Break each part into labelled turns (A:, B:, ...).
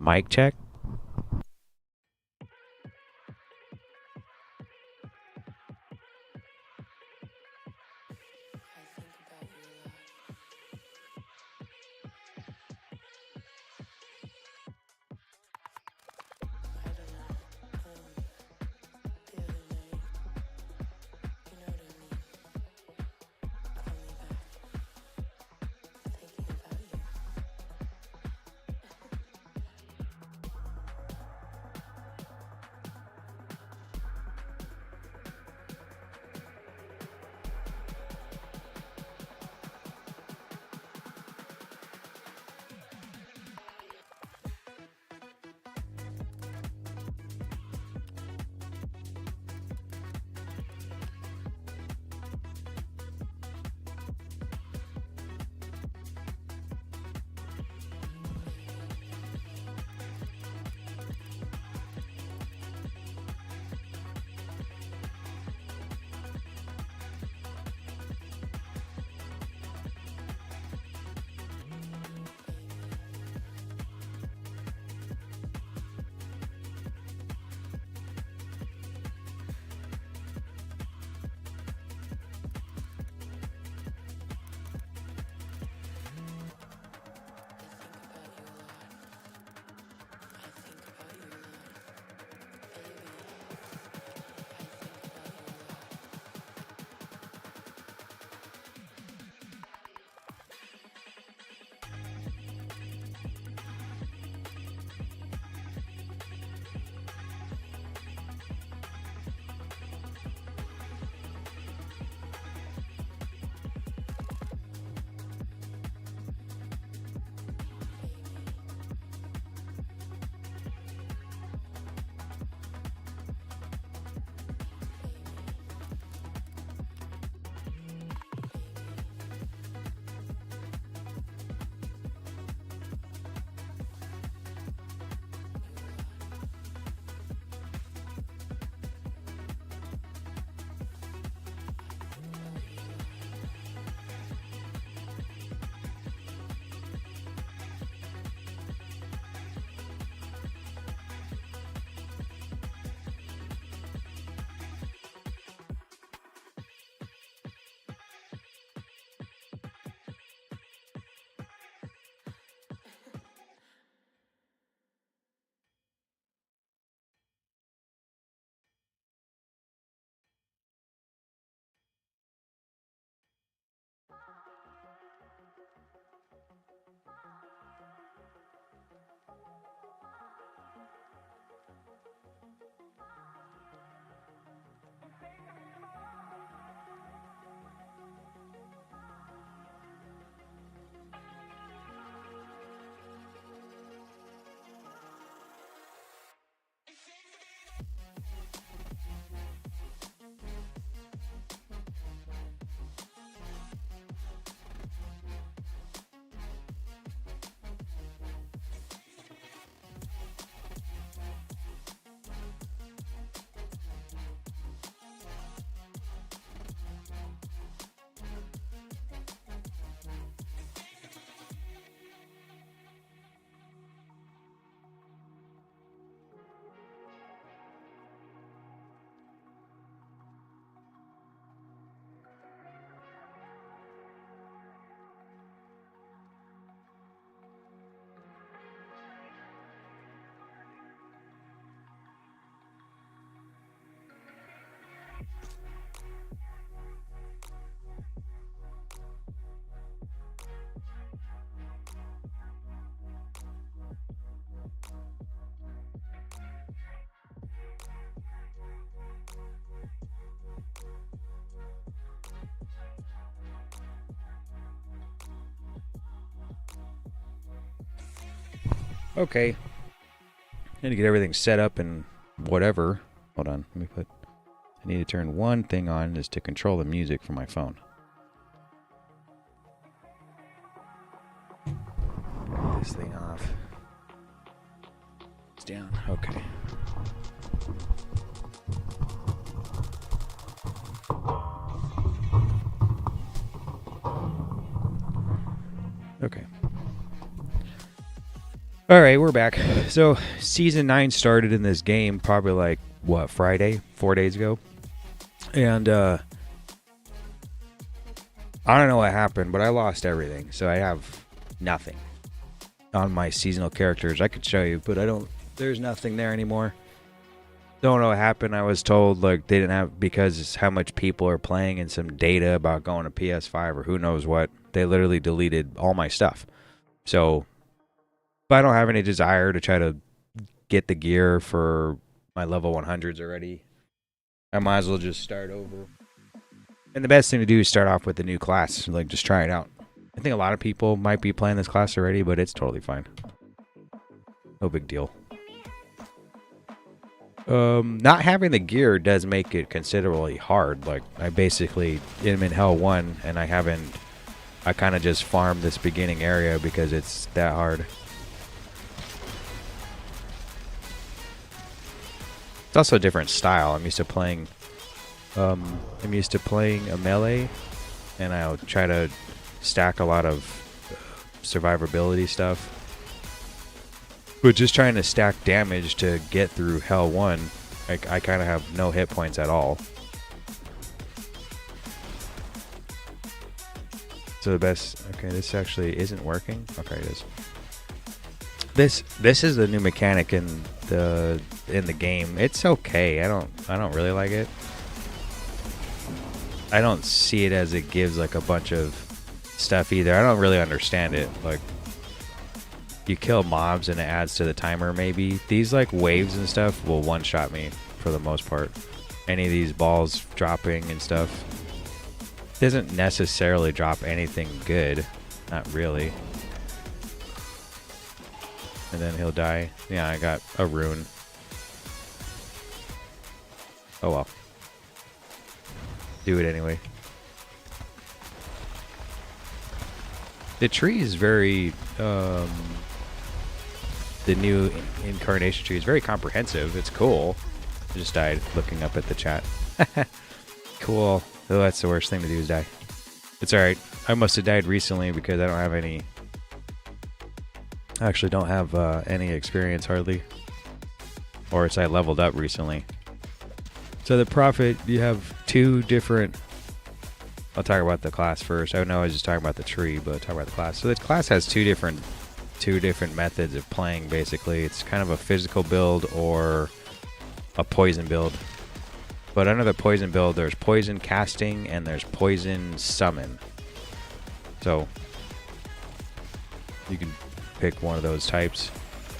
A: Mic check. Okay. I need to get everything set up and whatever. Hold on. I need to turn one thing on is to control the music from my phone. This thing off. It's down. Okay. Okay. All right, we're back. So season 9 started in this game probably like what, Friday, 4 days ago, and I don't know what happened, but I lost everything. So I have nothing on my seasonal characters. I could show you, but I don't. There's nothing there anymore. Don't know what happened. I was told like they didn't have, because it's how much people are playing and some data about going to PS5 or who knows what. They literally deleted all my stuff. So if I don't have any desire to try to get the gear for my level 100s already, I might as well just start over. And the best thing to do is start off with the new class, like just try it out. I think a lot of people might be playing this class already, but it's totally fine. No big deal. Not having the gear does make it considerably hard. Like I basically am in Hell 1 and I kind of just farmed this beginning area because it's that hard. It's also a different style. I'm used to playing a melee, and I'll try to stack a lot of survivability stuff. But just trying to stack damage to get through Hell 1, I kind of have no hit points at all. So the best... Okay, this actually isn't working. Okay, it is. This is the new mechanic in the game. It's okay. I don't really like it. I don't see it as it gives like a bunch of stuff either. I don't really understand it. Like, you kill mobs and it adds to the timer maybe. These like waves and stuff will one-shot me for the most part. Any of these balls dropping and stuff doesn't necessarily drop anything good. Not really. And then he'll die. Yeah, I got a rune. Oh well. Do it anyway. The tree is very the new incarnation tree is very comprehensive. It's cool. I just died looking up at the chat. Cool. Oh, that's the worst thing to do is die. It's alright. I must have died recently because I don't have any... I actually don't have any experience hardly. Or it's I leveled up recently. So the Prophet, you have two different... I'll talk about the class first. I know I was just talking about the tree, but I'll talk about the class. So the class has two different methods of playing, basically. It's kind of a physical build or a poison build. But under the poison build, there's poison casting and there's poison summon. So you can pick one of those types.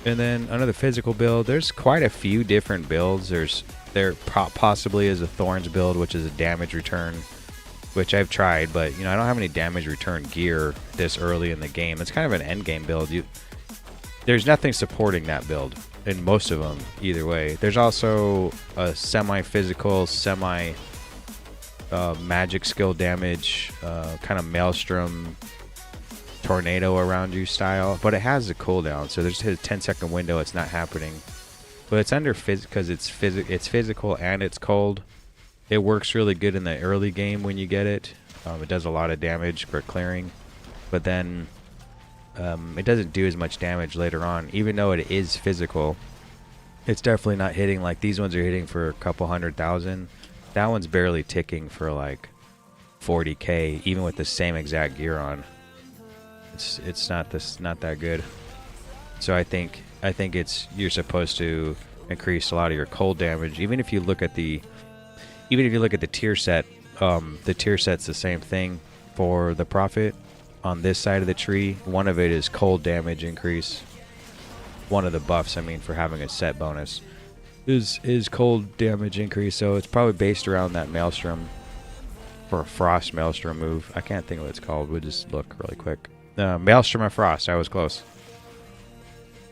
A: And then under the physical build, there's quite a few different builds. There possibly is a Thorns build, which is a damage return, which I've tried, but you know, I don't have any damage return gear this early in the game. It's kind of an end game build. There's nothing supporting that build in most of them either way. There's also a semi-physical, magic skill damage, kind of maelstrom tornado around you style, but it has a cooldown, so there's a 10-second window. It's not happening, but it's under because it's physical and it's cold. It works really good in the early game when you get it. It does a lot of damage for clearing, but then it doesn't do as much damage later on. Even though it is physical, it's definitely not hitting like these ones are hitting for a couple 100,000. That one's barely ticking for like 40k, even with the same exact gear on. It's not that good. So I think you're supposed to increase a lot of your cold damage. Even if you look at the tier set, the tier set's the same thing for the Prophet. On this side of the tree, one of it is cold damage increase. One of the buffs, I mean, for having a set bonus is cold damage increase. So it's probably based around that Maelstrom, for a Frost Maelstrom move. I can't think of what it's called. We'll just look really quick. Maelstrom of Frost. I was close.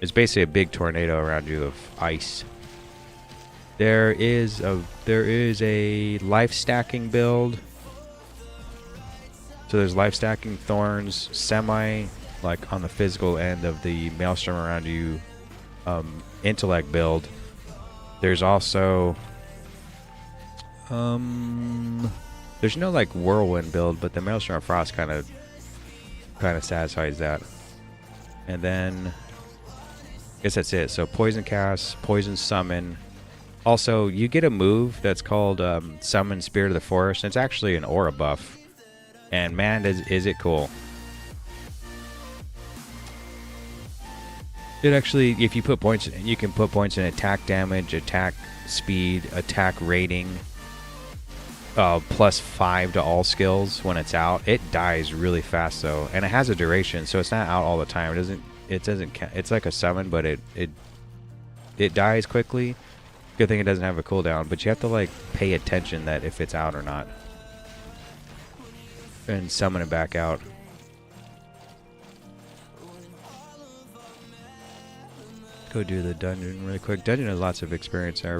A: It's basically a big tornado around you of ice. There is a life stacking build. So there's life stacking Thorns, semi, like on the physical end of the Maelstrom around you, intellect build. There's also there's no like whirlwind build, but the Maelstrom of Frost kind of satisfies that. And then guess that's it. So poison cast, poison summon. Also, you get a move that's called Summon Spirit of the Forest. It's actually an aura buff. And man, is it cool. It actually, if you put points, you can put points in attack damage, attack speed, attack rating, +5 to all skills when it's out. It dies really fast though, and it has a duration, so it's not out all the time. It doesn't. It's like a summon, but it dies quickly. Good thing it doesn't have a cooldown, but you have to like pay attention that if it's out or not, and summon it back out. Go do the dungeon really quick. Dungeon has lots of experience there.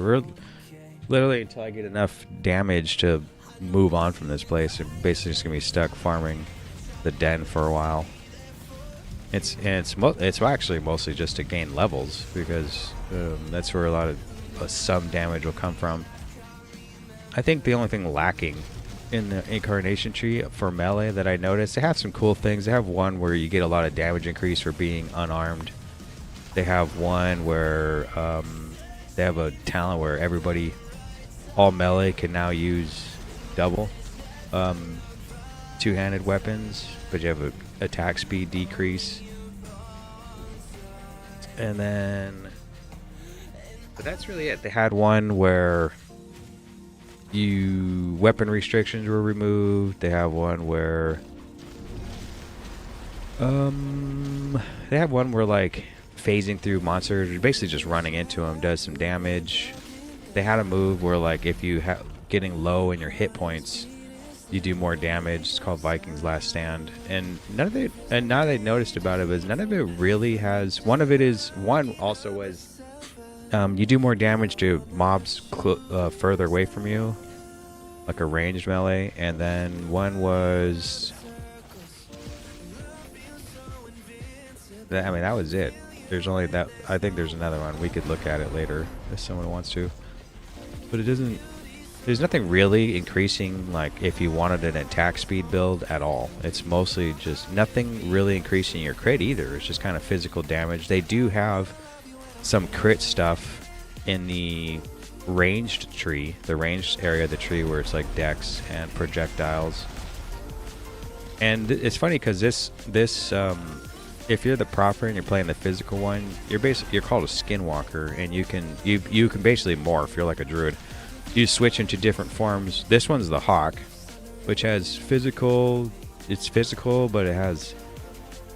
A: Literally until I get enough damage to move on from this place, I'm basically just gonna be stuck farming the den for a while. It's actually mostly just to gain levels, because that's where a lot of some damage will come from. I think the only thing lacking in the incarnation tree for melee that I noticed, they have some cool things. They have one where you get a lot of damage increase for being unarmed. They have one where they have a talent where everybody, all melee, can now use double two-handed weapons, but you have an attack speed decrease. And then, but that's really it. They had one where weapon restrictions were removed. They have one where they have one where like phasing through monsters, basically just running into them, does some damage. They had a move where like if you have getting low in your hit points, you do more damage. It's called Vikings Last Stand, and none of it. And now they noticed about it is none of it really has. One also was you do more damage to mobs further away from you, like a ranged melee, and then one was. I mean, that was it. There's only that. I think there's another one. We could look at it later if someone wants to. But it doesn't. There's nothing really increasing, like if you wanted an attack speed build at all. It's mostly just nothing really increasing your crit either. It's just kind of physical damage. They do have some crit stuff in the ranged tree, the ranged area of the tree where it's like dex and projectiles. And it's funny because this if you're the proper and you're playing the physical one, you're called a skinwalker, and you can basically morph. You're like a druid. You switch into different forms. This one's the hawk, which has physical. It's physical, but it has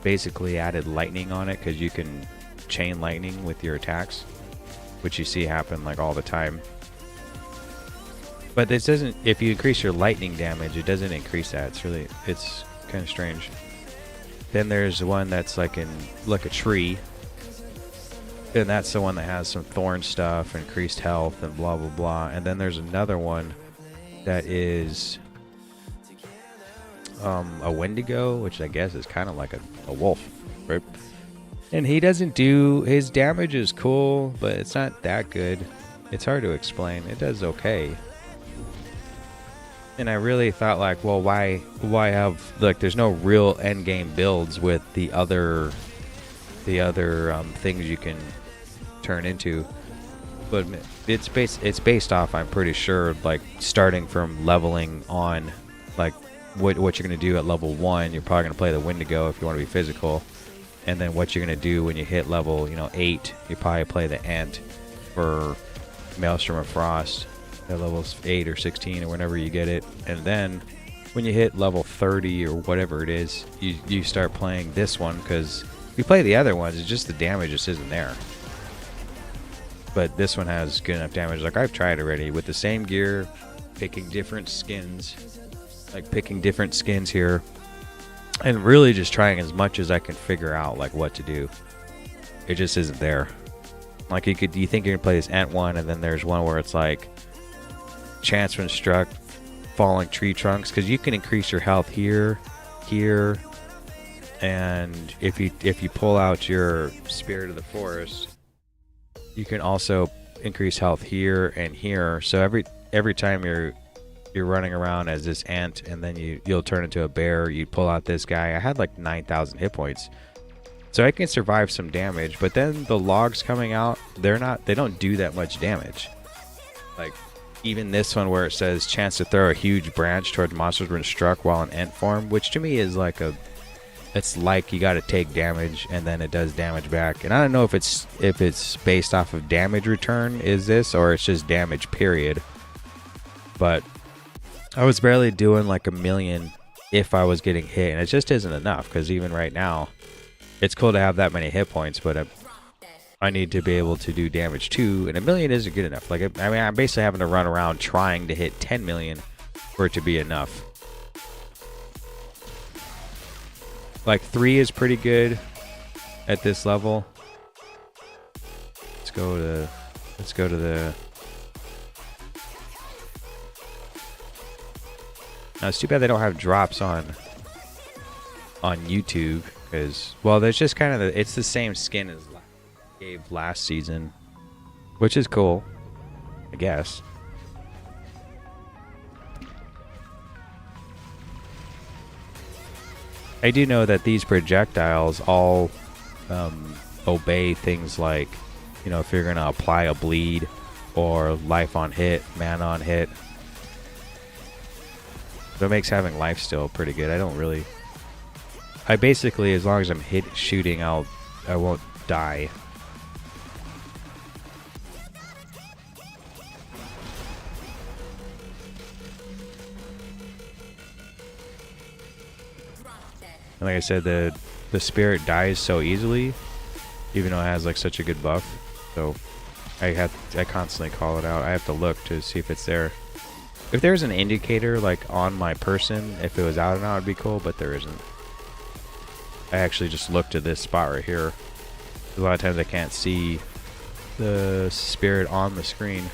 A: basically added lightning on it because you can chain lightning with your attacks, which you see happen like all the time. But this doesn't. If you increase your lightning damage, it doesn't increase that. It's kind of strange. Then there's one that's like a tree. And that's the one that has some thorn stuff, increased health, and blah blah blah. And then there's another one that is a Wendigo, which I guess is kind of like a wolf, right? And he doesn't do, his damage is cool, but it's not that good. It's hard to explain. It does okay. And I really thought like, well, why have, like, there's no real end game builds with the other things you can turn into, but it's based off, I'm pretty sure, like starting from leveling on, like what you're gonna do at level 1. You're probably gonna play the Wendigo if you want to be physical, and then what you're gonna do when you hit level 8, you probably play the Ant for Maelstrom of Frost at levels 8 or 16 or whenever you get it. And then when you hit level 30 or whatever it is, you start playing this one, because if you play the other ones, it's just the damage just isn't there. But this one has good enough damage. Like, I've tried already with the same gear, picking different skins, here, and really just trying as much as I can figure out like what to do. It just isn't there. Like, you think you're gonna play this Ant one, and then there's one where it's like chance when struck, falling tree trunks, because you can increase your health here, and if you pull out your Spirit of the Forest, you can also increase health here and here. So every time you're running around as this ant, and then you'll turn into a bear, you pull out this guy. I had like 9,000 hit points, So I can survive some damage, but then the logs coming out, they don't do that much damage. Like even this one where it says chance to throw a huge branch towards monsters when struck while in ent form, which to me is like it's like you got to take damage and then it does damage back. And I don't know if it's based off of damage return is this, or it's just damage period. But I was barely doing like 1,000,000 if I was getting hit, and it just isn't enough, because even right now it's cool to have that many hit points, but I need to be able to do damage too, and 1,000,000 isn't good enough. Like, I mean, I'm basically having to run around trying to hit 10,000,000 for it to be enough. Like 3 is pretty good at this level. Let's go to the. Now it's too bad they don't have drops on YouTube, because, well, there's just kind of it's the same skin as gave last season, which is cool, I guess. I do know that these projectiles all obey things like, you know, if you're going to apply a bleed or life on hit, mana on hit. So it makes having life still pretty good. I basically, as long as I'm shooting, I won't die. And like I said, the spirit dies so easily, even though it has like such a good buff. So I constantly call it out. I have to look to see if it's there. If there's an indicator like on my person, if it was out or not, it'd be cool, but there isn't. I actually just looked at this spot right here. A lot of times I can't see the spirit on the screen.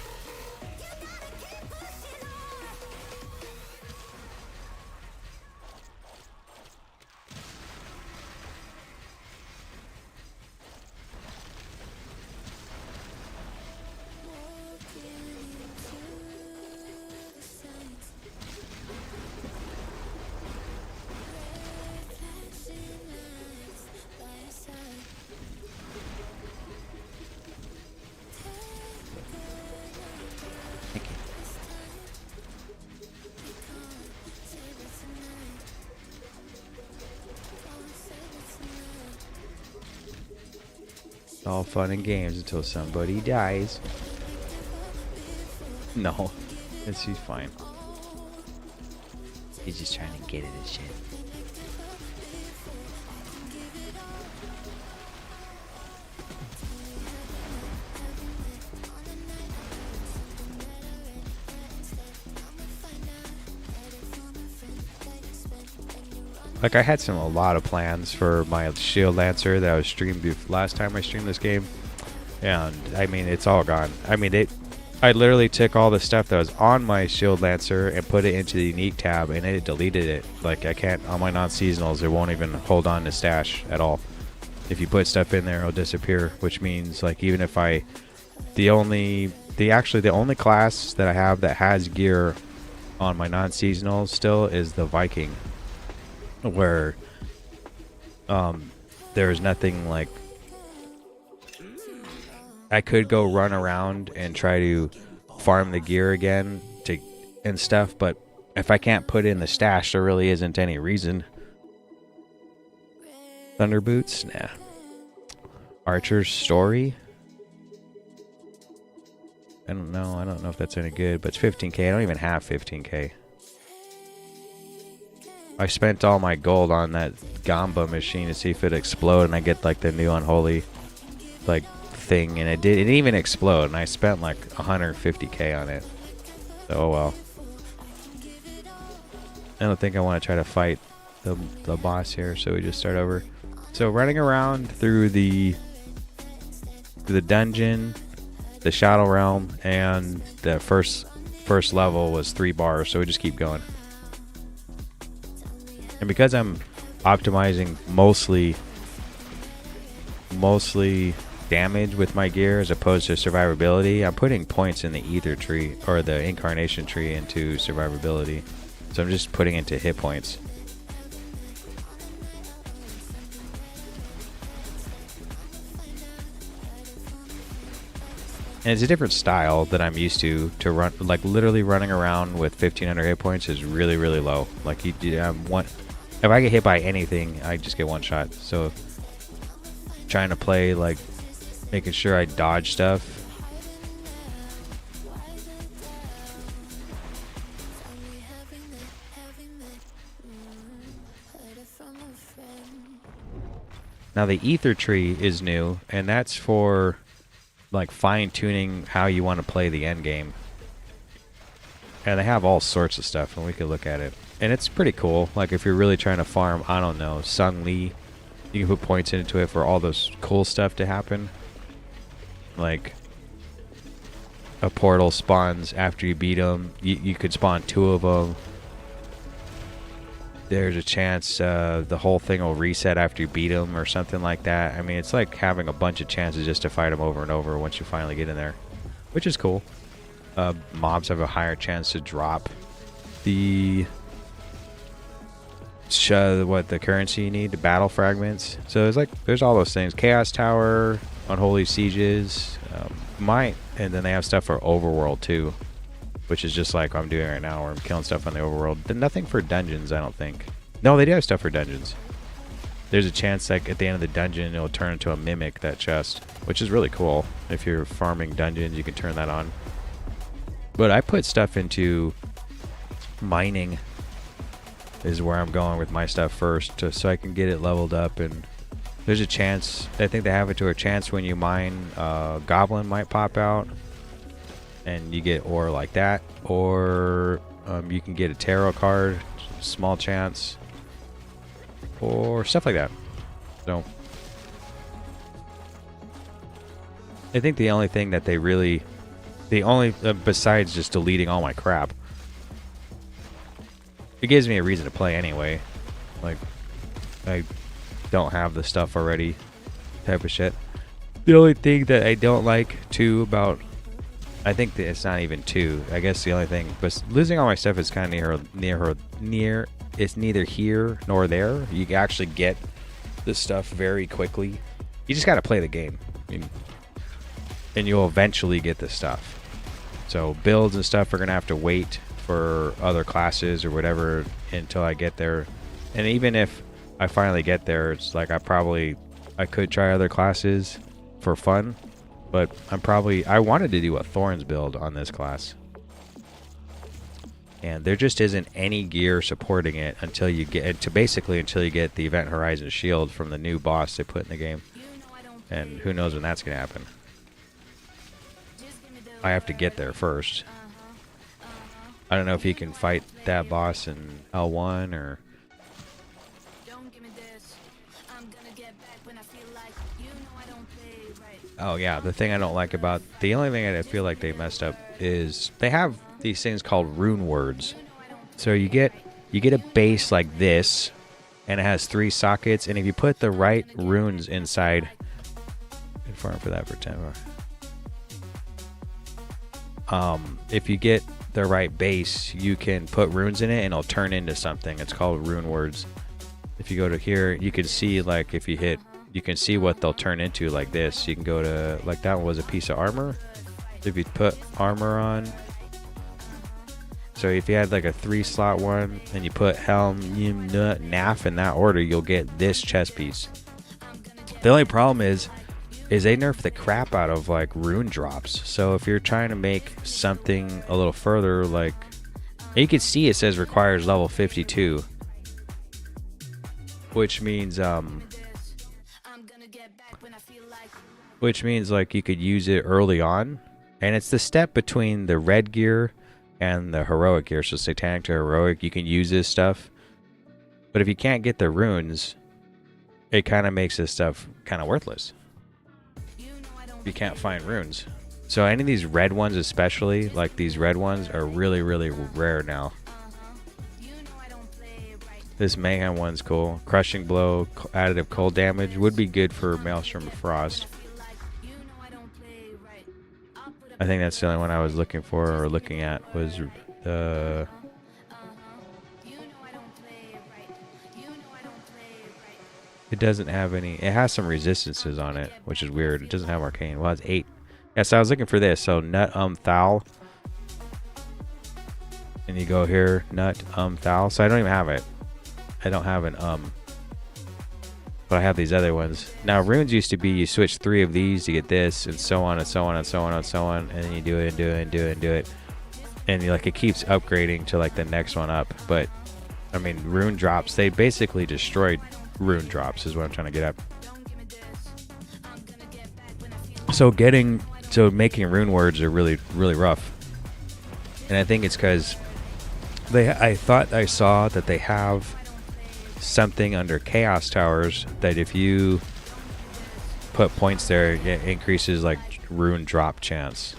A: All fun and games until somebody dies. No, she's fine. He's just trying to get it and shit. Like, I had a lot of plans for my Shield Lancer that I was streamed last time I streamed this game, and I mean, it's all gone. I mean, I literally took all the stuff that was on my Shield Lancer and put it into the unique tab, and it deleted it. Like, I can't, on my non-seasonals, it won't even hold on to stash at all. If you put stuff in there, it'll disappear, which means, like, even if the only class that I have that has gear on my non-seasonals still is the Viking, where there's nothing like, I could go run around and try to farm the gear again and stuff, but if I can't put in the stash, there really isn't any reason. Thunder Boots? Nah. Archer's Story? I don't know if that's any good, but it's 15k. I don't even have 15k. I spent all my gold on that Gamba machine to see if it explode, and I get like the new unholy like thing, and it didn't even explode, and I spent like 150k on it. So, oh well. I don't think I want to try to fight the boss here, so we just start over. So running around through the dungeon, the Shadow Realm, and the first level was 3 bars, so we just keep going. And because I'm optimizing mostly damage with my gear as opposed to survivability, I'm putting points in the Ether tree or the Incarnation tree into survivability. So I'm just putting into hit points. And it's a different style that I'm used to run. Like literally running around with 1,500 hit points is really, really low. Like if I get hit by anything, I just get one shot. So trying to play like making sure I dodge stuff. Now the ether tree is new, and that's for like fine-tuning how you want to play the end game. And they have all sorts of stuff, and we could look at it. And it's pretty cool. Like if you're really trying to farm, I don't know, Sung Lee, you can put points into it for all those cool stuff to happen. Like a portal spawns after you beat them. You could spawn 2 of them. There's a chance the whole thing will reset after you beat them or something like that. I mean, it's like having a bunch of chances just to fight them over and over once you finally get in there, which is cool. Mobs have a higher chance to drop the the currency you need, the battle fragments. So there's all those things. Chaos Tower, Unholy Sieges, and then they have stuff for Overworld too, which is just like what I'm doing right now, where I'm killing stuff on the overworld. Nothing for dungeons, I don't think. No, they do have stuff for dungeons. There's a chance like at the end of the dungeon, it'll turn into a mimic, that chest, which is really cool. If you're farming dungeons, you can turn that on. But I put stuff into mining is where I'm going with my stuff first, so I can get it leveled up. And there's a chance, I think they have it to a chance when you mine, Goblin might pop out. And you get ore like that, or you can get a tarot card, small chance, or stuff like that. So I think the only thing that besides just deleting all my crap, it gives me a reason to play anyway. Like I don't have the stuff already, type of shit. The only thing that I don't like too about, I think that it's not even 2. I guess the only thing, but losing all my stuff is kind of near. It's neither here nor there. You can actually get this stuff very quickly. You just got to play the game, and you'll eventually get this stuff. So builds and stuff are gonna have to wait for other classes or whatever until I get there. And even if I finally get there, it's like I could try other classes for fun. But I wanted to do a Thorns build on this class. And there just isn't any gear supporting it until you get the Event Horizon shield from the new boss they put in the game. And who knows when that's going to happen. I have to get there first. I don't know if you can fight that boss in L1 or... Oh yeah, the only thing I feel like they messed up is they have these things called rune words. So you get a base like this, and it has 3 sockets, and if you put the right runes inside, and farm for that for 10 more. If you get the right base, you can put runes in it, and it'll turn into something. It's called rune words. If you go to here, you can see like if you hit. You can see what they'll turn into like this. You can go to, like that one was a piece of armor. If you put armor on. So if you had like a 3-slot one and you put helm, yim, nut, naf in that order, you'll get this chest piece. The only problem is they nerf the crap out of like rune drops. So if you're trying to make something a little further, like you can see it says requires level 52. Which means like you could use it early on, and it's the step between the red gear and the heroic gear. So satanic to heroic, you can use this stuff, but if you can't get the runes, it kind of makes this stuff kind of worthless. You can't find runes. So any of these red ones, especially like these red ones, are really, really rare now. This mayhem one's cool. Crushing blow, additive cold damage would be good for Maelstrom of Frost. I think that's the only one I was looking for or looking at was the... It doesn't have any... It has some resistances on it, which is weird. It doesn't have arcane. Well, it's 8. Yeah, so I was looking for this. So nut thal. And you go here, nut thal. So I don't even have it. I don't have an but I have these other ones. Now runes used to be you switch 3 of these to get this, and so on and so on and so on and so on, and then you do it and do it and do it and do it. And like it keeps upgrading to like the next one up. But I mean, rune drops, they basically destroyed rune drops is what I'm trying to get at. So making rune words are really, really rough. And I think it's because I thought I saw that they have something under Chaos Towers that if you put points there, it increases like rune drop chance.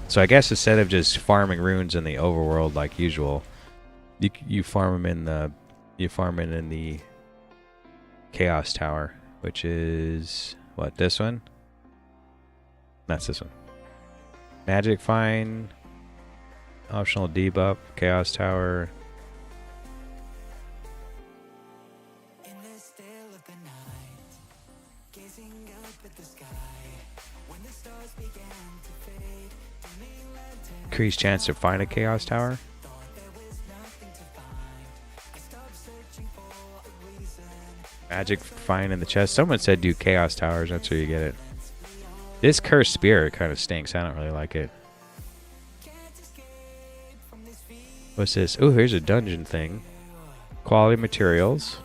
A: So I guess instead of just farming runes in the overworld like usual, you farm them in the Chaos Tower, which is what, this one? That's this one. Magic Find, optional debuff, Chaos Tower. Increased chance to find a Chaos Tower. Magic Find in the chest. Someone said do Chaos Towers. That's where you get it. This Cursed Spear kind of stinks. I don't really like it. What's this? Oh, here's a dungeon thing. Quality materials.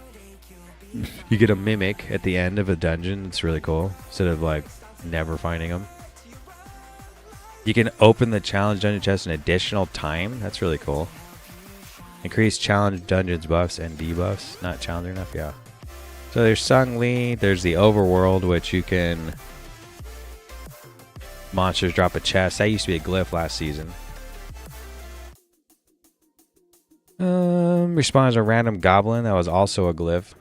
A: You get a mimic at the end of a dungeon. It's really cool. Instead of like never finding them. You can open the challenge dungeon chest an additional time. That's really cool. Increase challenge dungeons buffs and debuffs. Not challenging enough, yeah. So there's Sung Lee. There's the overworld, which you can... Monsters drop a chest. That used to be a glyph last season. Respawns a random goblin. That was also a glyph.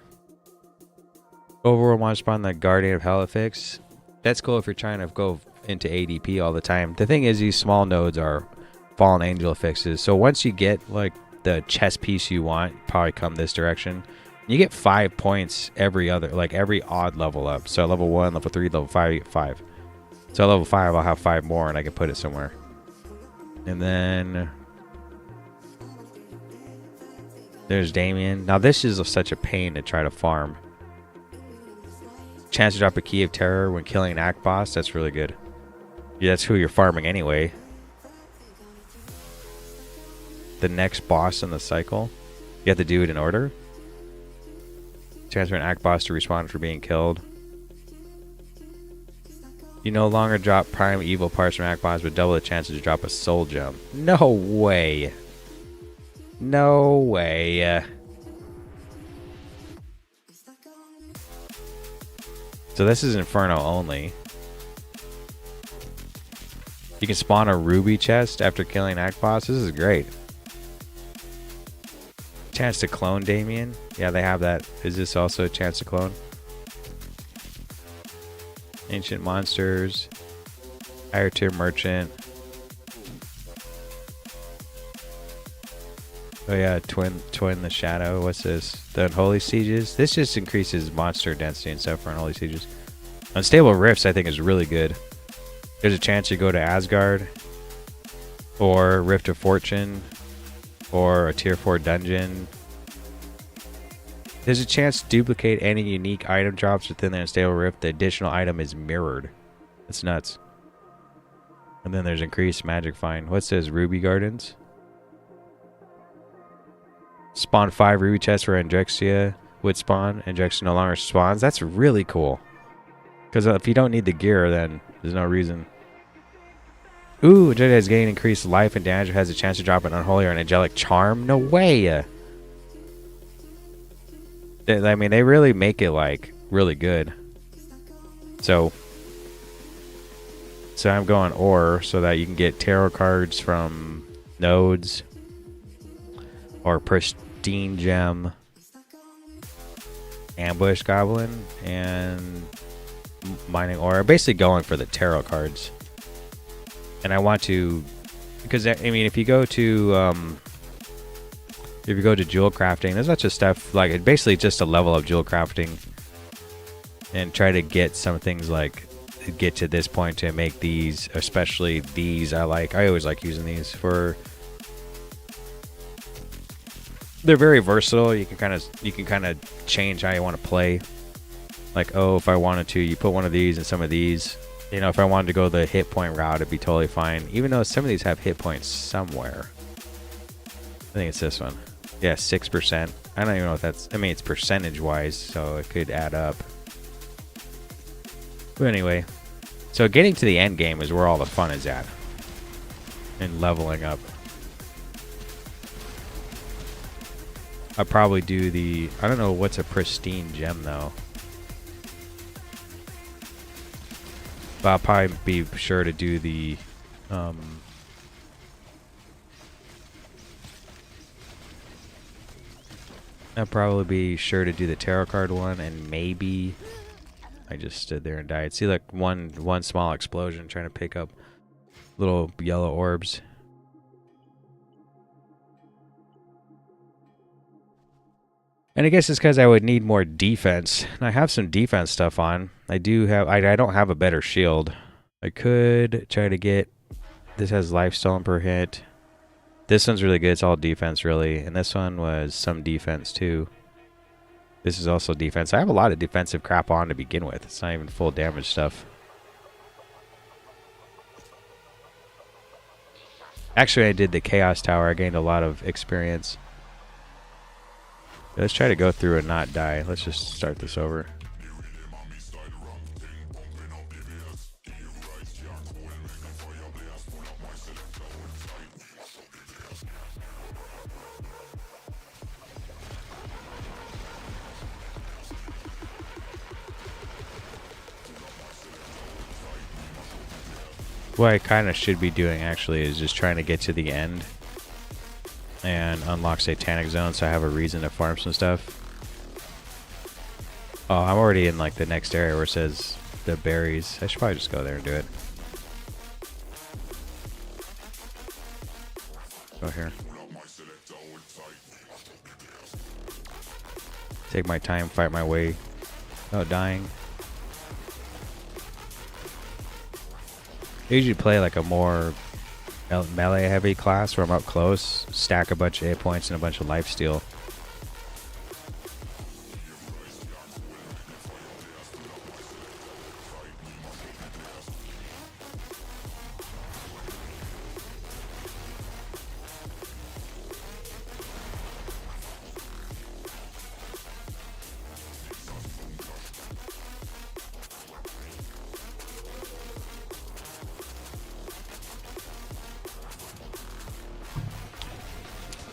A: Overworld monster spawn the Guardian of Hellifix. That's cool if you're trying to go into ADP all the time. The thing is, these small nodes are Fallen Angel fixes. So once you get like the chest piece you want, probably come this direction. You get 5 points every odd level up. So level 1, level 3, level 5, you get 5. So level 5, I'll have 5 more and I can put it somewhere. And then there's Damien. Now this is such a pain to try to farm. Chance to drop a Key of Terror when killing an Act Boss. That's really good. Yeah, that's who you're farming anyway. The next boss in the cycle. You have to do it in order. Chance for an Act Boss to respawn for being killed. You no longer drop prime evil parts from Act Boss, but double the chances to drop a soul gem. No way. No way. So this is Inferno only. You can spawn a ruby chest after killing Act Boss. This is great. Chance to clone Damien. Yeah, they have that. Is this also a chance to clone? Ancient monsters. Higher tier merchant. Oh yeah, twin the shadow. What's this? The Unholy Sieges. This just increases monster density and stuff for Unholy Sieges. Unstable Rifts I think is really good. There's a chance you go to Asgard, or Rift of Fortune, or a tier 4 dungeon. There's a chance to duplicate any unique item drops within the Unstable Rift. The additional item is mirrored. That's nuts. And then there's increased magic find. What's this? Ruby Gardens. Spawn 5 ruby chests for Andrexia would spawn. Andrexia no longer spawns. That's really cool. Because if you don't need the gear, then there's no reason. Ooh, Jedi has gained increased life and damage. Has a chance to drop an unholy or an angelic charm. No way. I mean, they really make it like really good. So I'm going ore so that you can get tarot cards from nodes or pristine gem, ambush goblin, and mining ore. Basically going for the tarot cards. And I want to, because I mean, if you go to jewel crafting, there's lots of stuff like it basically just a level of jewel crafting and try to get some things like get to this point to make these, especially these. I always like using these for. They're very versatile. You can kind of change how you want to play. Like, oh, if I wanted to, you put one of these and some of these. You know, if I wanted to go the hit point route, it'd be totally fine. Even though some of these have hit points somewhere. I think it's this one. Yeah, 6%. I don't even know if that's. I mean, it's percentage wise, so it could add up. But anyway, so getting to the end game is where all the fun is at. And leveling up. I'll probably do the... I don't know what's a pristine gem, though. But I'll probably be sure to do the... I'll probably be sure to do the tarot card one, and maybe... I just stood there and died. See, like, one small explosion trying to pick up little yellow orbs. And I guess it's because I would need more defense. And I have some defense stuff on. I do have... I don't have a better shield. I could try to get... This has life stolen per hit. This one's really good. It's all defense, really. And this one was some defense, too. This is also defense. I have a lot of defensive crap on to begin with. It's not even full damage stuff. Actually, I did the Chaos Tower. I gained a lot of experience. Let's try to go through and not die. Let's just start this over. What I kind of should be doing actually is just trying to get to the end and unlock Satanic Zone so I have a reason to farm some stuff. Oh, I'm already in like the next area where it says the berries. I should probably just go there and do it. Go here. Take my time, fight my way without dying. I usually play like a more melee heavy class where I'm up close, stack a bunch of hit points and a bunch of life steal.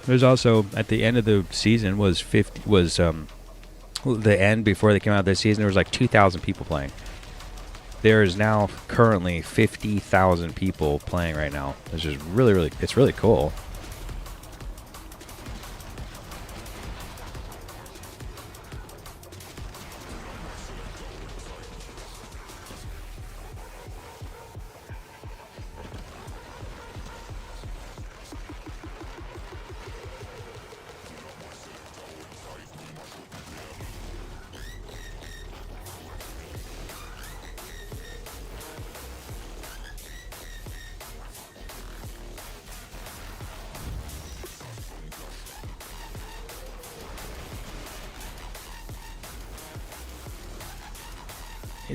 A: There's also at the end of the season the end before they came out this season. There was like 2,000 people playing. There is now currently 50,000 people playing right now. It's just really it's really cool.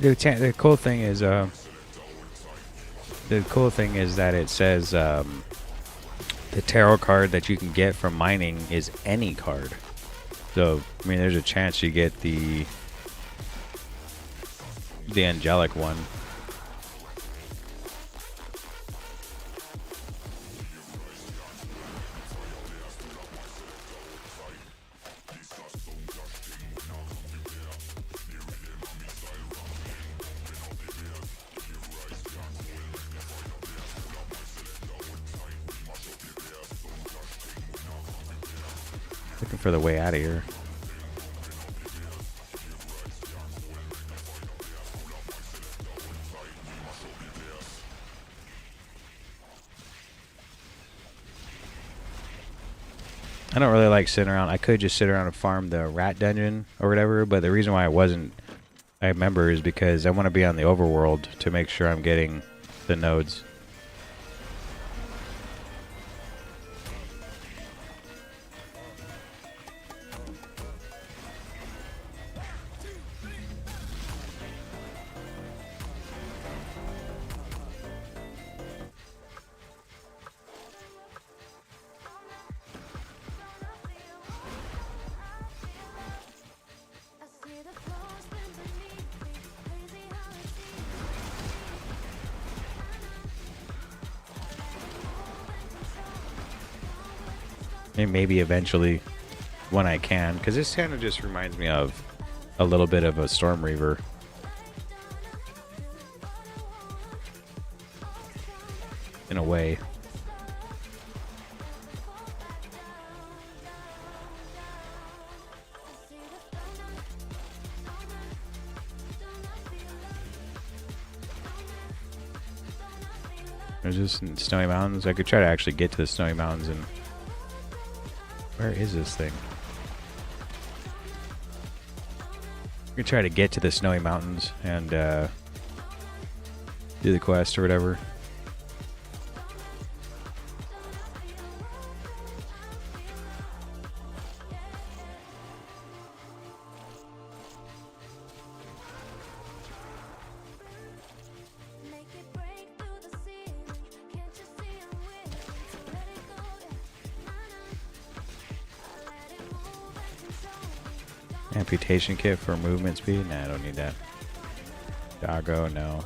A: The cool thing is that it says the tarot card that you can get from mining is any card. So I mean, there's a chance you get the angelic one. Looking for the way out of here. I don't really like sitting around. I could just sit around and farm the rat dungeon or whatever, but the reason why I wasn't I remember is because I want to be on the overworld to make sure I'm getting the nodes. And maybe eventually when I can, because this kind of just reminds me of a little bit of a Storm Reaver. In a way. There's just Snowy Mountains. I could try to actually get to the Snowy Mountains and... Where is this thing? I'm gonna try to get to the Snowy Mountains and do the quest or whatever. Amputation kit for movement speed? Nah, I don't need that. Doggo, no.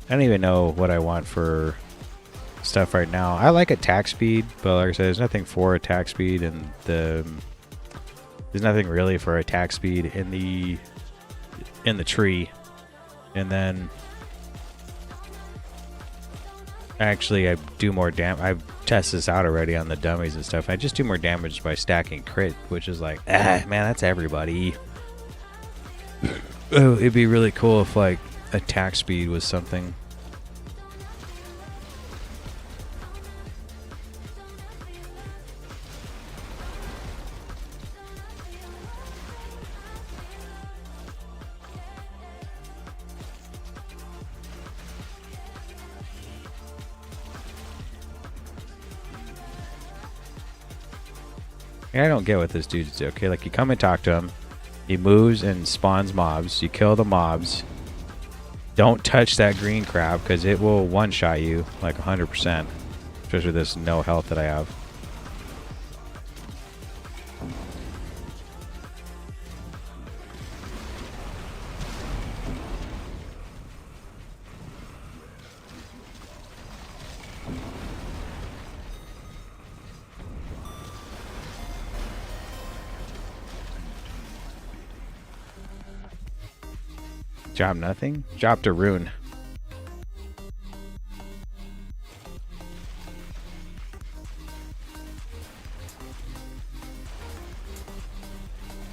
A: I don't even know what I want for stuff right now. I like attack speed, but like I said, there's nothing for attack speed, and there's nothing really for attack speed in the tree. And then actually I do more damage. I've tested this out already on the dummies and stuff. I just do more damage by stacking crit, which is like, man, that's everybody. Oh, it'd be really cool if like attack speed was something. I don't get what this dude's do. Okay, like you come and talk to him. He moves and spawns mobs. You kill the mobs. Don't touch that green crab because it will one-shot you like 100%. Especially with this no health that I have. Job nothing? Job to rune.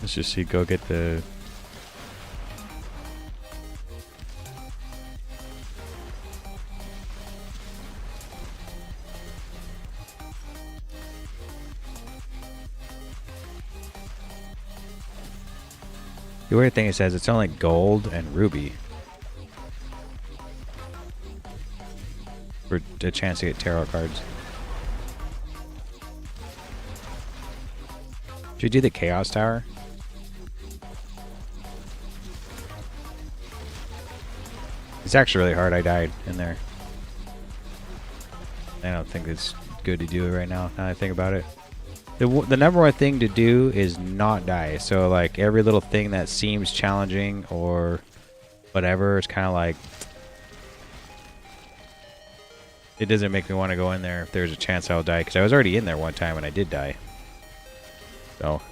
A: Let's just see, go get the... The weird thing it says it's only gold and ruby for a chance to get tarot cards. Should we do the Chaos Tower? It's actually really hard. I died in there. I don't think it's good to do it right now. Now that I think about it. The number one thing to do is not die. So like every little thing that seems challenging or whatever, it's kind of like it doesn't make me want to go in there if there's a chance I'll die, because I was already in there one time and I did die. So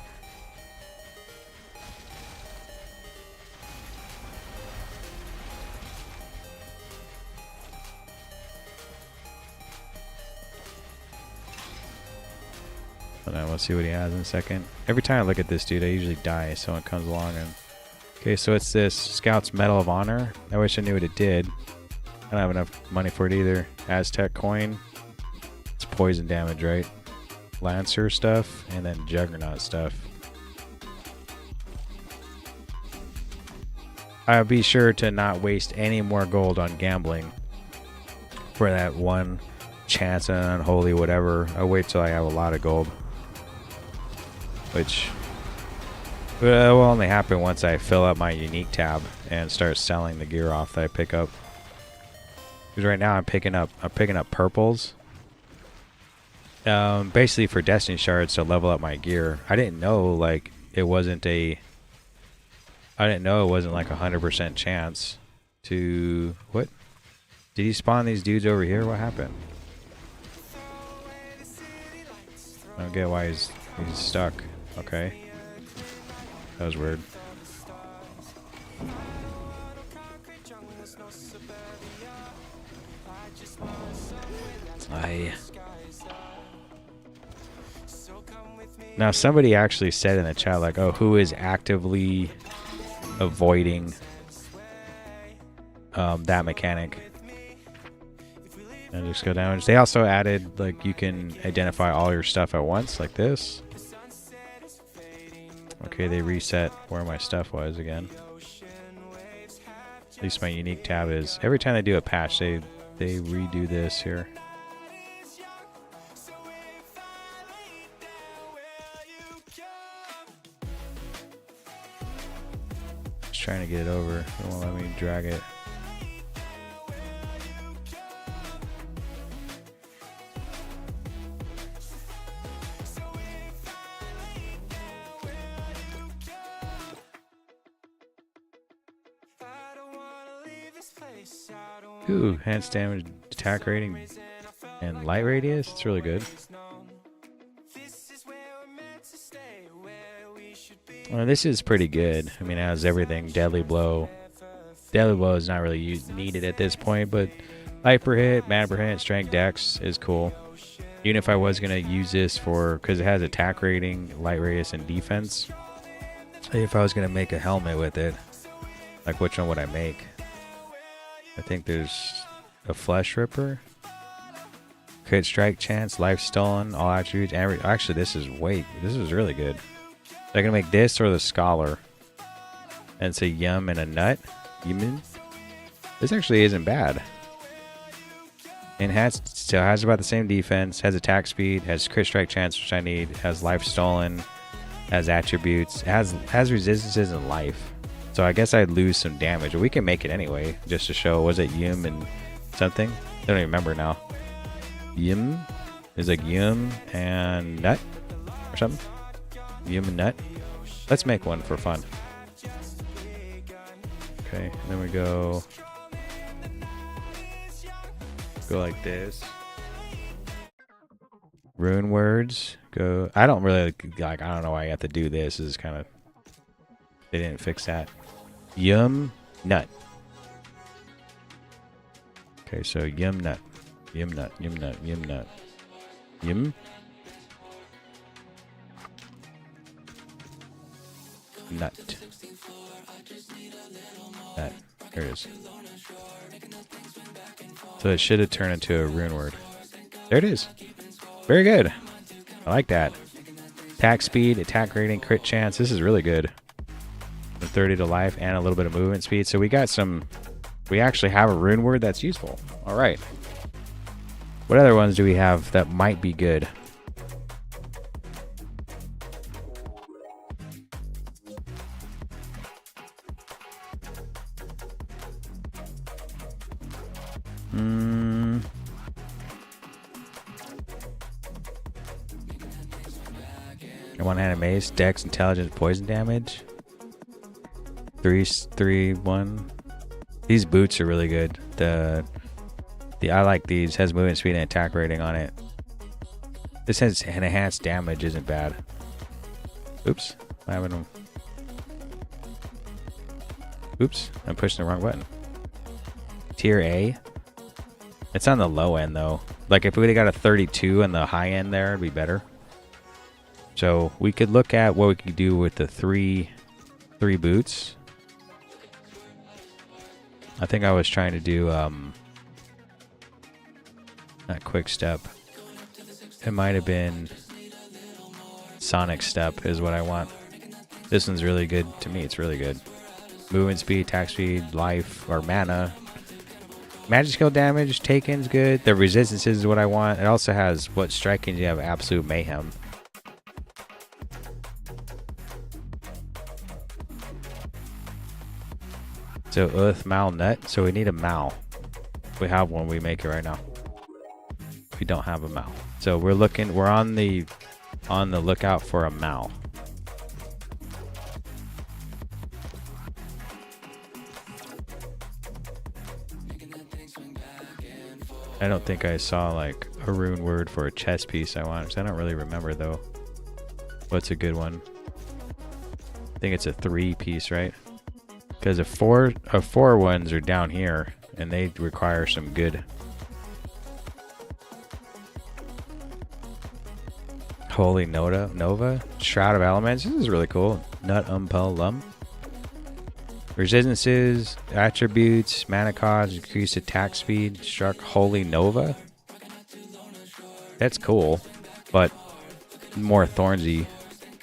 A: let's see what he has in a second. Every time I look at this dude, I usually die. Someone comes along and... Okay, so it's this Scout's Medal of Honor. I wish I knew what it did. I don't have enough money for it either. Aztec coin. It's poison damage, right? Lancer stuff, and then Juggernaut stuff. I'll be sure to not waste any more gold on gambling for that one chance and unholy whatever. I'll wait till I have a lot of gold, which will only happen once I fill up my unique tab and start selling the gear off that I pick up. Because right now I'm picking up purples, basically for destiny shards to level up my gear. I didn't know like it wasn't like 100% chance to what? Did he spawn these dudes over here? What happened? I don't get why he's stuck. Okay. That was weird. Now somebody actually said in the chat like, oh, who is actively avoiding that mechanic? And just go down. They also added like you can identify all your stuff at once like this. Okay, they reset where my stuff was again. At least my unique tab is. Every time they do a patch, they redo this here. Just trying to get it over. It won't let me drag it. Ooh, enhanced damage, attack rating, and light radius. It's really good. Well, this is pretty good. I mean, it has everything. Deadly blow. Deadly blow is not really needed at this point, but life per hit, mana per hit, strength, dex is cool. Even if I was going to use this for, because it has attack rating, light radius, and defense. If I was going to make a helmet with it, like which one would I make? I think there's a Flesh Ripper, crit strike chance, life stolen, all attributes. Actually, this is really good. I can make this or the Scholar, and it's a yum and a nut. Yumin. This actually isn't bad. And still has about the same defense, has attack speed, has crit strike chance, which I need, has life stolen, has attributes, has resistances and life. So I guess I'd lose some damage, but we can make it anyway, just to show. Was it Yum and something? I don't even remember now. Yum is like Yum and Nut or something. Yum and Nut. Let's make one for fun. Okay, and then we go like this. Rune words. Go. I don't really like. I don't know why you have to do this. This is kind of. They didn't fix that. Yum nut. Okay, so yum nut. Yum nut. Yum nut. Yum nut. Yum. Nut. Nut. There it is. So it should have turned into a rune word. There it is. Very good. I like that. Attack speed, attack rating, crit chance. This is really good. 30 to life and a little bit of movement speed. So we actually have a rune word that's useful. All right. What other ones do we have that might be good? One-handed mace, dex, intelligence, poison damage. 3-1. These boots are really good. I like these. Has movement speed and attack rating on it. This has an enhanced damage. Isn't bad. Oops. Oops. I'm pushing the wrong button. Tier A. It's on the low end though. Like if we got a 32 on the high end there, it'd be better. So we could look at what we could do with the three boots. I think I was trying to do not quick step. It might have been Sonic step is what I want. This one's really good to me. It's really good. movement speed, attack speed, life, or mana. Magic skill damage, taken's good. The resistances is what I want. It also has what striking you have absolute mayhem. So Mal Nut. So we need a Mal. If we have one, we make it right now. We don't have a Mal. So we're on the lookout for a Mal. I don't think I saw like a rune word for a chess piece I want, because I don't really remember though. What's a good one? I think it's a 3 piece, right? Because a four ones are down here, and they require some good. Holy Nova, Shroud of Elements. This is really cool. Nut Umpel Lum. Resistances, attributes, mana cost, increased attack speed, struck Holy Nova. That's cool, but more Thornsy.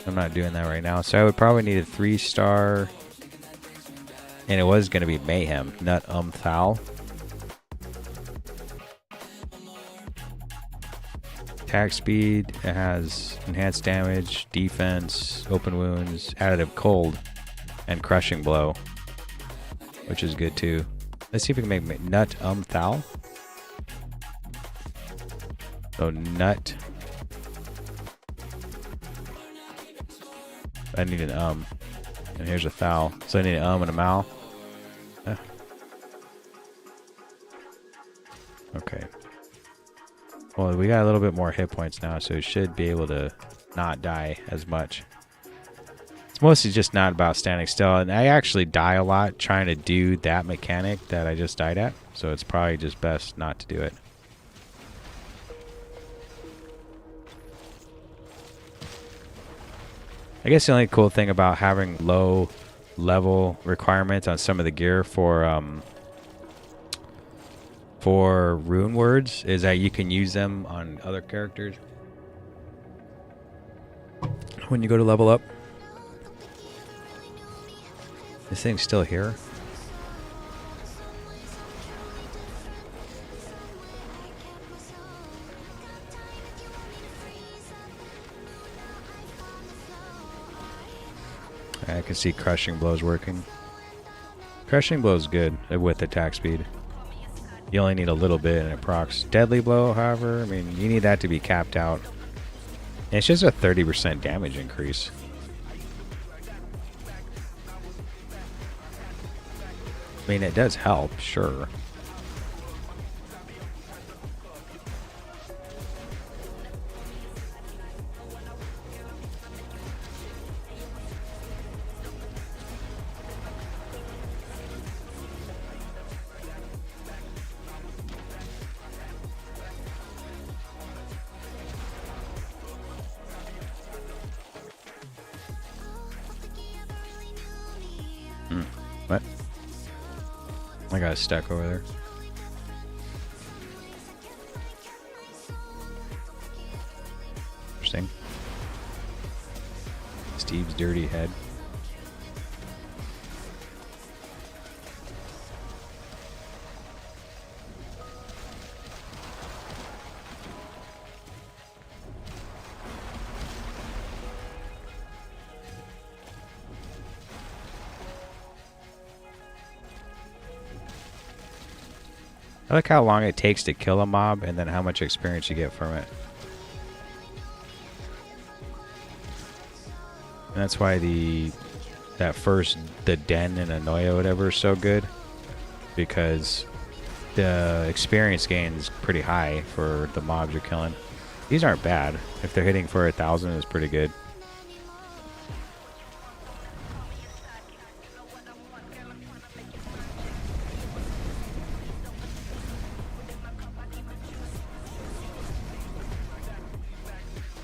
A: I'm not doing that right now. So I would probably need a 3-star. And it was going to be Mayhem, Nut Thal. Attack speed, it has enhanced damage, defense, open wounds, additive cold, and crushing blow, which is good too. Let's see if we can make Nut Thal. So Nut. I need an and here's a Thal. So I need an and a Mal. Okay. Well, we got a little bit more hit points now, so it should be able to not die as much. It's mostly just not about standing still, and I actually die a lot trying to do that mechanic that I just died at, so it's probably just best not to do it. I guess the only cool thing about having low level requirements on some of the gear for rune words is that you can use them on other characters when you go to level up. This thing's still here. I can see Crushing Blow's working. Crushing Blow's good with attack speed. You only need a little bit and it procs. Deadly Blow, however, I mean, you need that to be capped out. And it's just a 30% damage increase. I mean, it does help, sure. What? I got stuck over there. Interesting. Steve's dirty head. I like how long it takes to kill a mob and then how much experience you get from it. And that's why the den in Anoia or whatever is so good, because the experience gain is pretty high for the mobs you're killing. These aren't bad. If they're hitting for 1,000, it's pretty good.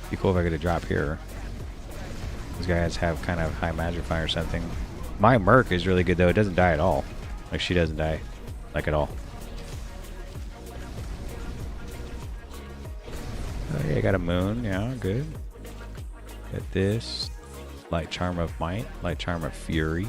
A: Be cool if I could drop here. These guys have kind of high magic fire or something. My Merc is really good though. It doesn't die at all. Like, she doesn't die, like, at all. Oh yeah, I got a moon. Yeah, good. Got this. Light Charm of Might. Light Charm of Fury.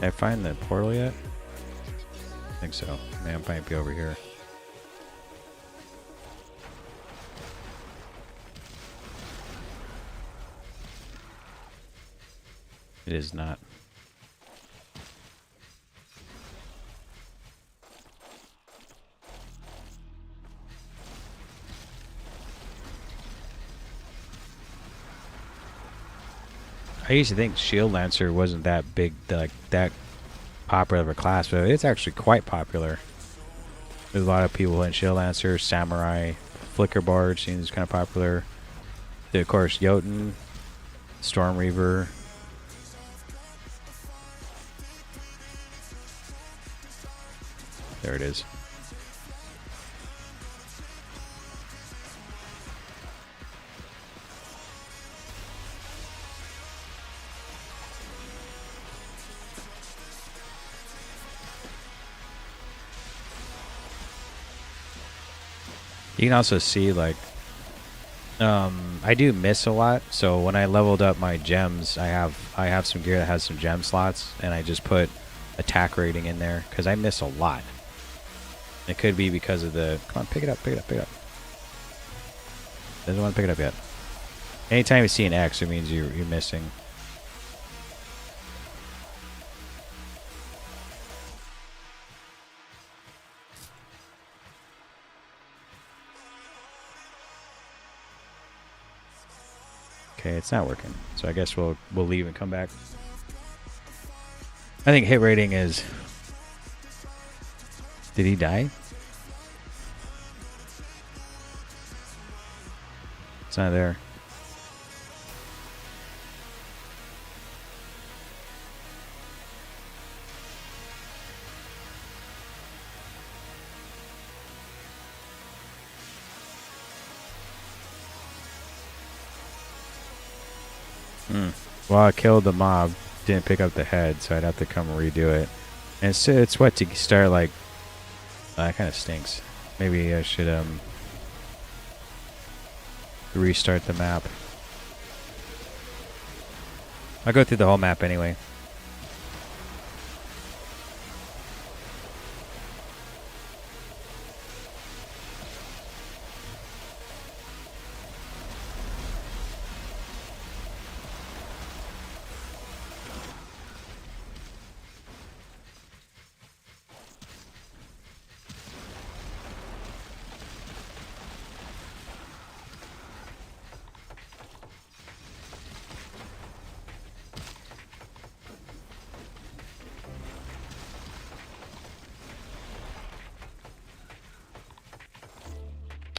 A: Did I find the portal yet? I think so. Man, it might be over here. It is not. I used to think Shield Lancer wasn't that big, like that popular of a class, but it's actually quite popular. There's a lot of people in Shield Lancer, Samurai, Flicker Barge seems kind of popular. Of course, Jotun, Storm Reaver. There it is. You can also see, like, I do miss a lot. So when I leveled up my gems, I have some gear that has some gem slots, and I just put attack rating in there because I miss a lot. It could be because of the... Come on, pick it up, pick it up, pick it up. Doesn't want to pick it up yet. Anytime you see an X, it means you're missing. Okay, it's not working. So I guess we'll leave and come back. I think hit rating is... Did he die? It's not there. Well, I killed the mob. Didn't pick up the head, so I'd have to come redo it. And it's what to start, like... that kind of stinks. Maybe I should restart the map. I'll go through the whole map anyway.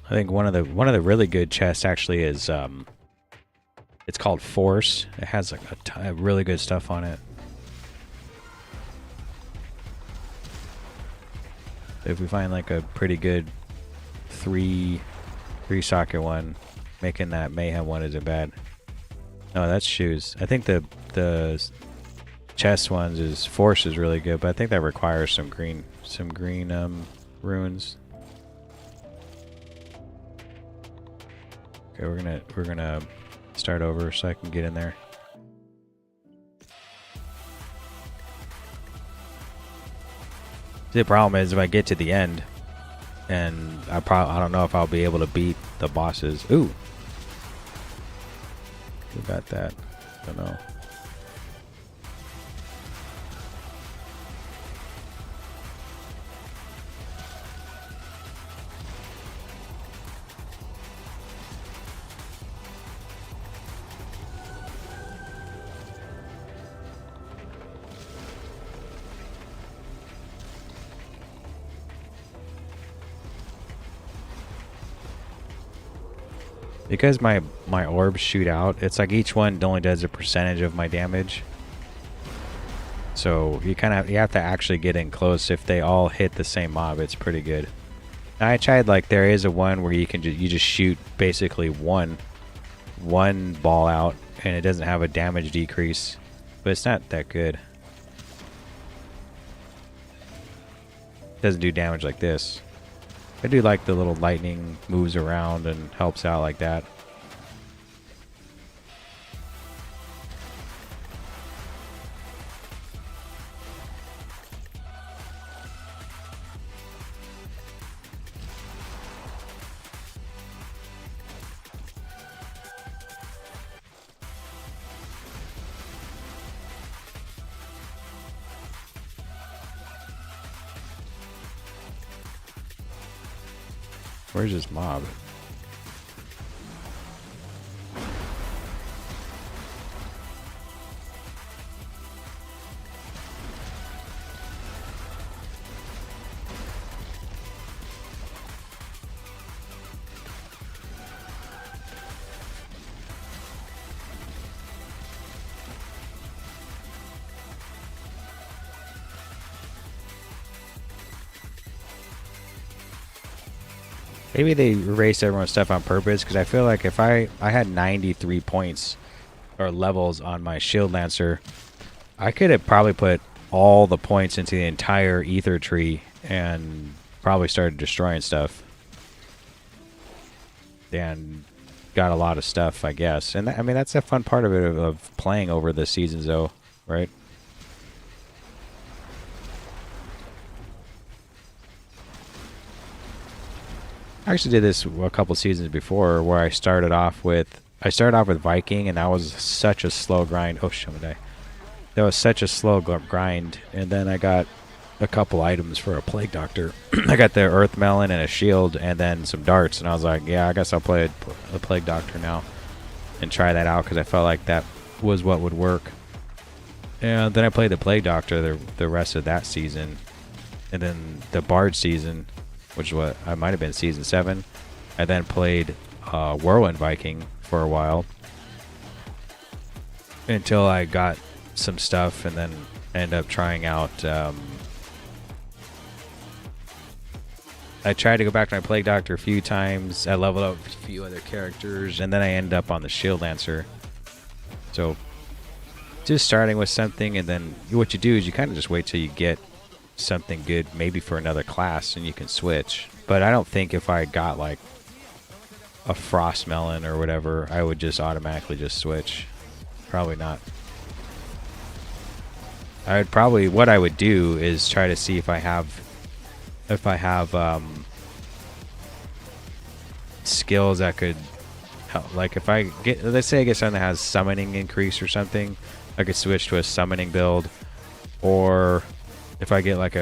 A: I think one of the really good chests actually is it's called Force. It has like a ton of really good stuff on it. If we find like a pretty good three socket one, making that Mayhem one isn't bad. No, that's shoes. I think the chest ones is Force is really good, but I think that requires some green runes. Okay, we're gonna start over so I can get in there. The problem is if I get to the end, and I don't know if I'll be able to beat the bosses. Ooh, who got that? I don't know. Because my orbs shoot out, it's like each one only does a percentage of my damage. So you have to actually get in close. If they all hit the same mob, it's pretty good. Now I tried, like, there is a one where you just shoot basically one ball out and it doesn't have a damage decrease, but it's not that good. It doesn't do damage like this. I do like the little lightning moves around and helps out like that. Where's this mob? Maybe they erased everyone's stuff on purpose, because I feel like if I had 93 points or levels on my Shield Lancer, I could have probably put all the points into the entire ether tree and probably started destroying stuff. And got a lot of stuff, I guess. And I mean, that's a fun part of it, of playing over the seasons, though, right? I actually did this a couple seasons before, where I started off with Viking, and that was such a slow grind. Oh shit, I'm gonna die. That was such a slow grind, and then I got a couple items for a Plague Doctor. I got the Earth Melon and a shield, and then some darts, and I was like, yeah, I guess I'll play a Plague Doctor now and try that out, because I felt like that was what would work. And then I played the Plague Doctor the rest of that season, and then the Bard season, which is what I might have been season 7. I then played Whirlwind Viking for a while until I got some stuff, and then ended up trying out. I tried to go back to my Plague Doctor a few times. I leveled up a few other characters, and then I ended up on the Shield Lancer. So just starting with something, and then what you do is you kind of just wait till you get something good, maybe for another class, and you can switch. But I don't think if I got like a Frost Melon or whatever, I would just automatically just switch. Probably not. What I would do is try to see if I have skills that could help. Like if I get, let's say I get something that has summoning increase or something, I could switch to a summoning build. Or if I get like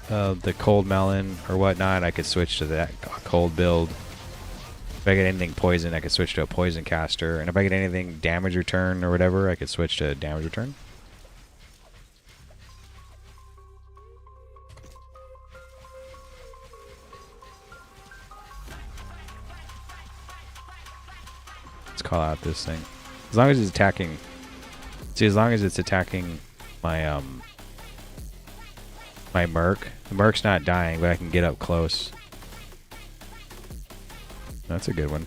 A: the cold melon or whatnot, I could switch to that cold build. If I get anything poison, I could switch to a poison caster. And if I get anything damage return or whatever, I could switch to damage return. Let's call out this thing. As long as it's attacking. See, as long as it's attacking my my Merc. The Merc's not dying, but I can get up close. That's a good one.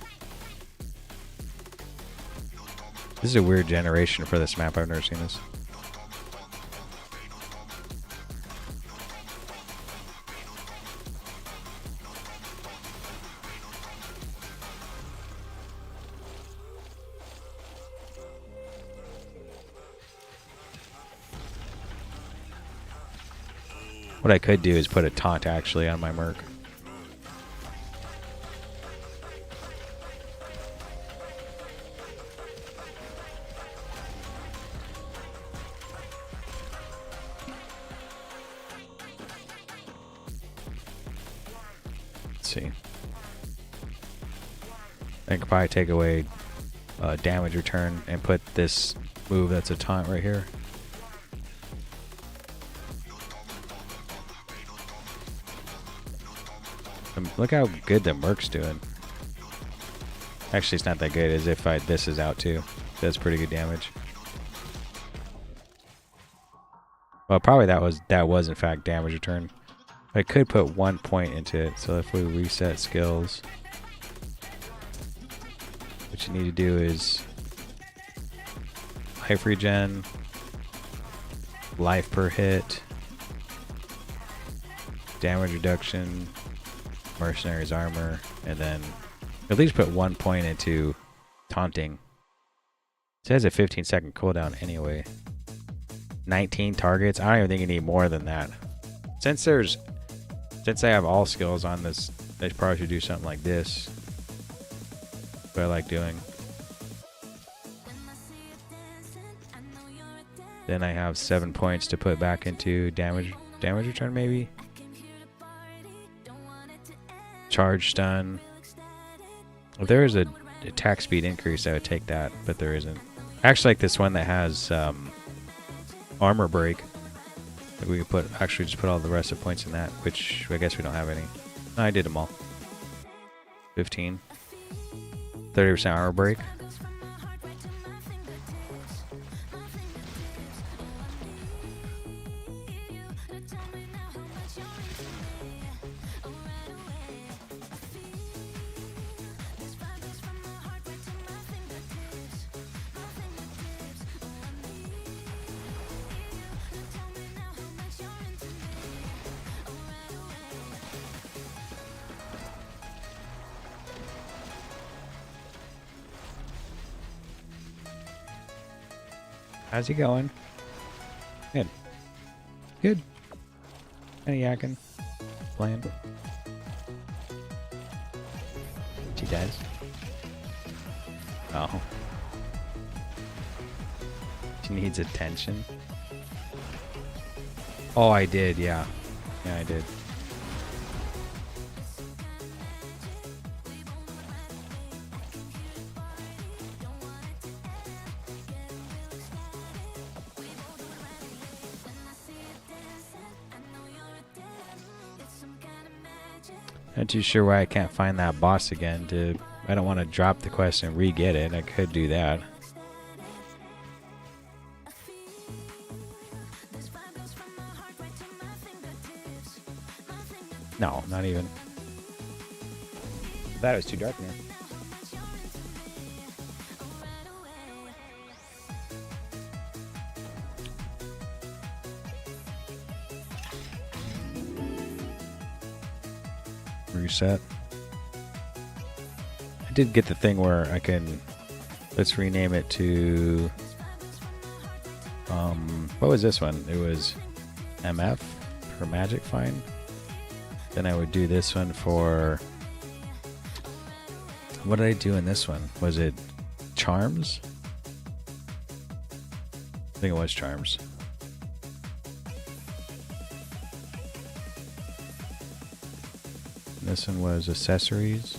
A: This is a weird generation for this map. I've never seen this. What I could do is put a taunt actually on my Merc. Let's see. I could probably take away damage return and put this move that's a taunt right here. Look how good the Merc's doing. Actually, it's not that good as if this is out too. That's pretty good damage. Well, probably that was in fact damage return. I could put 1 point into it. So if we reset skills, what you need to do is life regen, life per hit, damage reduction, mercenaries armor, and then at least put 1 point into taunting. It says a 15-second cooldown anyway. 19 targets. I don't even think you need more than that. Since I have all skills on this, I probably should do something like this. What I like doing. Then I have 7 points to put back into damage return maybe. Charge stun. If there is a attack speed increase, I would take that, but there isn't. I actually like this one that has armor break. Like we could actually just put all the rest of the points in that, which I guess we don't have any. No, I did them all. 15. 30% armor break. How's he going? Good. Good. Kinda yakking. Playing. She does. Oh. She needs attention. Oh, I did, yeah. Yeah, I did. Not too sure why I can't find that boss again. I don't want to drop the quest and re-get it. I could do that. No, not even. I thought it was too dark in here. Reset. I did get the thing where I can, let's rename it to, what was this one? It was MF for Magic Find. Then I would do this one for, what did I do in this one? Was it Charms? I think it was Charms. This one was Accessories.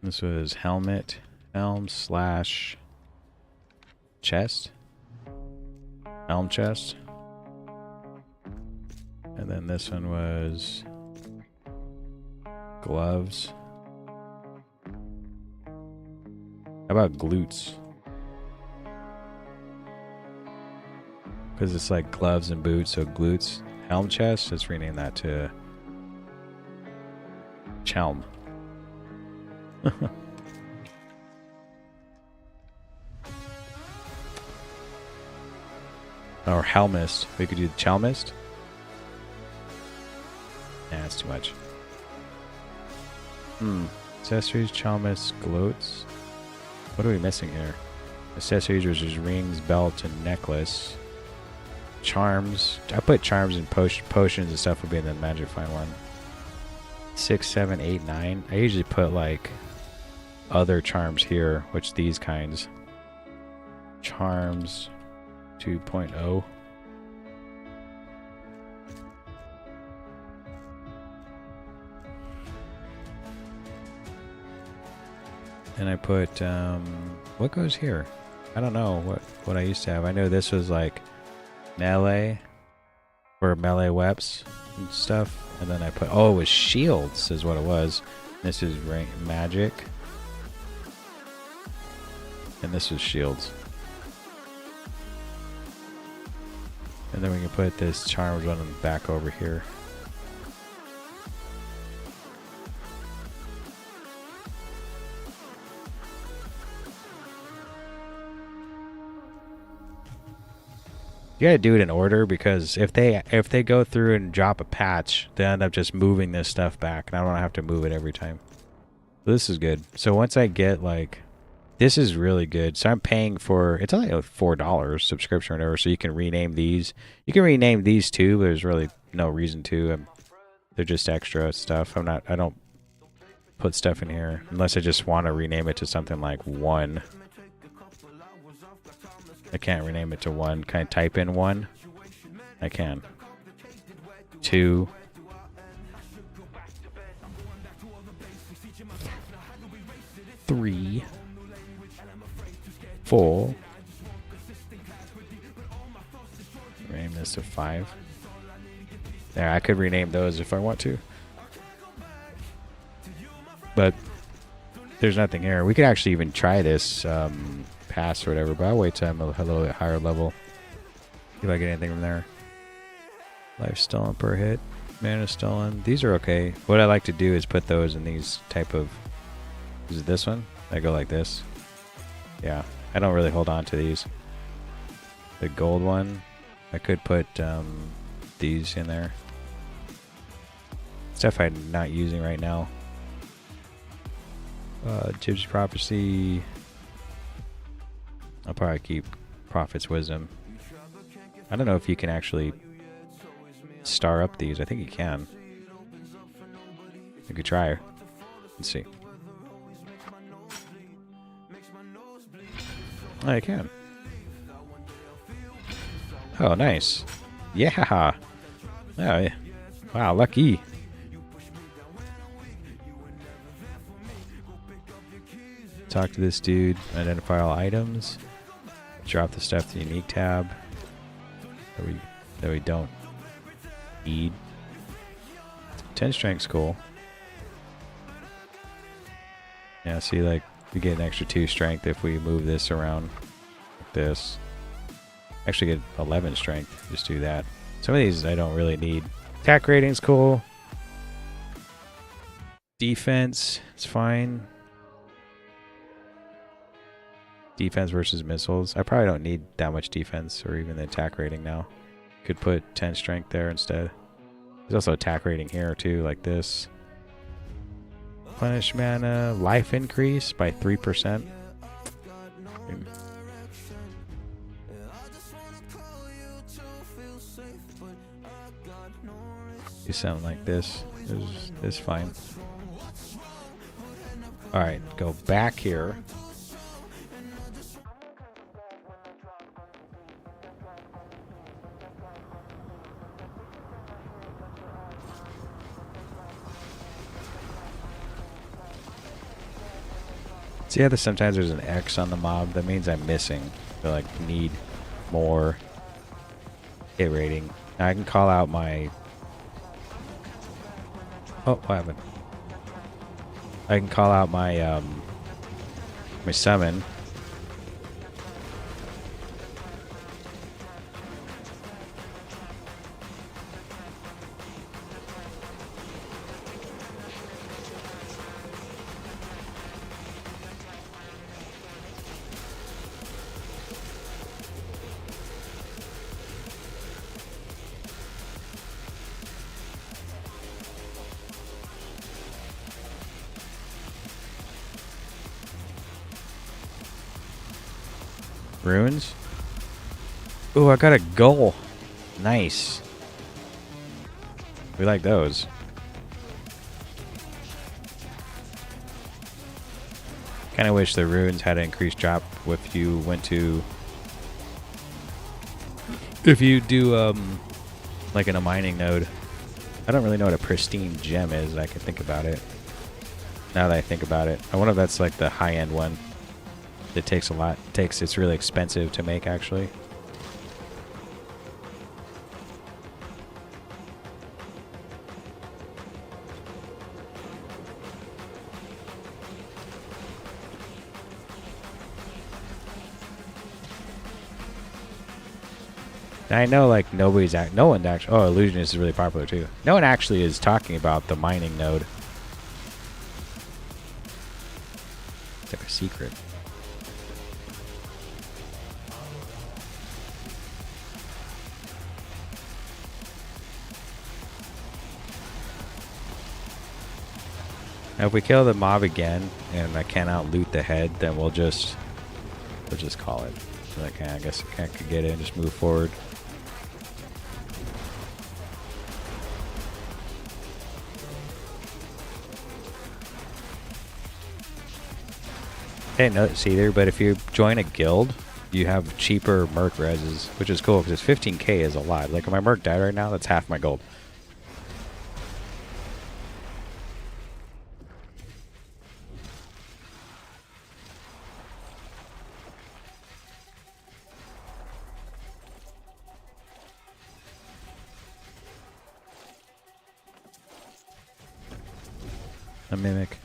A: This was Helmet, Helm slash Chest. Helm Chest. And then this one was Gloves. How about Glutes? Because it's like gloves and boots, so glutes. Helm Chest, let's rename that to Chelm. Or Helmist. We could do Chelmist. Nah, that's too much. Accessories, Chelmist, Gloats. What are we missing here? Accessories, which is rings, belt, and necklace. Charms. I put charms and potions and stuff would be in the Magic Find one. 6, 7, 8, 9. I usually put like other charms here, which these kinds. Charms 2.0. And I put what goes here? I don't know what I used to have. I know this was like melee for melee weps and stuff. And then I put, oh, it was shields is what it was. This is magic. And this is shields. And then we can put this charmed one back over here. You gotta do it in order, because if they go through and drop a patch, they end up just moving this stuff back, and I don't have to move it every time. So this is good. So once I get like, this is really good. So I'm paying for, it's only like $4 subscription or whatever, so you can rename these. You can rename these too, but there's really no reason to. They're just extra stuff. I don't put stuff in here unless I just want to rename it to something like 1. I can't rename it to 1. Can I type in 1? I can. 2. 3. 4. Rename this to 5. There, I could rename those if I want to. But there's nothing here. We could actually even try this pass or whatever, but I'll wait till I'm a little bit higher level. See if I get anything from there. Life stolen per hit. Mana stolen. These are okay. What I like to do is put those in these type of... Is it this one? I go like this. Yeah. I don't really hold on to these. The gold one. I could put these in there. Stuff I'm not using right now. Gypsy Prophecy. I'll probably keep Prophet's Wisdom. I don't know if you can actually star up these. I think you can. You could try. Let's see. Oh, I can. Oh, nice. Yeah. Oh, yeah. Wow, lucky. Talk to this dude. Identify all items. Drop the stuff to the unique tab that we don't need. 10 strength's cool. Yeah, see, like we get an extra 2 strength if we move this around like this. Actually get 11 strength. Just do that. Some of these I don't really need. Attack rating's cool. Defense, it's fine. Defense versus missiles. I probably don't need that much defense or even the attack rating now. Could put 10 strength there instead. There's also attack rating here too, like this. Replenish mana, life increase by 3%. Do something like this. This is fine. Alright, go back here. See how sometimes there's an X on the mob? That means I'm missing. So like need more hit rating. Now I can call out my... Oh, what happened? I can call out my my summon. Runes. Ooh, I got a goal. Nice. We like those. Kind of wish the runes had an increased drop if you went to... If you do, like in a mining node. I don't really know what a pristine gem is. I can think about it. Now that I think about it. I wonder if that's like the high-end one. It takes a lot. It's really expensive to make, actually. And I know, like, no one actually... Oh, Illusionist is really popular, too. No one actually is talking about the mining node. It's like a secret. Now if we kill the mob again and I cannot loot the head, then we'll just call it. So like, I guess I could get it and just move forward. I didn't know this either, but if you join a guild, you have cheaper Merc reses, which is cool because 15k is a lot. Like if my Merc died right now, that's half my gold. A mimic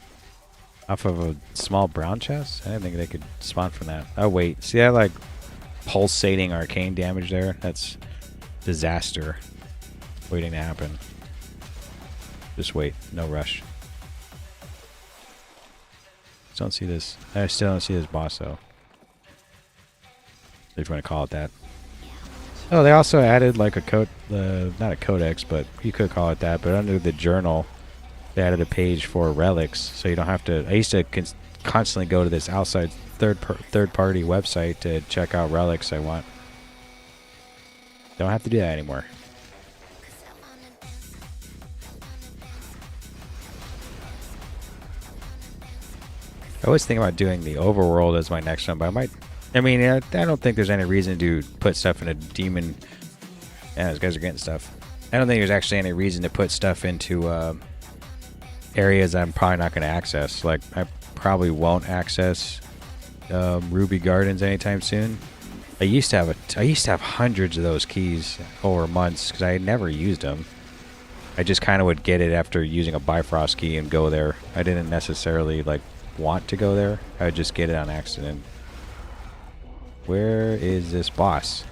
A: off of a small brown chest. I didn't think they could spawn from that. Oh wait, see that like pulsating arcane damage there? That's disaster waiting to happen. Just wait, no rush. Still don't see this. I still don't see this boss though. If you want to call it that. Oh, they also added like a code, not a codex, but you could call it that. But under the journal, they added a page for relics, so you don't have to. I used to constantly go to this outside third-party website to check out relics I want. Don't have to do that anymore. I was thinking about doing the overworld as my next one, but I might. I mean, I don't think there's any reason to put stuff in a demon. Yeah, those guys are getting stuff. I don't think there's actually any reason to put stuff into areas I'm probably not going to access. Like, I probably won't access Ruby Gardens anytime soon. I used to have hundreds of those keys over months because I had never used them. I just kind of would get it after using a Bifrost key and go there. I didn't necessarily like want to go there. I would just get it on accident. Where is this boss?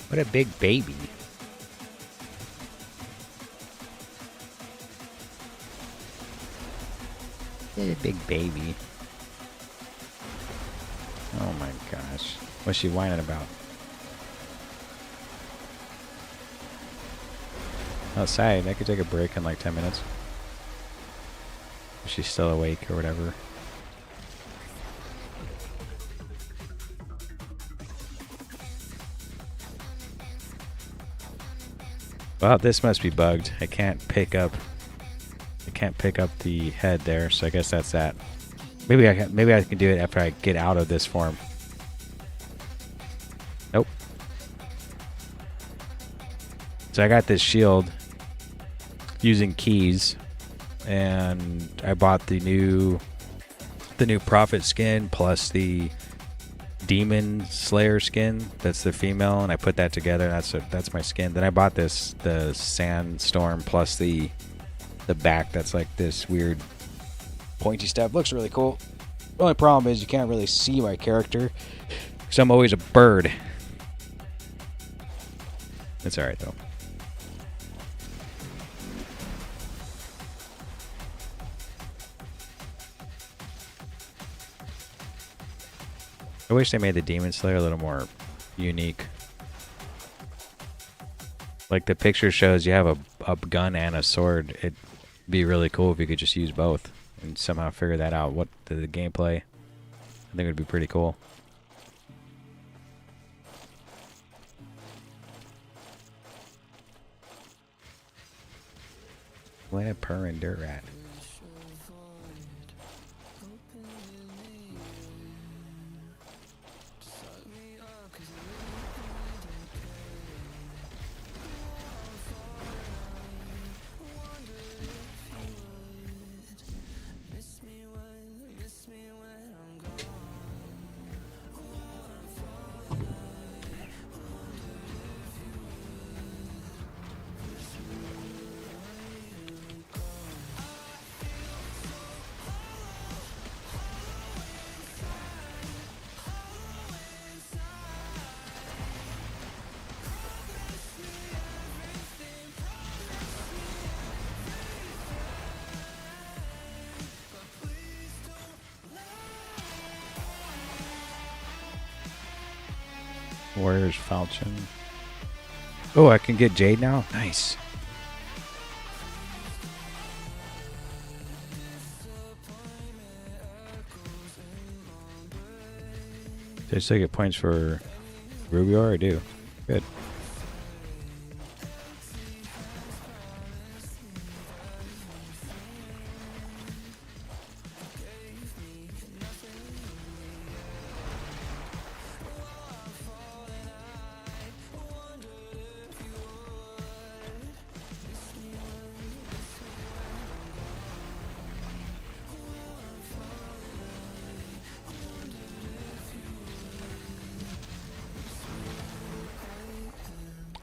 A: What a big baby. What a big baby. Oh my gosh. What's she whining about? Outside, I could take a break in like 10 minutes. If she's still awake or whatever. Well, this must be bugged. I can't pick up the head there, so I guess that's that. Maybe I can do it after I get out of this form. Nope. So I got this shield using keys, and I bought the new Prophet skin plus the Demon Slayer skin. That's the female, and I put that together. That's my skin. Then I bought the Sandstorm plus the back. That's like this weird pointy stuff. Looks really cool. The only problem is you can't really see my character because I'm always a bird. It's all right though. I wish they made the Demon Slayer a little more unique. Like the picture shows you have a gun and a sword. It'd be really cool if you could just use both and somehow figure that out. What the gameplay, I think it would be pretty cool. What a purring dirt rat. Warriors Falchion. Oh, I can get Jade now? Nice. Did I still get points for Rubior? I do. Good.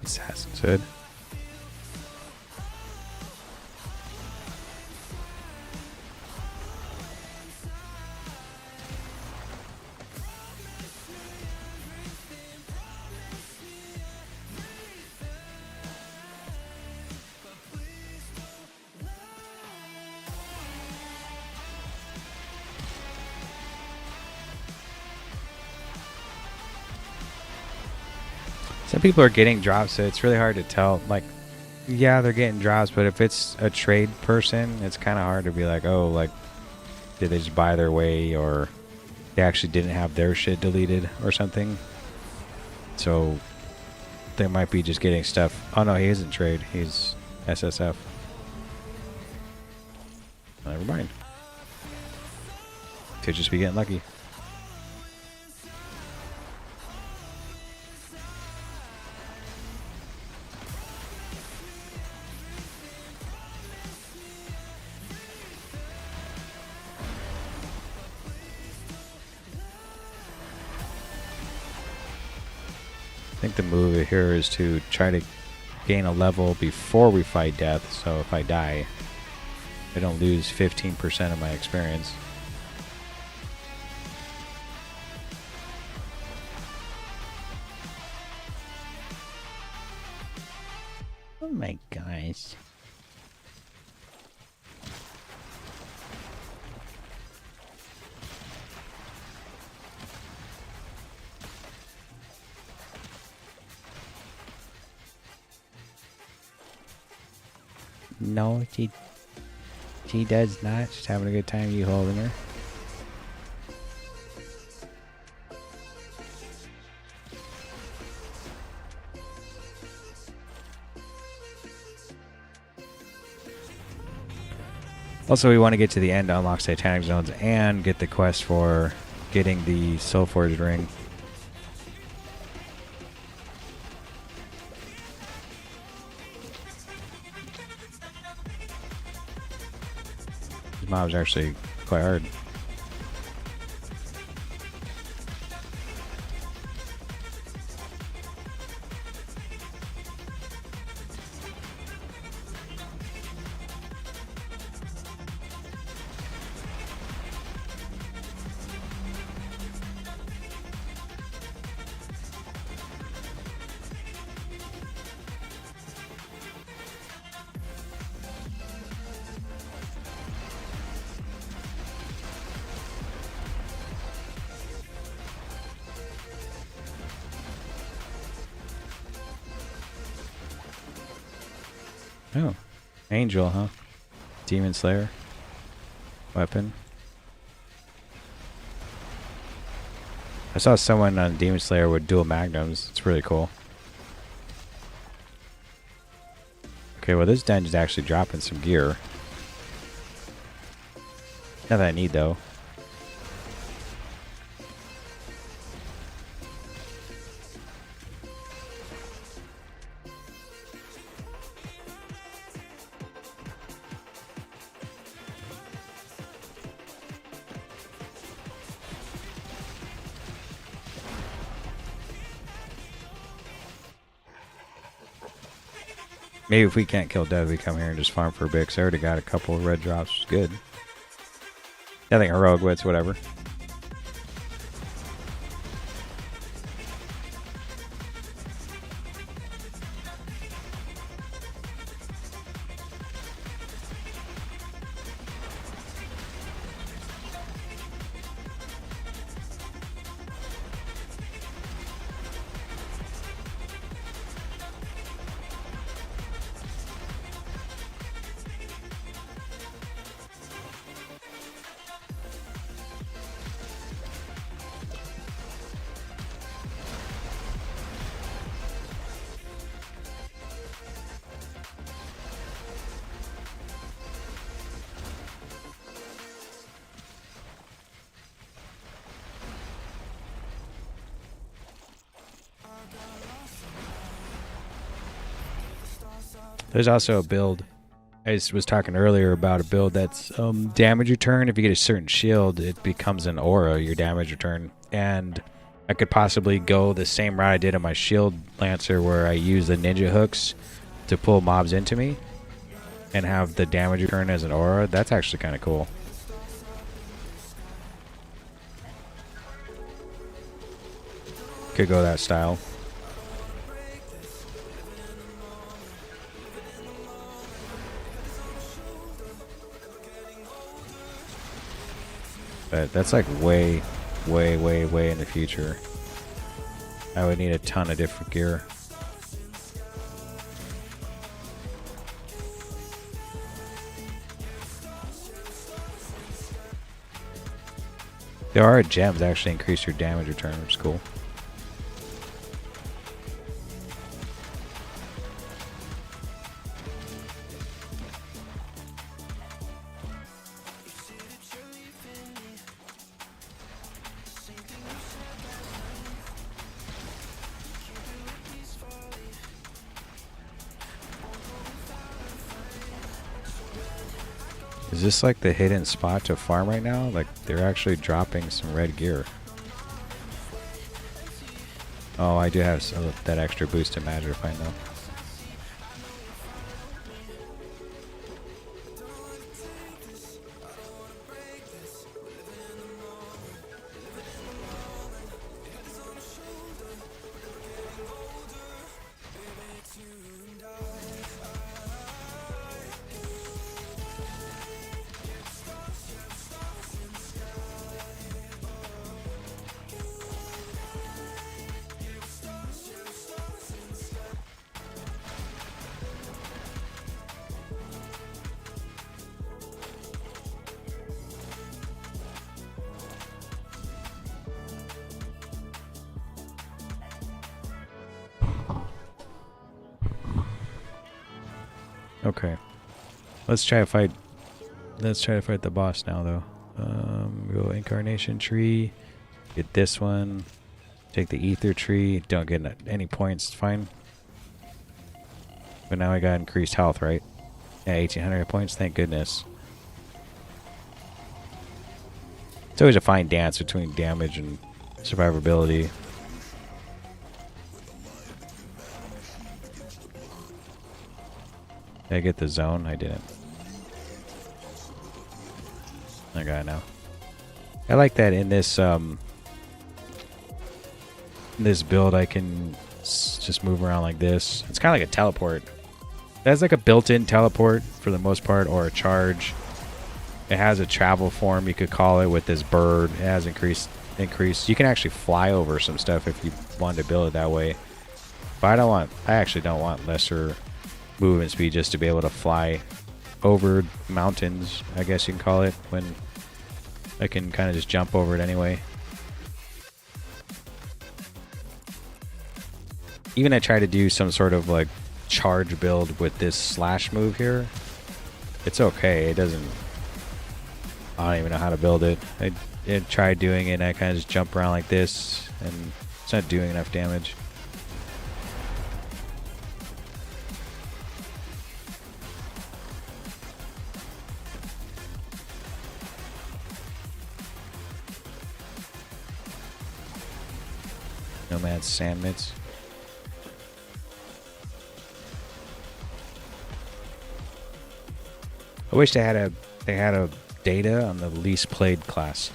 A: Assassin's Hood. Some people are getting drops, so it's really hard to tell. Like, yeah, they're getting drops, but if it's a trade person, it's kind of hard to be like, oh, like, did they just buy their way, or they actually didn't have their shit deleted or something. So they might be just getting stuff. Oh no, he isn't trade. He's SSF. Never mind. Could just be getting lucky. I think the move here is to try to gain a level before we fight death, so if I die, I don't lose 15% of my experience. Oh my gosh. No, she does not. She's having a good time, you holding her. Also, we want to get to the end to unlock Satanic Zones and get the quest for getting the Soulforged Ring. This mob's actually quite hard. Oh, Angel, huh? Demon Slayer. Weapon. I saw someone on Demon Slayer with dual magnums. It's really cool. Okay, well this dungeon's actually dropping some gear. Not that I need though. Maybe if we can't kill Dev, we come here and just farm for a bit, 'cause I already got a couple of red drops, which is good. Nothing heroic wits, whatever. There's also a build. Was talking earlier about a build that's damage return. If you get a certain shield, it becomes an aura, your damage return. And I could possibly go the same route I did on my shield lancer, where I use the ninja hooks to pull mobs into me and have the damage return as an aura. That's actually kind of cool. Could go that style. But that's like way in the future. I would need a ton of different gear. There are gems that actually increase your damage return, which is cool. Is this like the hidden spot to farm right now? Like, they're actually dropping some red gear. Oh, I do have that extra boost to Magify though. Okay, let's try to fight. Let's try to fight the boss now, though. Go Incarnation Tree. Get this one. Take the Ether Tree. Don't get any points. Fine. But now I got increased health, right? Yeah, 1,800 points. Thank goodness. It's always a fine dance between damage and survivability. Did I get the zone? I didn't. I got it now. I like that in this build I can just move around like this. It's kind of like a teleport. It has like a built-in teleport for the most part, or a charge. It has a travel form, you could call it, with this bird. It has increased. You can actually fly over some stuff if you wanted to build it that way. But I actually don't want lesser movement speed just to be able to fly over mountains, I guess you can call it, when I can kind of just jump over it anyway. Even I try to do some sort of like charge build with this slash move here. It's okay. It doesn't... I don't even know how to build it. I tried doing it and I kind of just jump around like this and it's not doing enough damage. Nomad Sand Mitts. I wish they had a data on the least played class.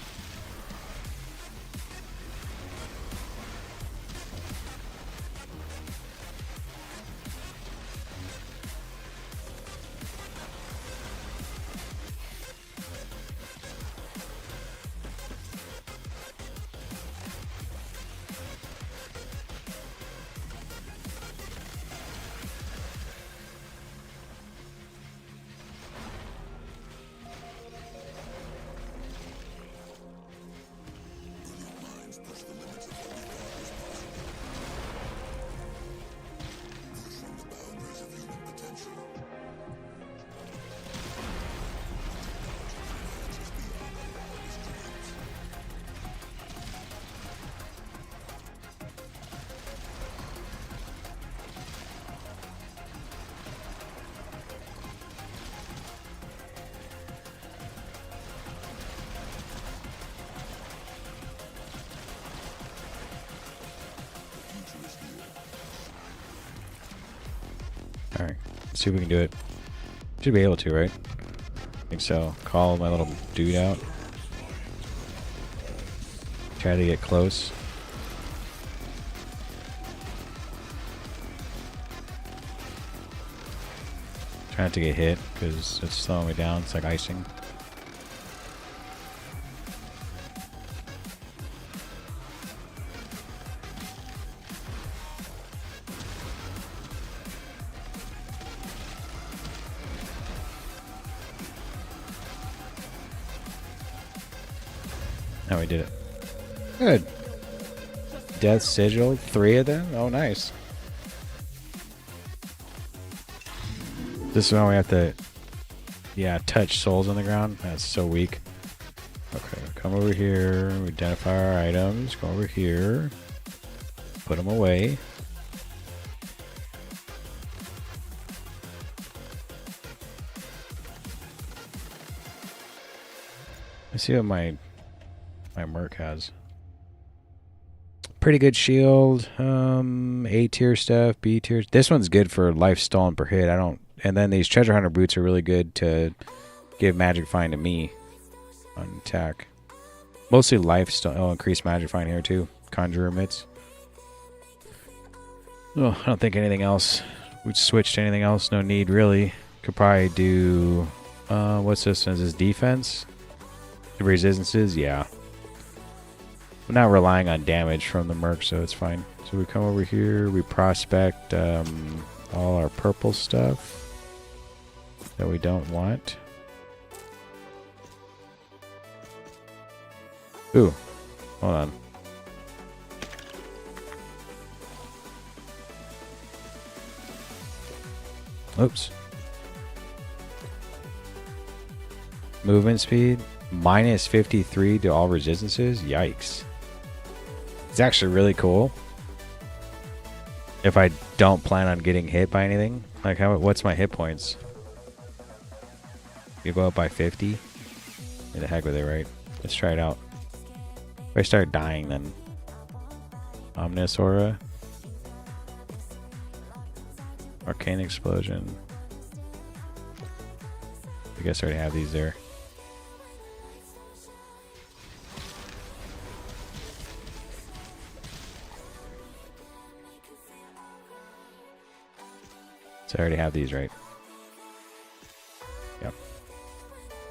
A: Alright, let's see if we can do it. Should be able to, right? I think so. Call my little dude out. Try to get close. Try not to get hit because it's slowing me down. It's like icing. Oh, we did it. Good. Death Sigil, 3 of them? Oh, nice. This is when we have to, touch souls on the ground. That's so weak. Okay, come over here. We identify our items. Go over here. Put them away. Let's see what my merc has. Pretty good shield. A tier stuff, B tier. This one's good for life stolen per hit. And then these treasure hunter boots are really good to give magic find to me on attack. Mostly life stolen. Oh, increase magic find here too. Conjurer mitts. Oh, I don't think anything else. We switched to anything else. No need really. Could probably do. What's this? Is this defense? The resistances, yeah. We're not relying on damage from the merc, so it's fine. So we come over here, we prospect all our purple stuff that we don't want. Ooh, hold on. Oops. Movement speed, minus 53 to all resistances. Yikes. It's actually really cool. If I don't plan on getting hit by anything. Like, what's my hit points? You go up by 50? Get the heck with it, right? Let's try it out. If I start dying, then Omnis Aura. Arcane Explosion. I guess I already have these there. So I already have these, right? Yep.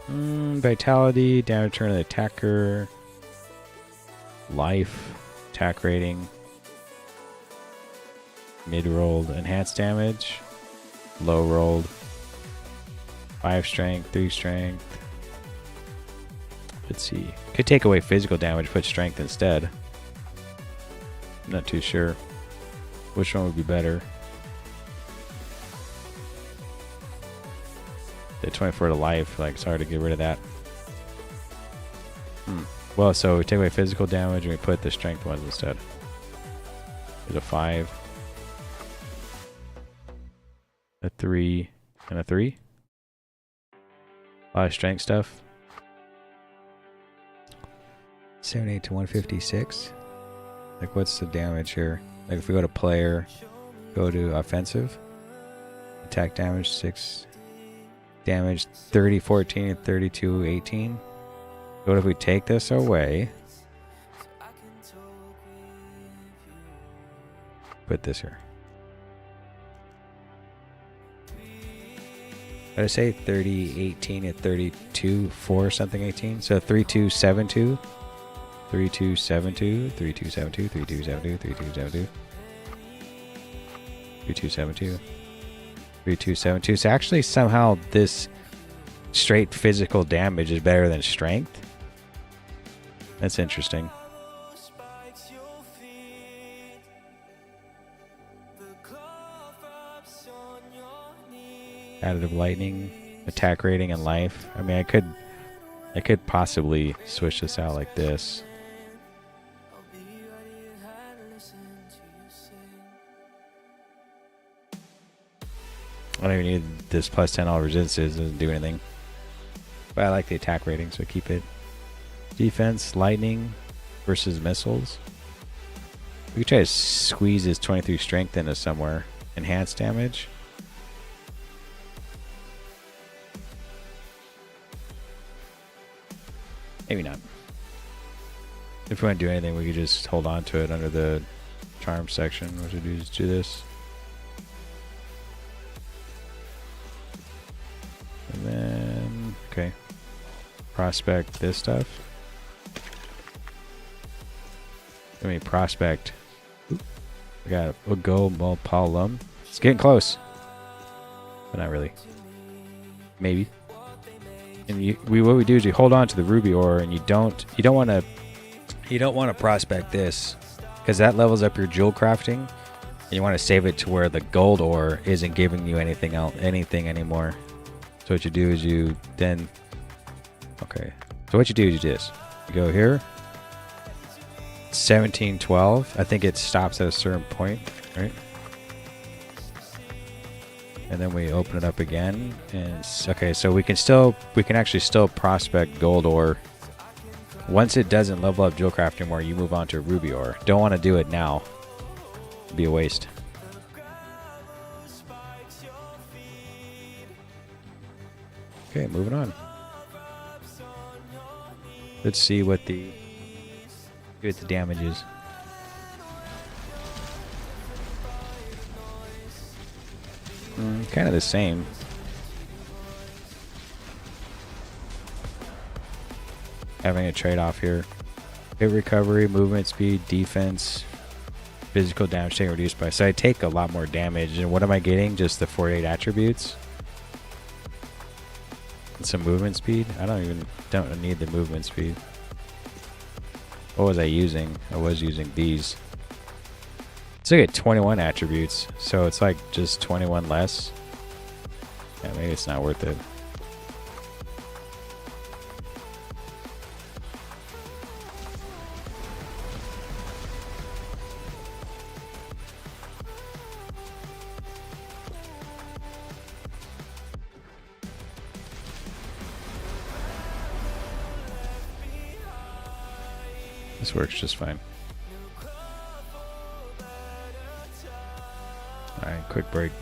A: Vitality, damage turn of the attacker. Life, attack rating. Mid-rolled, enhanced damage. Low-rolled. 5 strength, 3 strength. Let's see. Could take away physical damage, put strength instead. I'm not too sure. Which one would be better? The 24 to life, like, it's hard to get rid of that. Well, so we take away physical damage and we put the strength ones instead. There's a 5. A 3. And a 3. A lot of strength stuff. 78 to 156. Like, what's the damage here? Like, if we go to player, go to offensive. Attack damage 6. Damage 30, 14, 32, 18. What if we take this away? Put this here. Did I say 30, 18, and 32, 4 something 18? So 3272. 3272, 3272, 3272, 3272. 3272. 3272. So actually somehow this straight physical damage is better than strength. That's interesting. Additive lightning, attack rating, and life. I mean, I could possibly switch this out like this. I don't even need this plus 10 all resistances. Doesn't do anything. But I like the attack rating, so keep it. Defense, lightning versus missiles. We could try to squeeze this 23 strength into somewhere. Enhanced damage. Maybe not. If we want to do anything, we could just hold on to it under the charm section. What we do is do this. And then, okay. Prospect this stuff. Let me prospect. We got a go Palum. It's getting close. But not really. Maybe. And what we do is you hold on to the ruby ore, and you don't want to prospect this, because that levels up your jewel crafting. And you want to save it to where the gold ore isn't giving you anything anymore. So what you do is you then, okay. So what you do is you do this. You go here. 1712. I think it stops at a certain point, right? And then we open it up again, and okay, so we can actually still prospect gold ore. Once it doesn't level up jewel crafting more, you move on to ruby ore. Don't want to do it now. It'd be a waste. Okay, moving on. Let's see what the damage is. Kind of the same. Having a trade-off here. Hit recovery, movement speed, defense, physical damage taken reduced by. So I take a lot more damage. And what am I getting? Just the 48 attributes? And some movement speed? I don't need the movement speed. What was I using? I was using these. So I get 21 attributes, so it's like just 21 less. Yeah, maybe it's not worth it. This works just fine. Alright, quick break.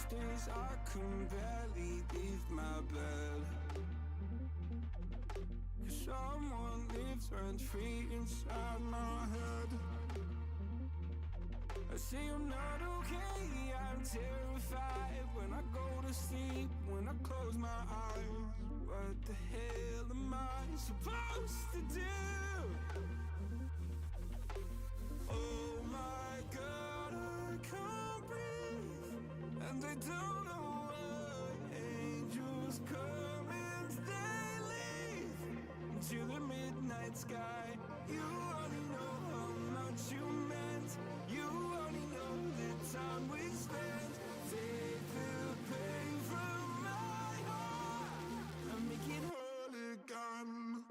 B: most days I can barely leave my bed, 'cause someone lives rent-free inside my head. I say I'm not okay, I'm terrified when I go to sleep, when I close my eyes. What the hell am I supposed to do? Oh my God, I can't breathe, and I don't know why. Angels come and they leave into the midnight sky. You only know how much you meant. You only know the time we spent. Take the pain from my heart and make it whole again.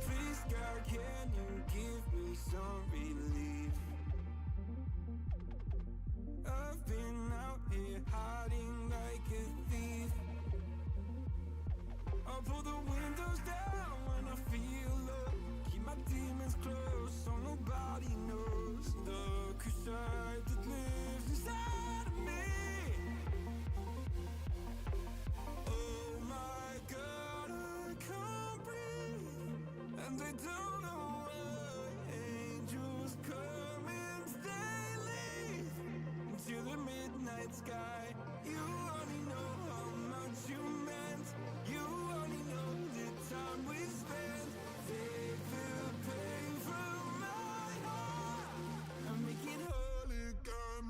B: Please, God, can you give me some relief? I've been out here hiding like a thief. I'll pull the windows down when I feel low. Keep my demons close so nobody knows the crusade that lives inside of me. Oh my God, I can't breathe, and I don't know why. Angels come and they leave into the midnight sky. You only know how much you meant. You only know the time we spent. Take the pain from my heart and make it whole again.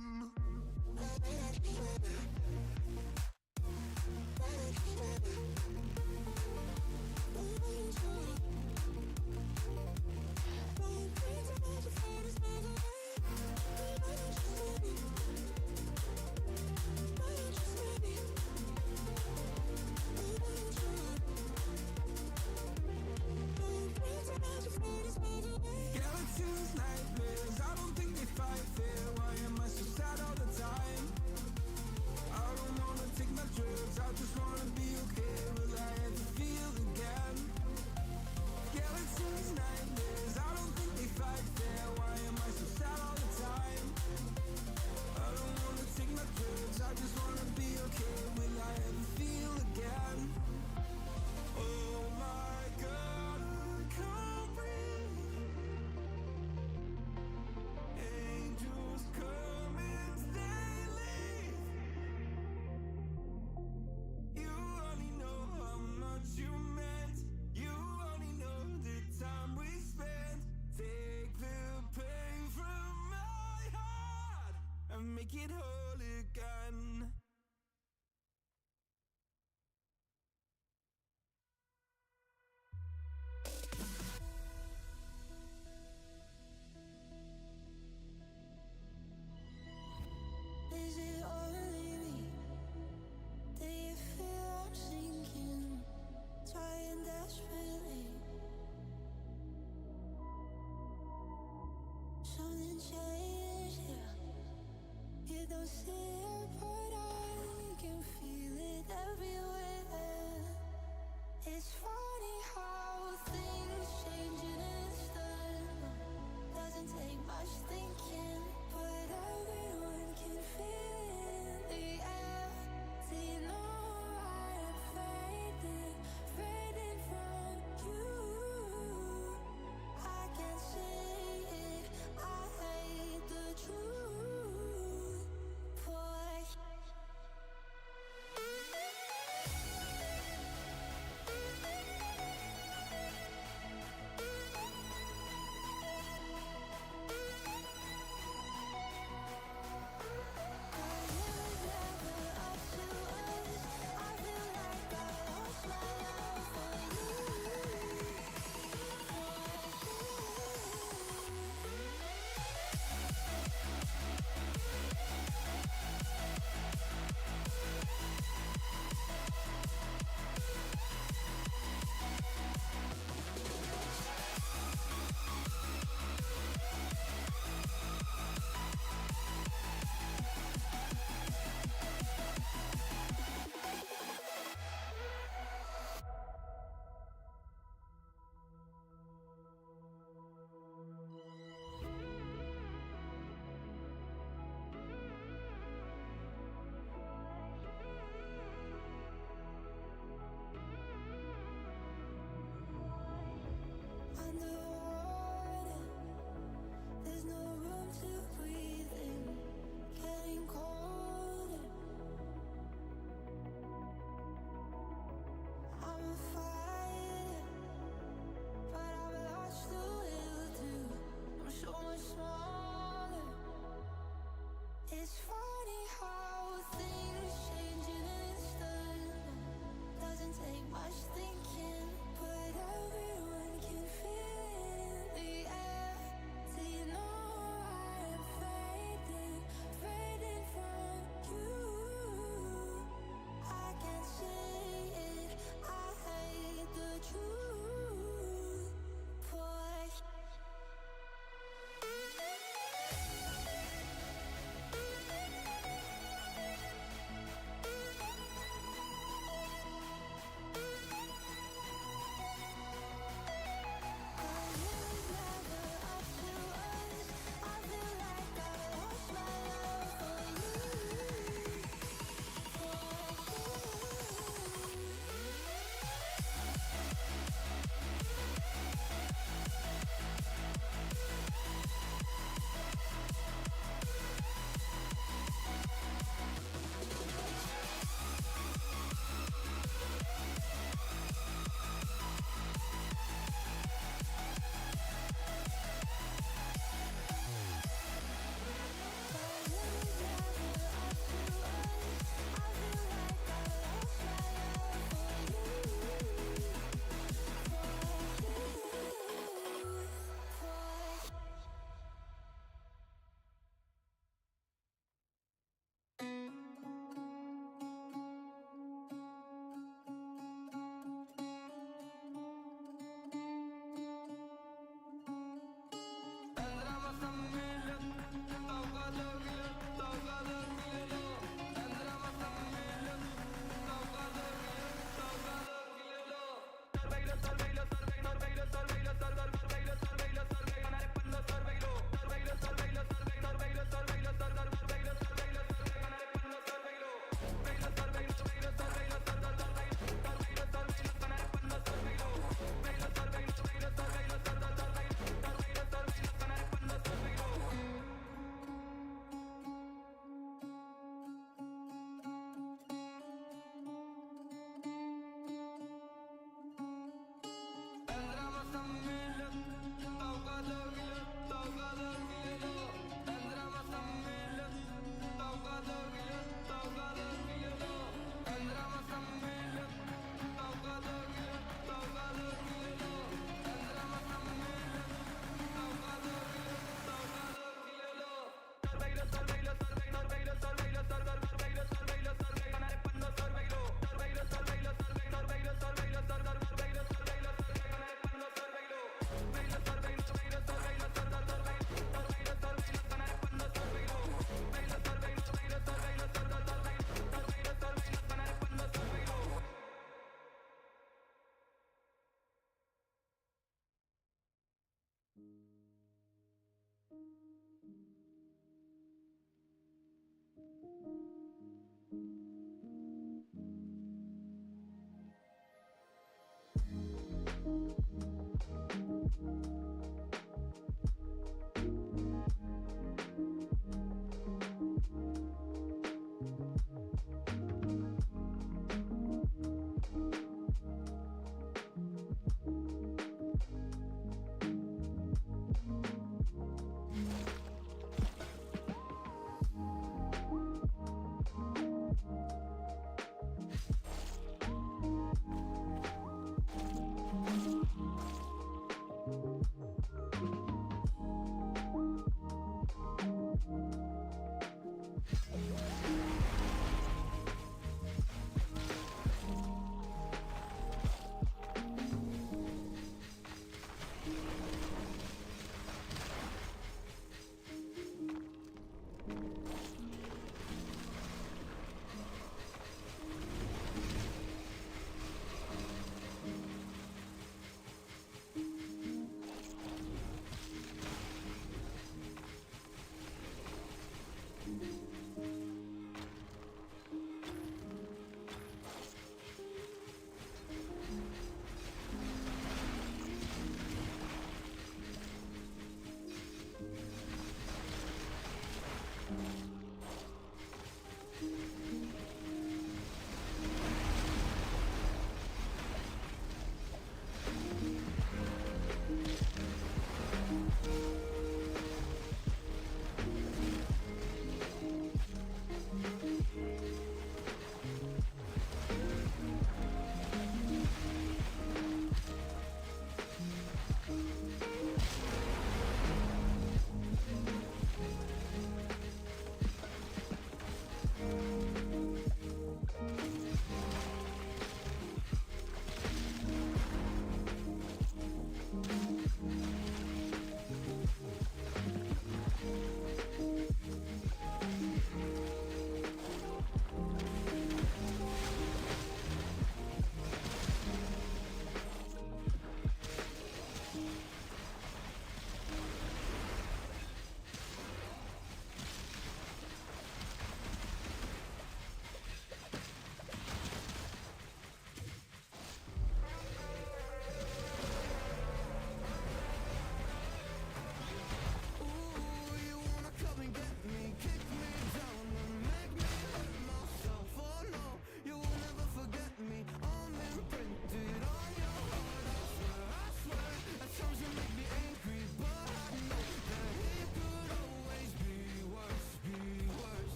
B: Skeletons, nightmares, I don't think they fight fair. Why am I so sad all the time? I don't wanna take my drugs, I just wanna be okay. Will I ever feel again? Skeletons, nightmares, I don't think they fight fair. Why am I so sad all the time? I don't wanna take my drugs, I just wanna be okay. Will I ever feel again? Oh my God, I can't breathe. Angels come and they leave. You only know how much you meant. You only know the time we spent. Take the pain from my heart and make it whole again.
C: Is it only me? Do you feel I'm sinking? Trying desperately. Something changed, yeah. You don't see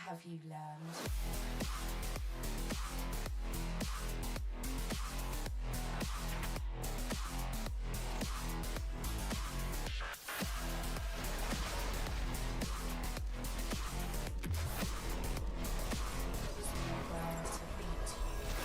D: have you learned? Programmed to beat you.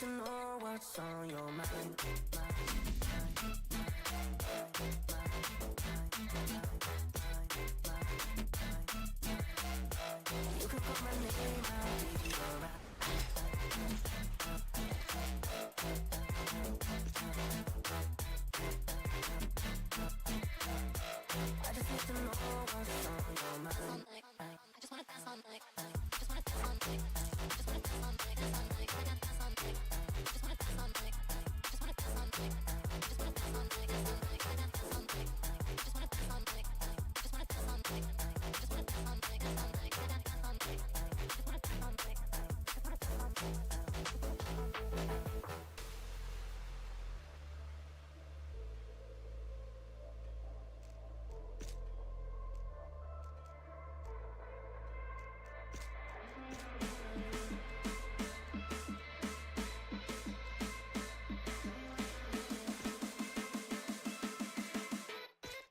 C: to know what's on your mind. You can call my name, I'll be alright. I just need to know what's on your mind.
E: I just wanna dance all night. Just wanna dance all night. Just wanna dance all night. Dance all night. Wanna dance all night. Just wanna dance all night. Just wanna dance all night. Just wanna dance all night. Dance all night. Wanna dance all night. Just wanna dance all night. Just wanna dance all night. Just wanna dance all night. Dance all night. Wanna dance all night. Just wanna dance all night. Just wanna dance all night.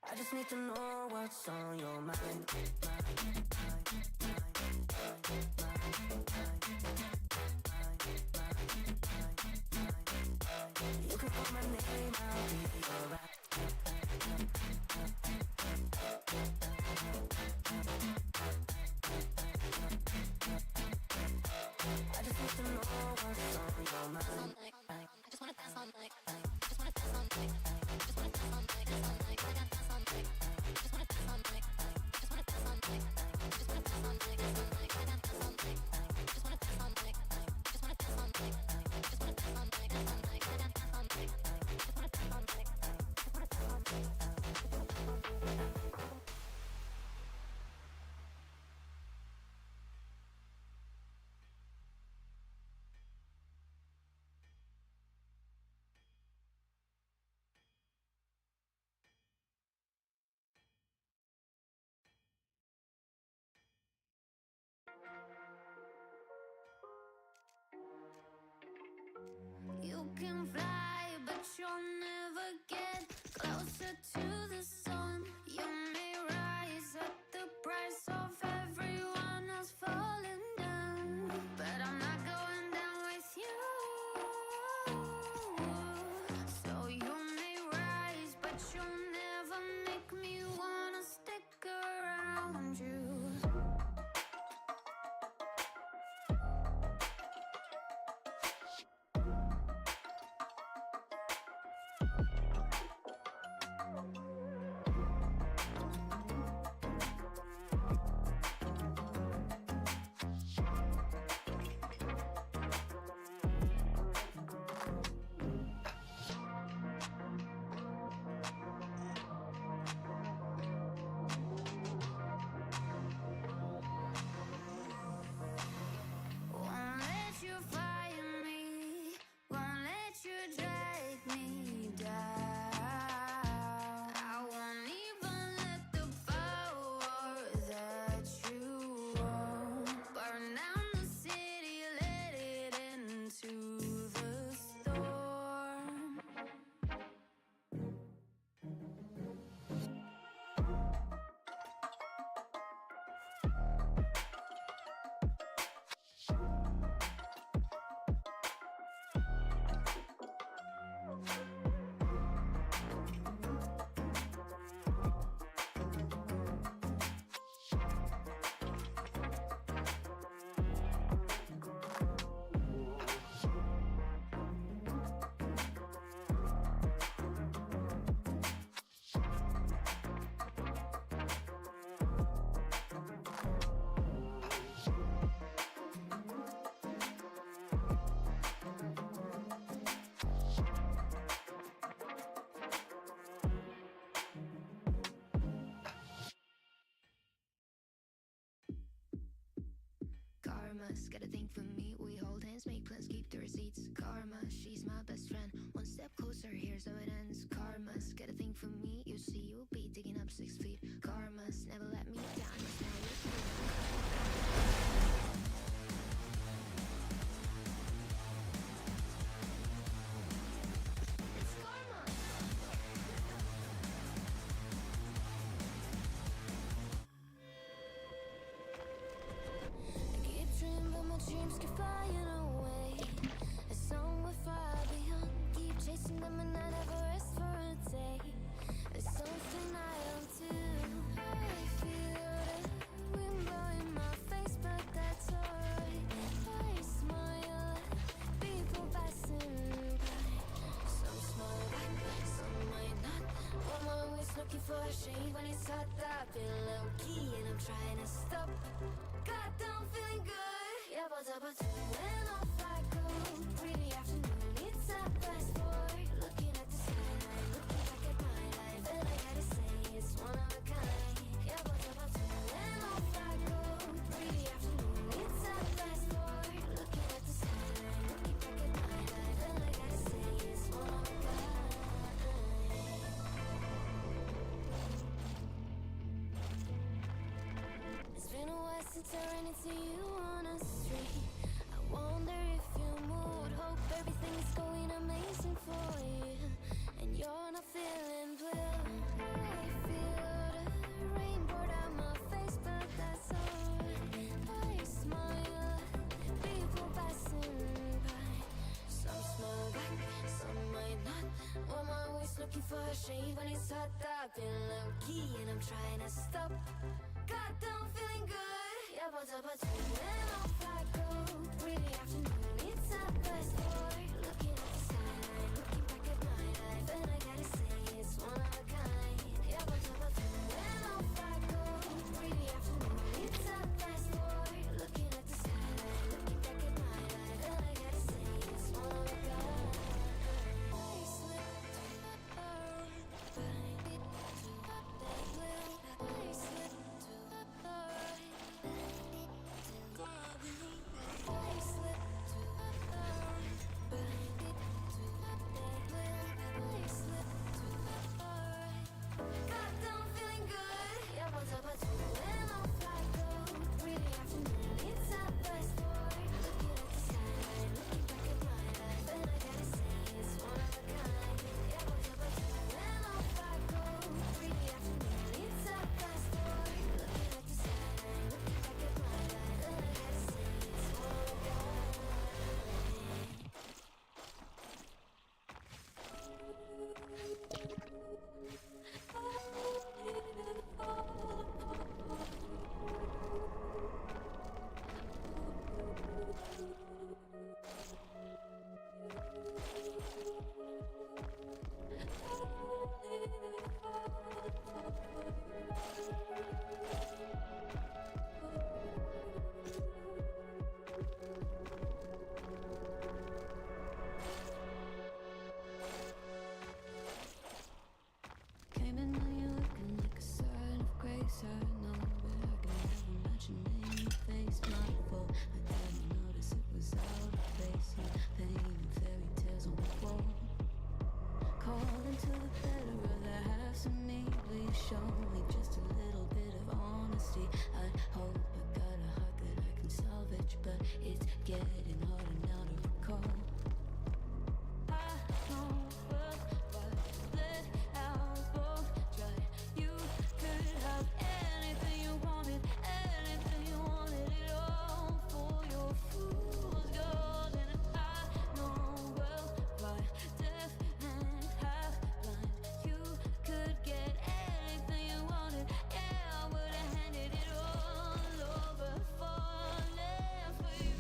C: I just need to know what's on your mind. You can call my name, I'll be alright. I just need to know what's on your mind.
E: I just wanna dance all night. Just wanna dance all night. Just wanna dance all night. Dance all night. Wanna dance all night. Just wanna dance all night. Just wanna dance all night. Just wanna dance all night. Dance all night. Wanna dance all night. Just wanna dance all night. Just wanna dance all night. Just wanna dance all night. Dance all night. Wanna dance all night. Just wanna dance all night. Just wanna dance all night.
C: You can fly, but you'll never get closer to the sun. You may rise at the price of everyone else falling down, but I'm not going down with you. So you may rise, but you'll never make me wanna stick around you. Won't let you fire me, won't let you drag me down. I won't even let the power that you own burn down the city, let it into the storm. Karma's got a thing for me. We hold hands, make plans, keep the receipts. Karma, she's my best friend. One step closer, here's how it ends. Karma's got a thing for me. You see, you'll be digging up 6 feet. Karma's never let me down. It's now your It's karma. I keep dreaming, but my dreams keep flying away. A song shade when it's hot. I've been low key and I'm trying to stop. Goddamn, feeling good. Yeah, but when off I go. Pretty afternoon, it's half past 4. Looking at the skyline, looking back at my life, and I gotta say it's one of a kind. Yeah, but when off I go. Pretty afternoon, it's half past 4. Looking at the skyline, looking back at my life, and I gotta say it's one of a kind. It's been a while since I ran into you on a street. I wonder if you moved. Hope everything is going amazing for you, and you're not feeling blue. I feel the rain pour down my face, but that's alright. I smile, people passing by. Some smile back, some might not. Well, I'm always looking for a shade when it's hot. I've been low key and I'm trying to stop. Goddamn, feeling good. Yeah, but when off I go. Pretty afternoon, it's half past 4. Looking at the skyline, looking back at my life, and I gotta say it's one of a kind. Yeah, but when off I go. Pretty afternoon, it's half past 4. Looking at the skyline, looking back at my life, and I gotta say it's one of a kind. I slipped Goddamn, feeling good. Yeah, but when off I go. Pretty afternoon, it's half past 4. Looking at the skyline, looking back at my life, and I gotta say it's one of a kind. Yeah, but when off I go. Pretty afternoon, it's half past 4. Looking at the skyline, looking back at my life, and I gotta say it's one of a kind.
F: Came in on you looking like a sign of grace. I know, but I can never match your name. Your face, my fault. I didn't notice it was out of place. You painting fairy tales on the wall. Called into the better of the halves of me. Please show me just a little bit of honesty. I hope I got a heart that I can salvage, but it's getting harder now to recall. I know well what let out both dry. You could have anything you wanted it all for your fool's gold. And I know well why deaf and half blind. You could get anything you wanted. Yeah, I would have handed it all over, falling for you.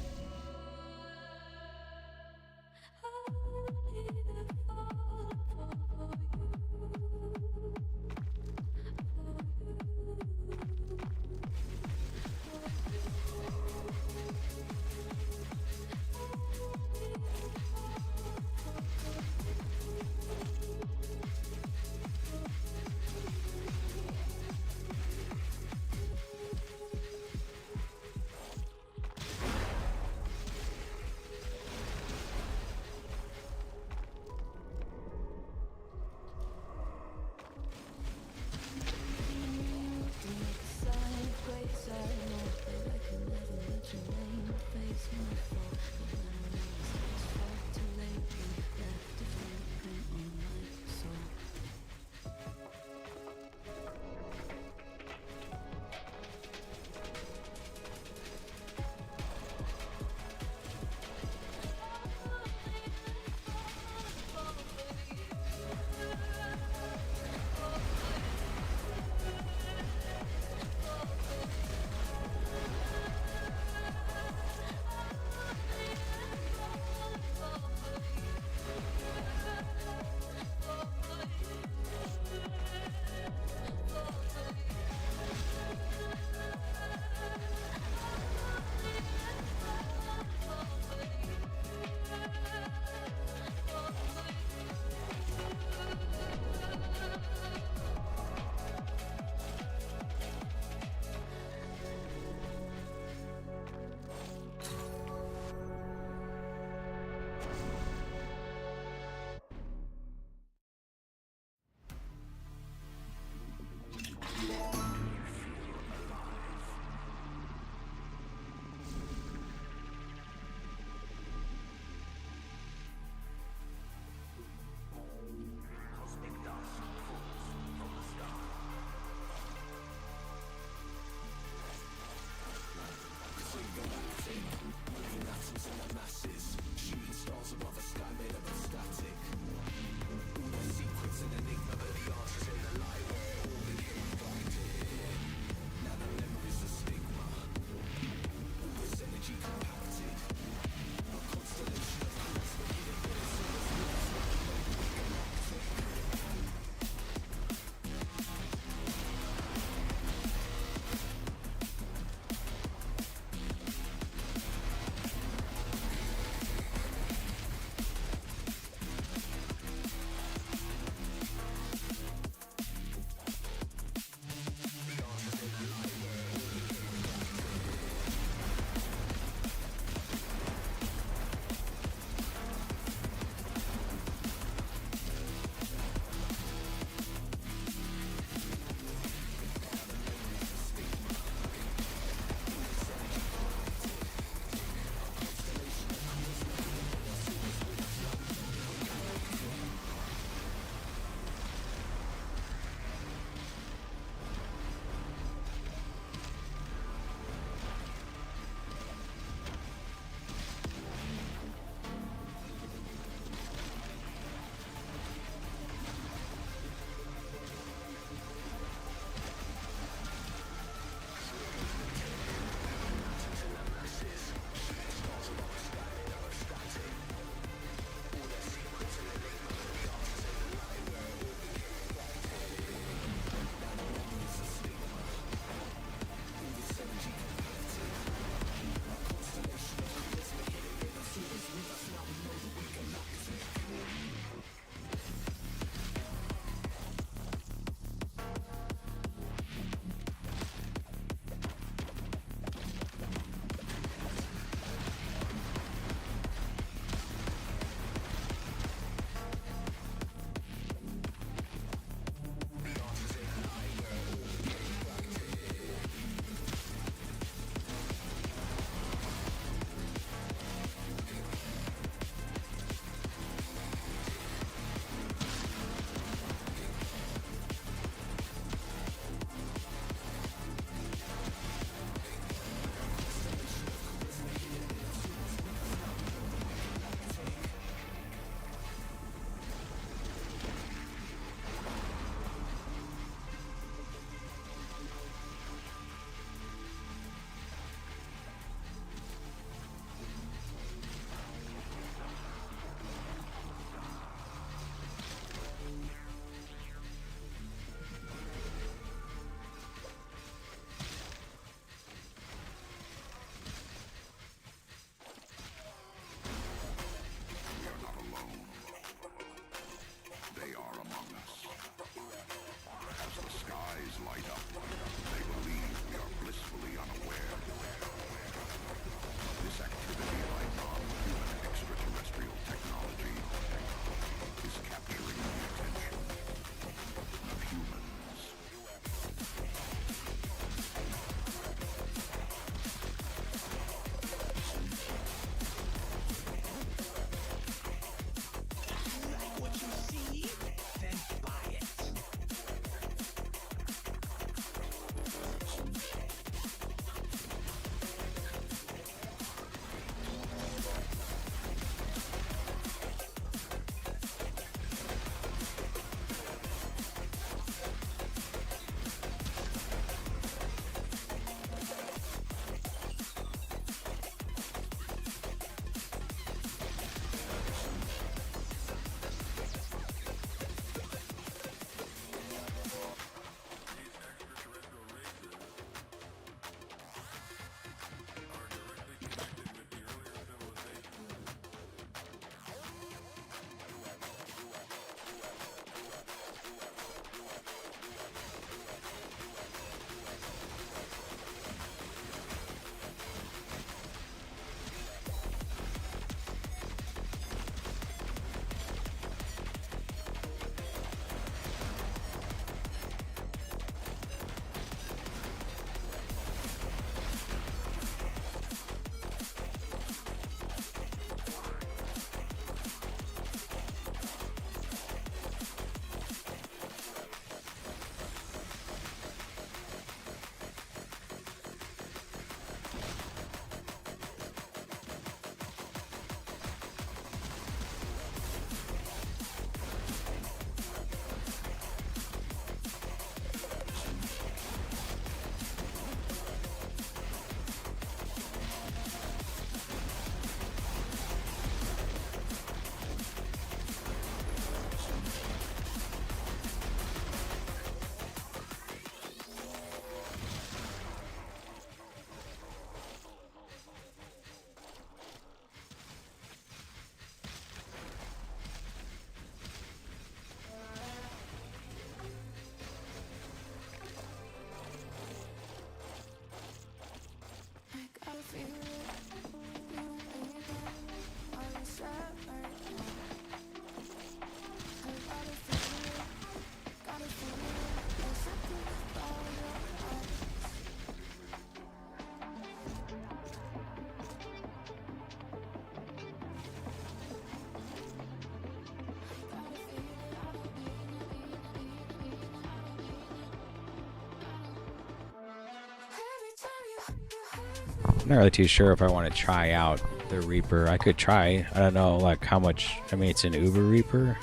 A: I'm not really too sure if I want to try out the Reaper. I could try. I don't know like how much. I mean, it's an Uber Reaper.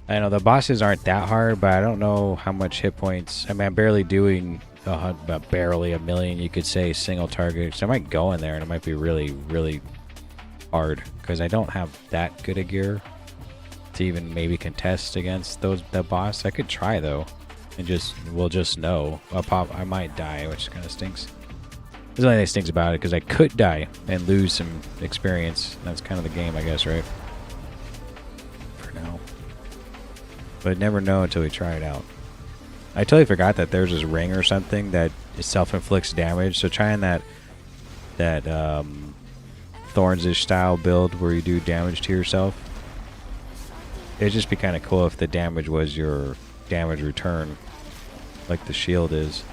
A: I know the bosses aren't that hard, but I don't know how much hit points. I mean, I'm barely doing barely a million, you could say, single target. So I might go in there and it might be really, really hard because I don't have that good a gear to even maybe contest against the boss. I could try though, and we'll just know. I might die, which kind of stinks. There's the only thing that stinks about it because I could die and lose some experience. That's kind of the game, I guess, right? For now. But never know until we try it out. I totally forgot that there's this ring or something that self-inflicts damage. So trying that Thorns-ish style build where you do damage to yourself. It'd just be kind of cool if the damage was your damage return, like the shield is.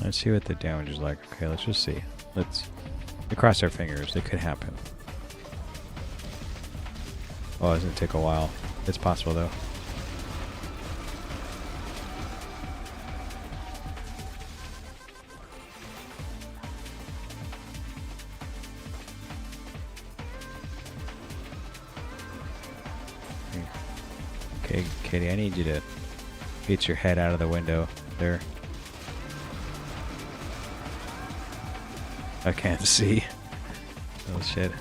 A: Let's see what the damage is like. Okay, let's just see. Let's cross our fingers. It could happen. Oh, it's gonna take a while. It's possible though. Okay, Katie, I need you to get your head out of the window there. I can't see. Oh shit.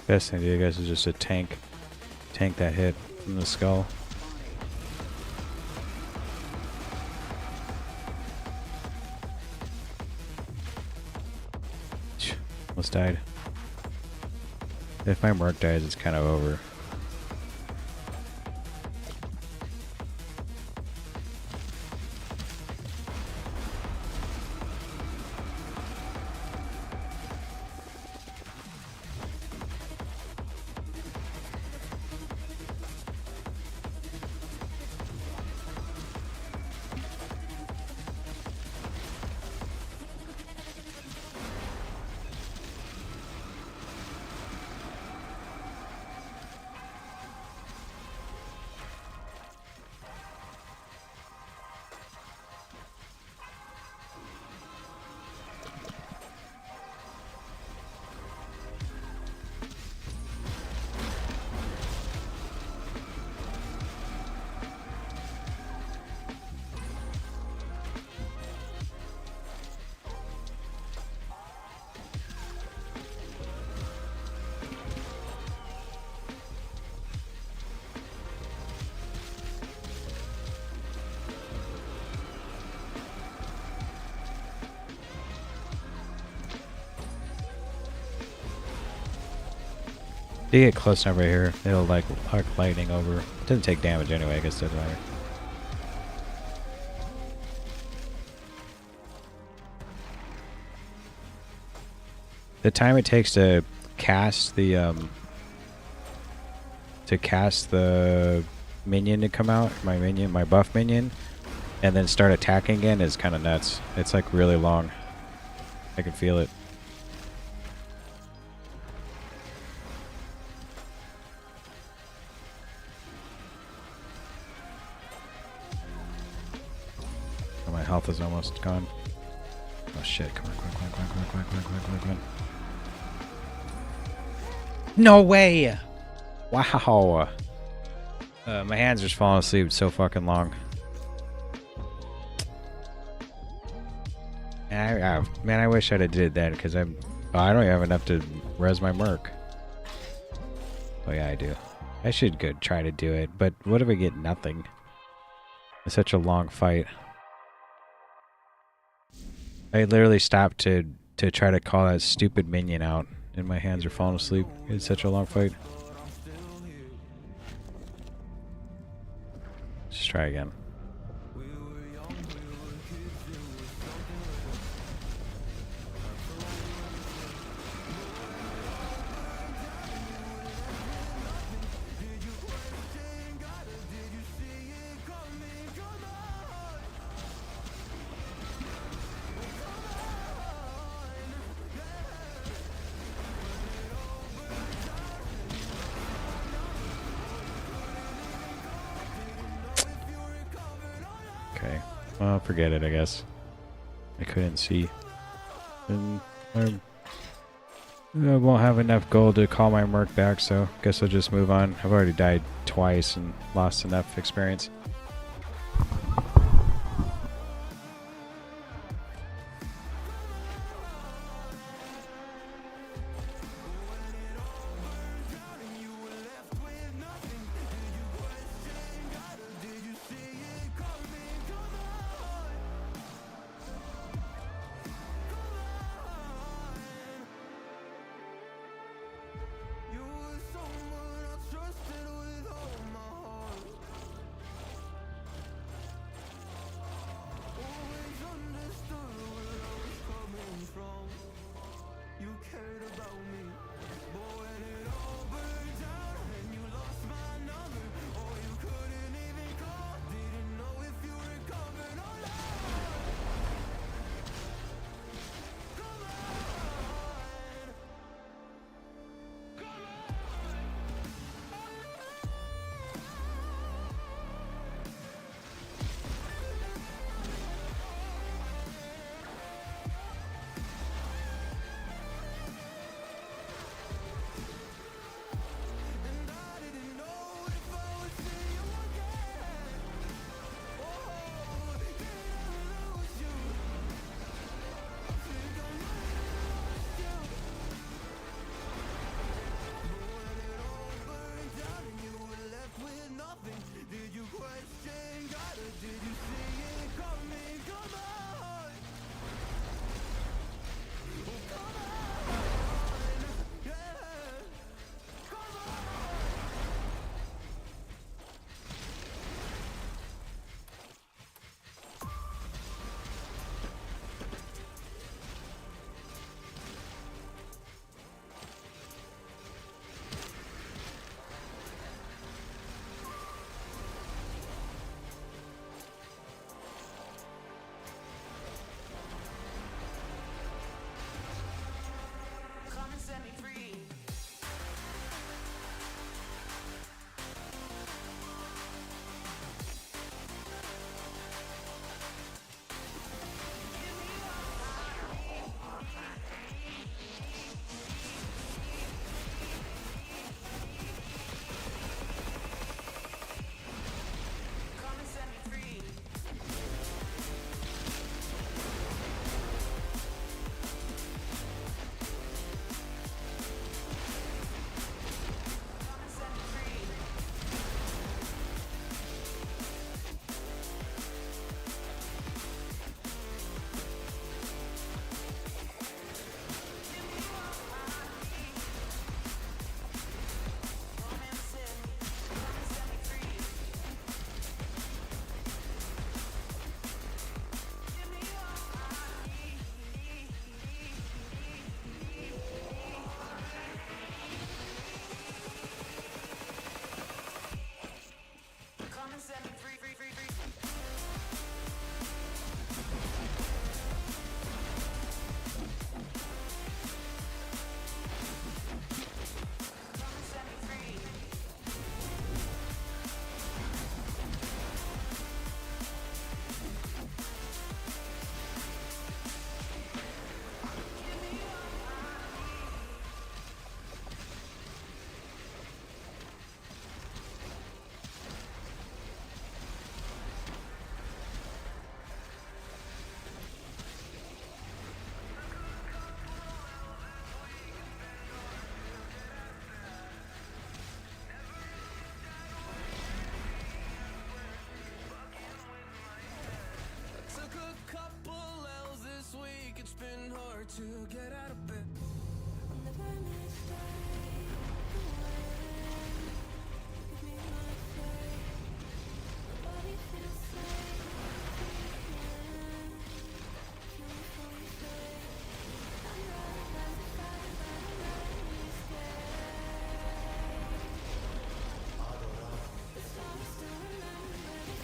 A: Best thing to do, I guess, is just to tank that hit from the skull. Almost died. If my Merc dies, it's kind of over. If you get close enough right here, it'll like arc lightning over. It doesn't take damage anyway, I guess it doesn't matter. The time it takes to cast the minion to come out, my buff minion, and then start attacking again is kind of nuts. It's like really long. I can feel it. Oh, my health is almost gone. Oh shit, come on, come on. No way! Wow. My hands are just falling asleep. It's so fucking long. Man, I wish I'd have did that because I don't even have enough to res my merc. Oh yeah, I do. I should go try to do it, but what if I get nothing? It's such a long fight. I literally stopped to try to call that stupid minion out, and my hands are falling asleep. It's such a long fight. Let's try again. Okay. Well, forget it, I guess. I couldn't see. And I won't have enough gold to call my merc back, so guess I'll just move on. I've already died twice and lost enough experience.
B: been hard to get out of bed.
D: I'll never mistake the way you give me my faith. Nobody feels safe. Feel me fully safe. I'm not classified, but I'm not mistake. The stars still remember where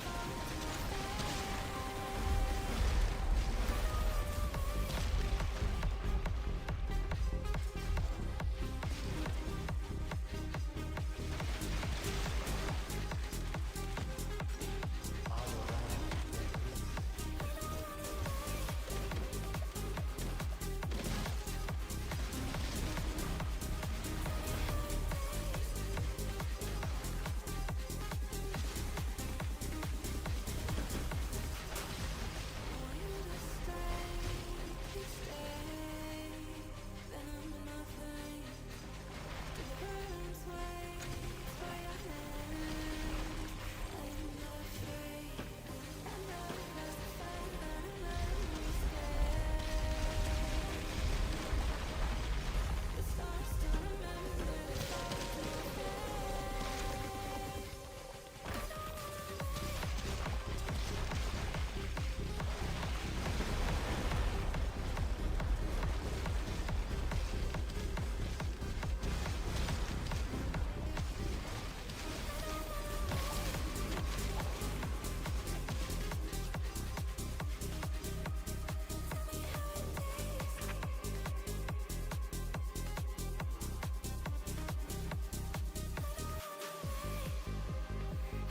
D: they fall to my face.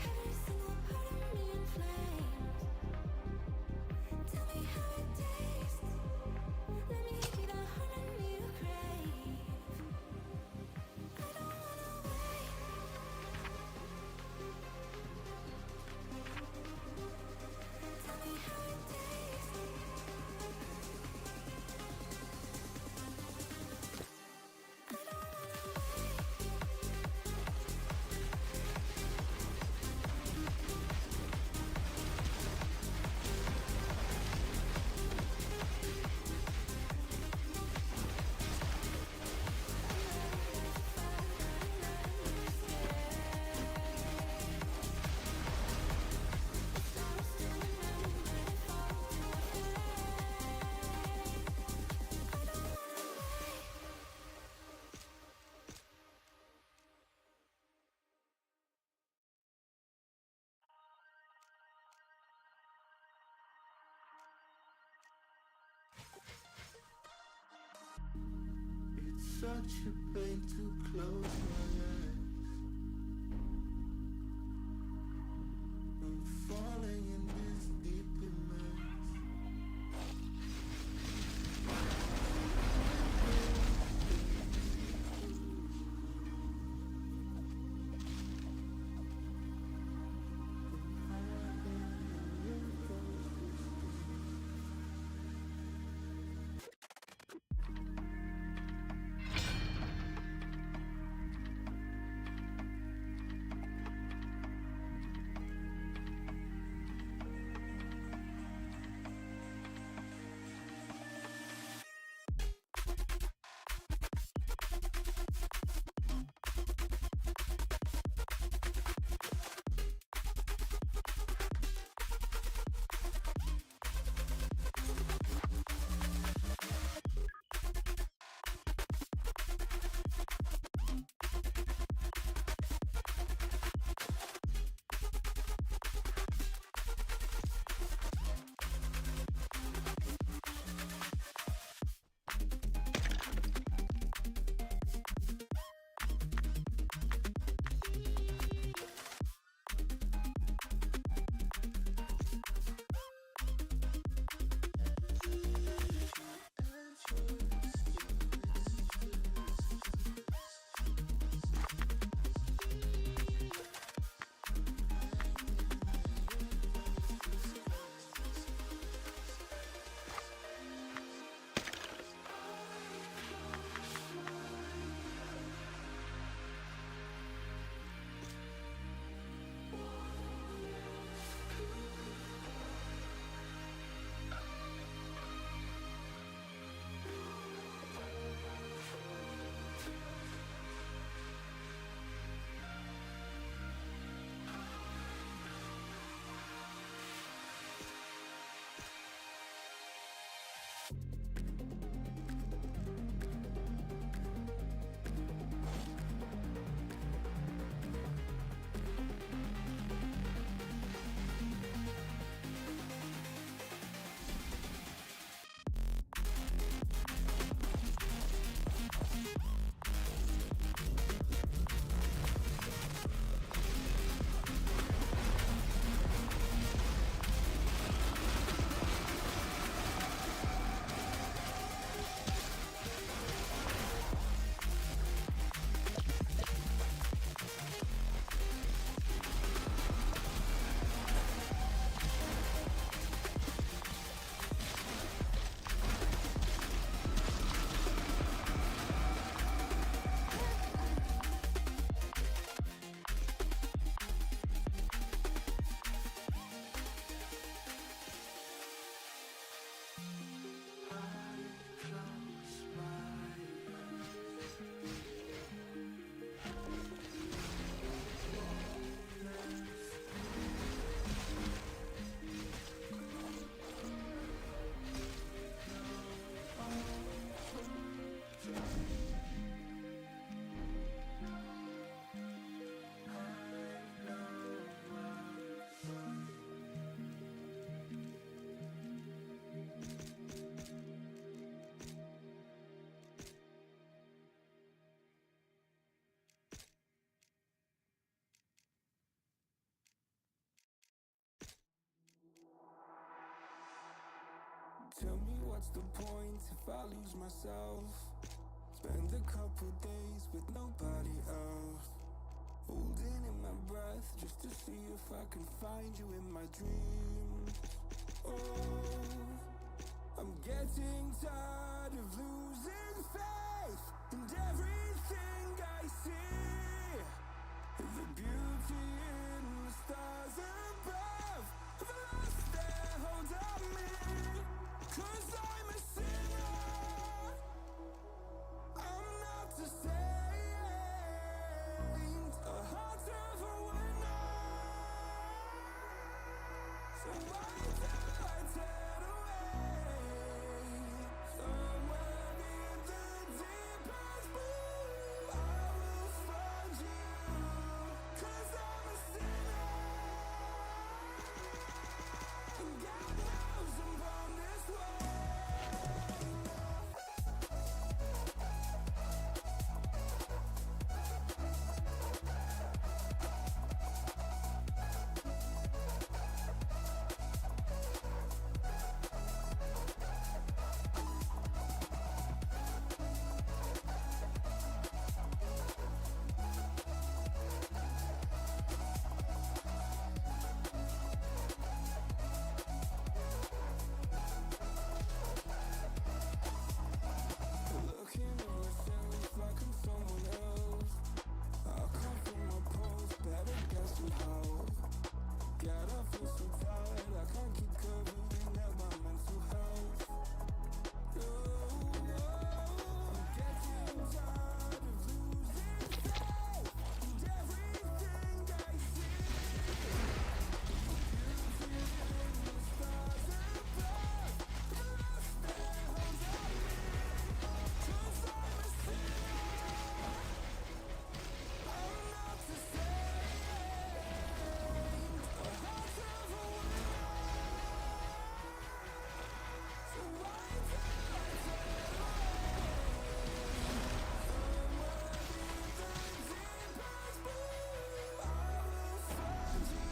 D: Every single part of me in flames. Tell me how it tastes. Let me be the heart I need to crave. I don't wanna wait. Tell me how it tastes. I don't wanna wait.
G: It's such a pain to close my eyes. I'm falling in this deep immense.
B: Tell me what's the point if I lose myself? Spend a couple days with nobody else, holding in my breath just to see if I can find you in my dreams. Oh, I'm getting tired of losing faith in everything I see. The beauty in the stars above have lost their hold on me. 'Cause I'm a sinner, I'm not a saint, a heart of a winner. So why do I turn away? Somewhere in the deepest blue, I will find you. 'Cause I'm a sinner, and God knows I'm born this way. Looking at myself like I'm someone else. I'll come from my pulse, better get some help. God, I feel so tired, I can't keep covering up my mental health. No, I'm getting tired of losing faith in everything I see. Beauty in the stars above have lost their hold on me. 'Cause I'm a sinner, I'm not a saint, a heart of a winner. So why do I turn away? Somewhere in the deepest blue, I will find you.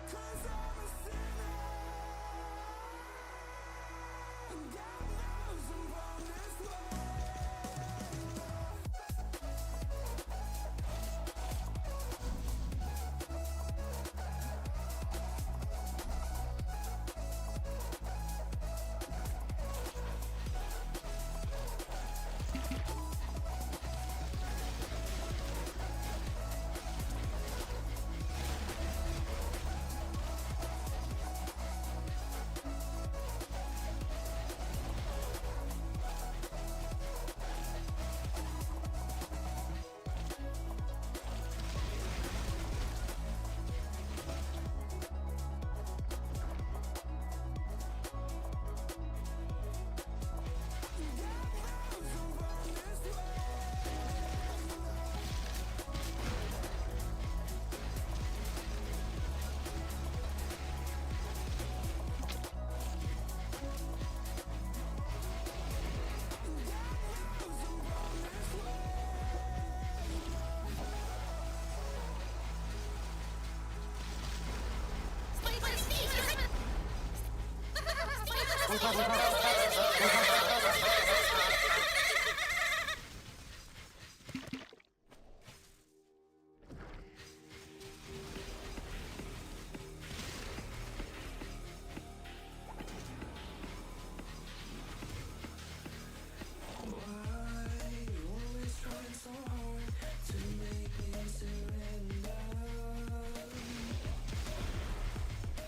B: 'Cause I'm a sinner, and God knows I'm born this way.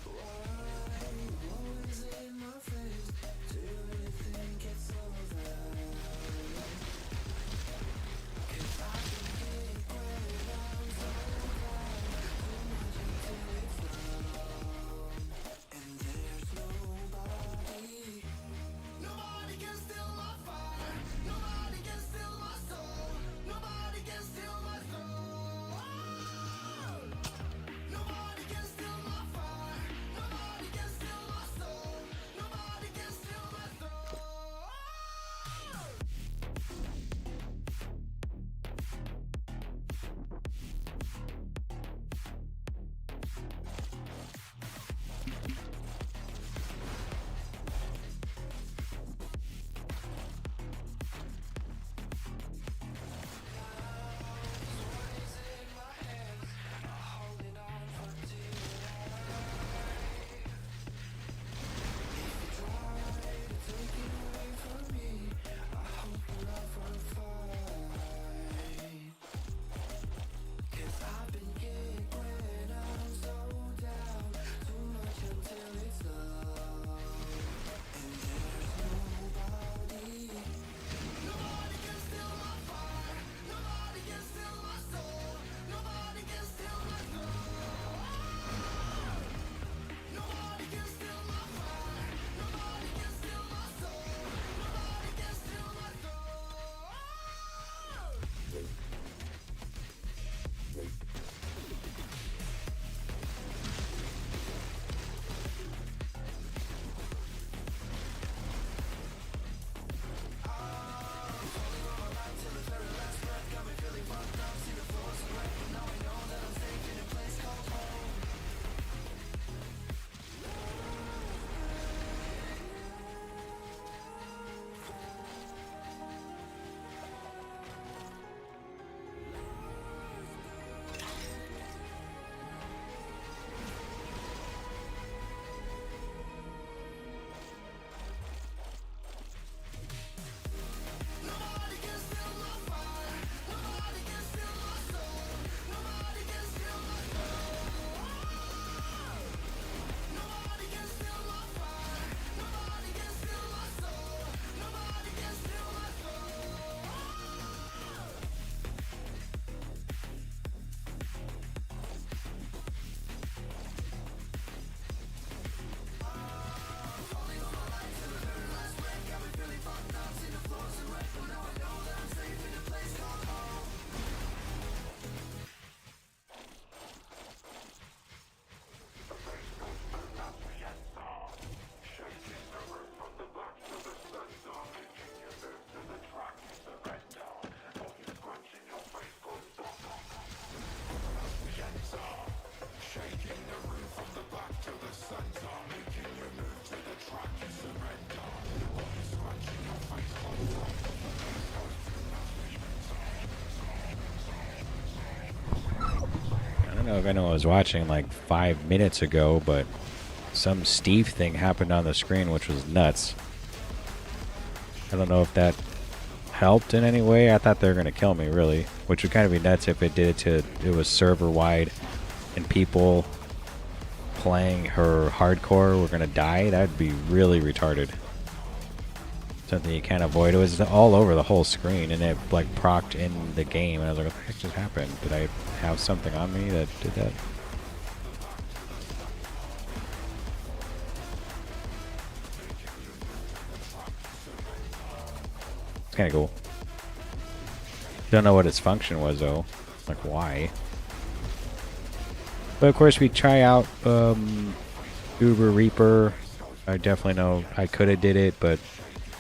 B: Why always in my face? Do anything
A: I know I was watching like 5 minutes ago, but some Steve thing happened on the screen, which was nuts. I don't know if that helped in any way. I thought they were going to kill me, really. Which would kind of be nuts if it did it was server-wide and people playing her hardcore were going to die. That would be really retarded. Something you can't avoid. It was all over the whole screen, and it like procced in the game. And I was like, what the heck just happened? Did I have something on me that did that? It's kind of cool. Don't know what its function was though. Like why? But of course we try out Uber Reaper. I definitely know I could have did it, but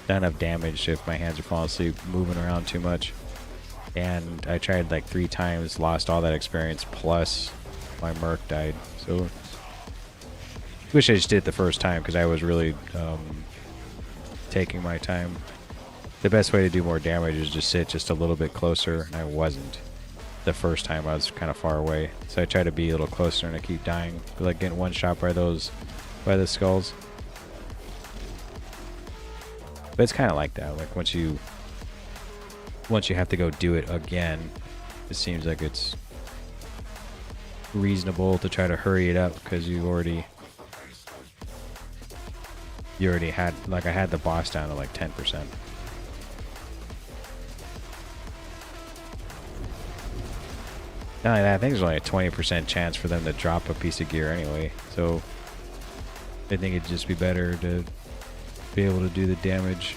A: not enough damage if my hands are falling asleep moving around too much. And I tried like 3 times, lost all that experience, plus my Merc died. So wish I just did it the first time because I was really taking my time. The best way to do more damage is just sit just a little bit closer, and I wasn't. The first time I was kind of far away, so I try to be a little closer, and I keep dying, like getting one shot by the skulls. But it's kind of like that. Like once you have to go do it again, it seems like it's reasonable to try to hurry it up because you already had, like I had the boss down to like 10%. Not only that, I think there's only a 20% chance for them to drop a piece of gear anyway. So I think it'd just be better to be able to do the damage,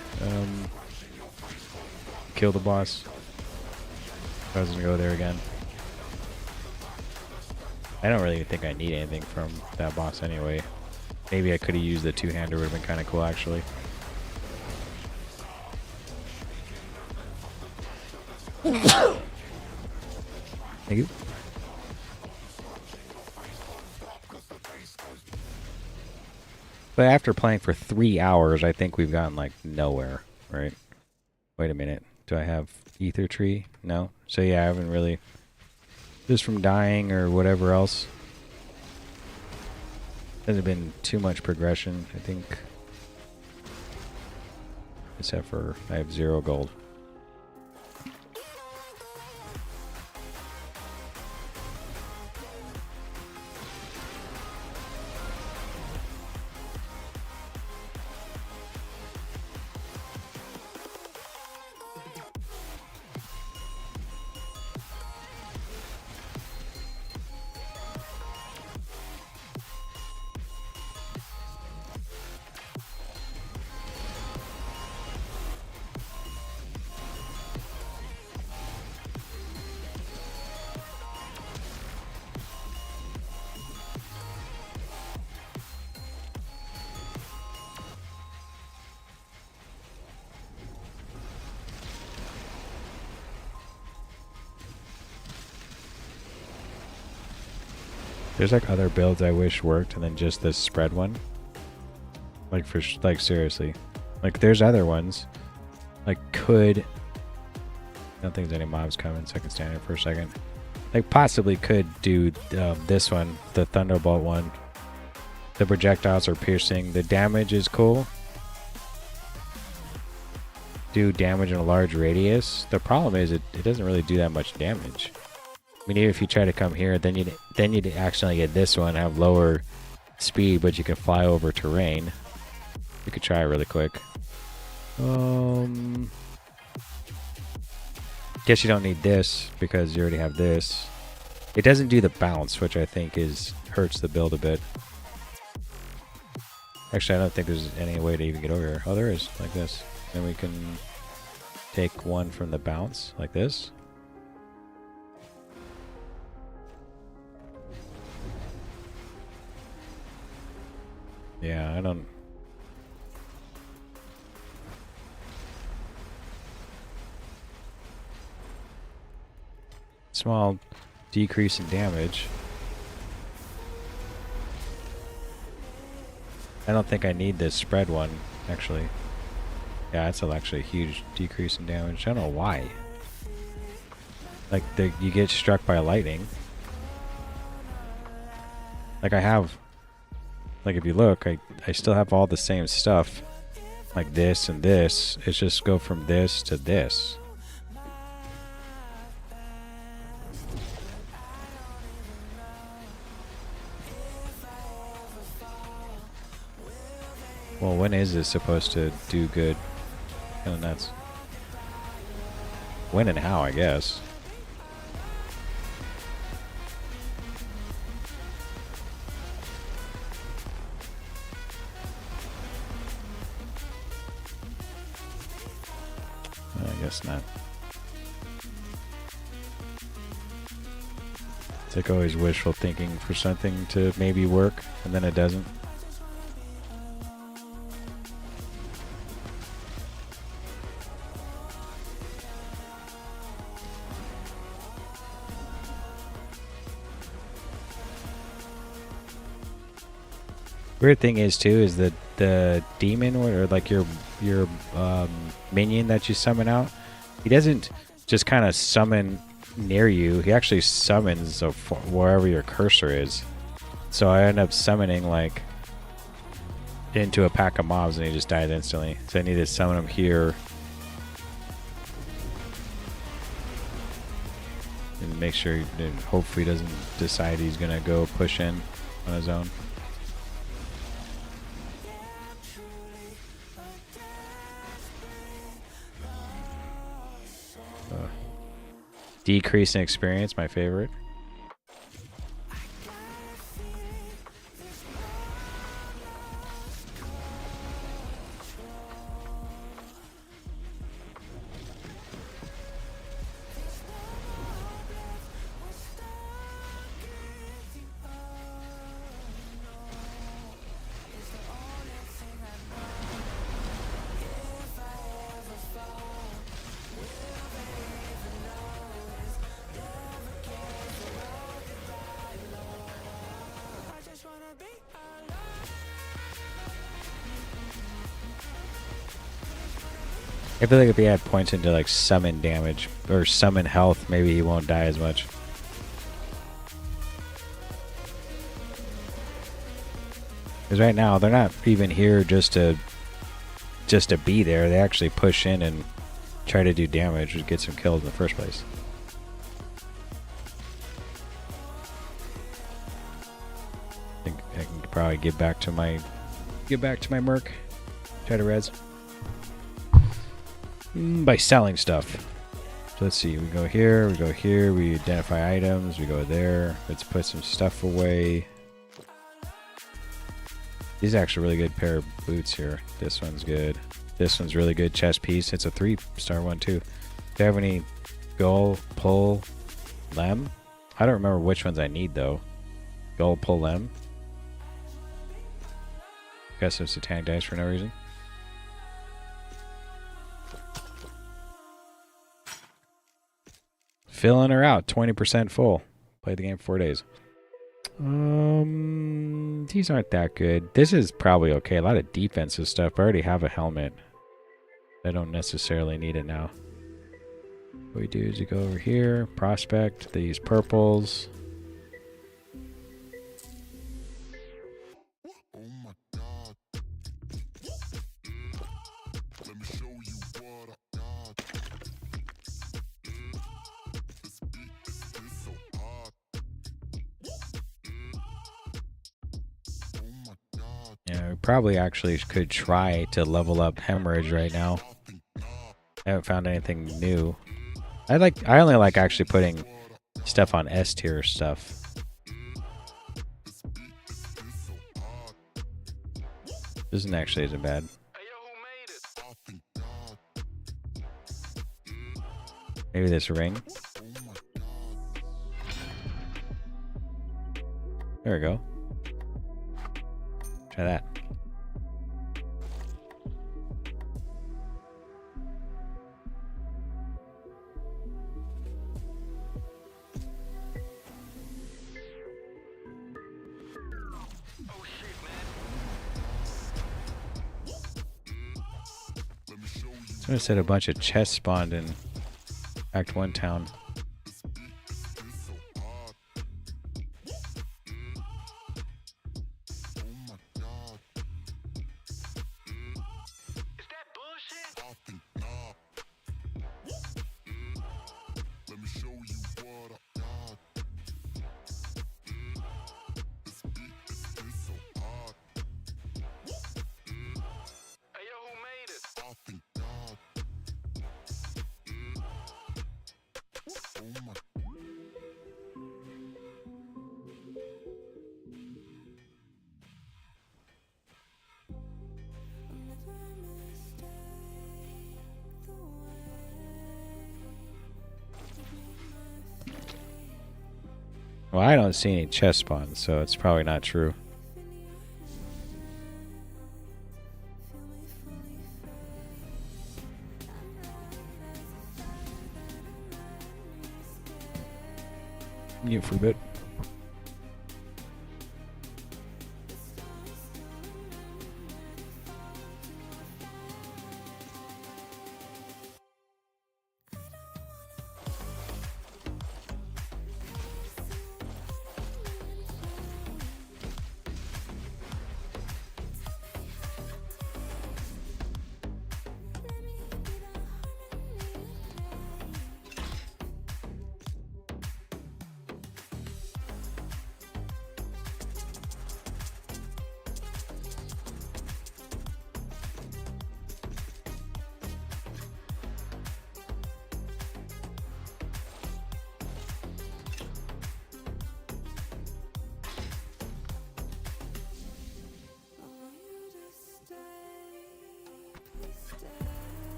A: kill the boss. I was gonna go there again. I don't really think I need anything from that boss anyway. Maybe I could have used the two-hander, would have been kind of cool actually. Thank you. But after playing for 3 hours, I think we've gotten like nowhere, right? Wait a minute. Do I have Ether Tree? No. So yeah, I haven't really, just from dying or whatever else. Hasn't been too much progression, I think. Except for I have 0 gold. There's like other builds I wish worked, and then just this spread one. Like like seriously, like there's other ones. Like I don't think there's any mobs coming, so I can stand here for a second. Like possibly could do this one, the Thunderbolt one. The projectiles are piercing. The damage is cool. Do damage in a large radius. The problem is it doesn't really do that much damage. I mean, even if you try to come here, then you'd accidentally get this one, have lower speed, but you can fly over terrain. You could try it really quick. Guess you don't need this because you already have this. It doesn't do the bounce, which I think hurts the build a bit. Actually, I don't think there's any way to even get over here. Oh, there is, like this. Then we can take one from the bounce, like this. Yeah, I don't... Small decrease in damage. I don't think I need this spread one, actually. Yeah, that's actually a huge decrease in damage. I don't know why. Like, you get struck by lightning. Like I have, like if you look, I still have all the same stuff. Like this and this. It's just go from this to this. Well, when is this supposed to do good? Kinda nuts. When and how, I guess. I guess not. It's like always wishful thinking for something to maybe work, and then it doesn't. Weird thing is too is that the demon or like your minion that you summon out, he doesn't just kind of summon near you. He actually summons wherever your cursor is. So I end up summoning like into a pack of mobs and he just died instantly. So I need to summon him here and make sure. Hopefully, he doesn't decide he's gonna go push in on his own. Decrease in experience, my favorite. I feel like if he had points into like summon damage or summon health, maybe he won't die as much. Because right now they're not even here just to be there. They actually push in and try to do damage or get some kills in the first place. I think I can probably get back to my merc. Try to res. By selling stuff. So let's see, we go here, we identify items, we go there, let's put some stuff away. These are actually a really good pair of boots here. This one's good. This one's really good chest piece. It's a 3-star one too. Do you have any goal, pull, lem? I don't remember which ones I need though. Goal, pull, lem. Guess some satanic dice for no reason. Filling her out, 20% full. Played the game 4 days. These aren't that good. This is probably okay. A lot of defensive stuff. I already have a helmet. I don't necessarily need it now. What we do is you go over here, prospect these purples.
B: Oh my God. Let me show you what I got. This beat is so hot. Oh my God.
A: Yeah, we probably actually could try to level up hemorrhage right now. I haven't found anything new. I only like actually putting stuff on S tier stuff. This isn't bad. Maybe this ring. There we go. Try that. I said a bunch of chests spawned in Act 1 town. Well, I don't see any chest spawns, so it's probably not true. Mute for a bit.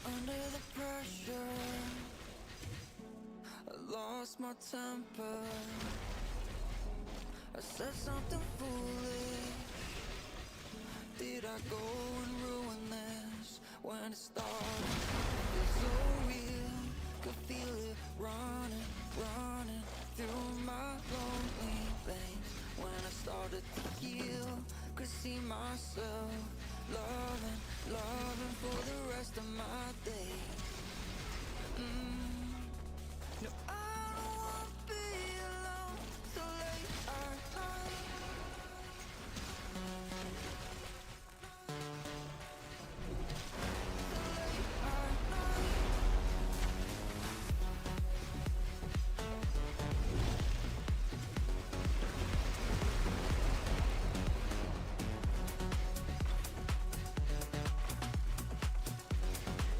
B: Under the pressure, I lost my temper. I said something foolish. Did I go and ruin this when it started? It's so real, could feel it running, running through my lonely veins. When I started to heal, could see myself loving, loving for the rest of my days. No, I don't wanna be alone so late at night.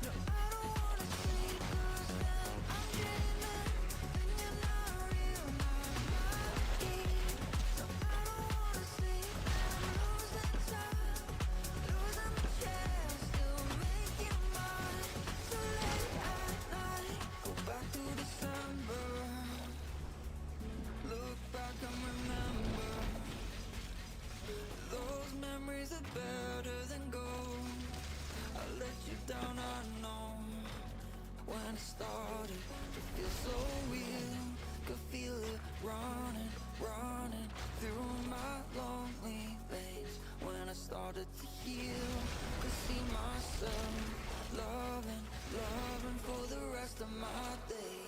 B: No, I don't wanna sleep 'cause days are better than gold. I let you down, I know. When it started to feel so real, could feel it running, running through my lonely veins. When I started to heal, could see myself loving, loving for the rest of my days.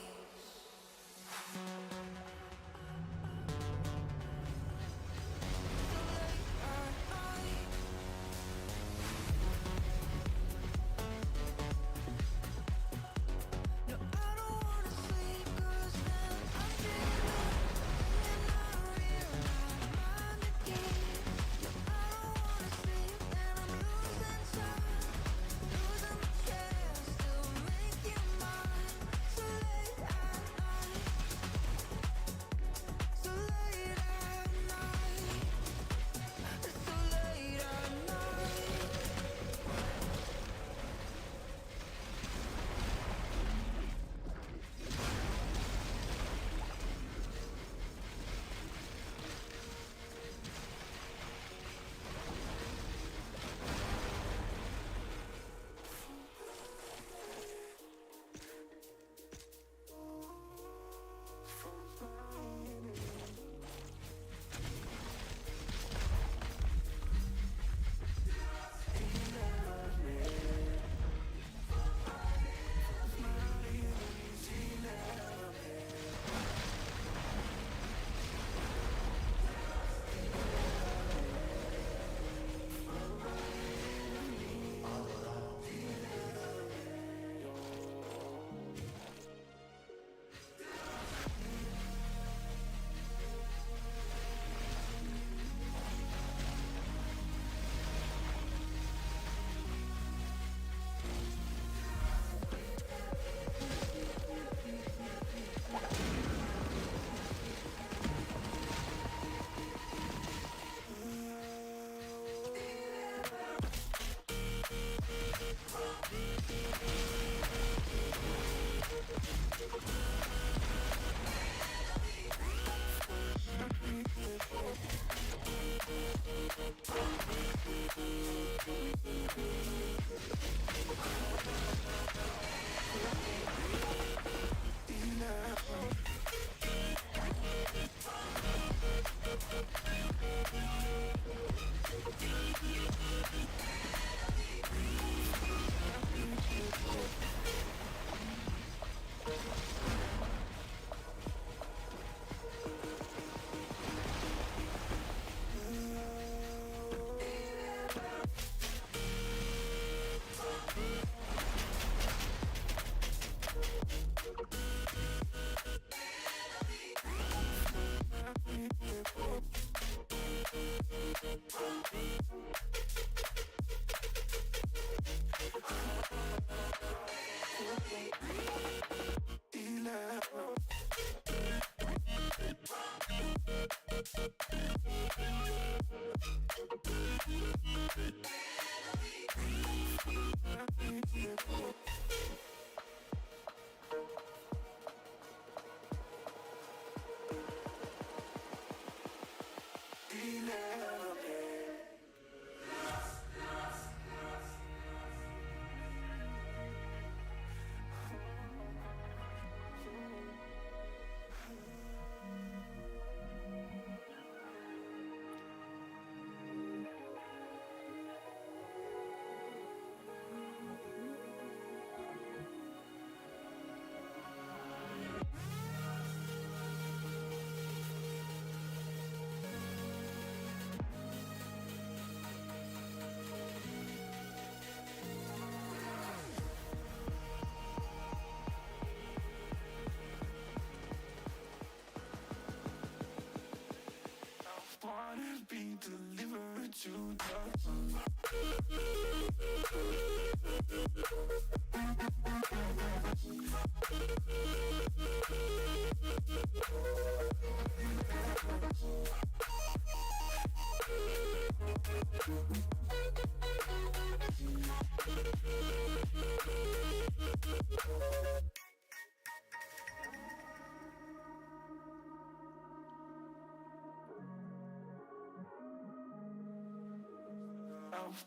G: Wanna be delivered to the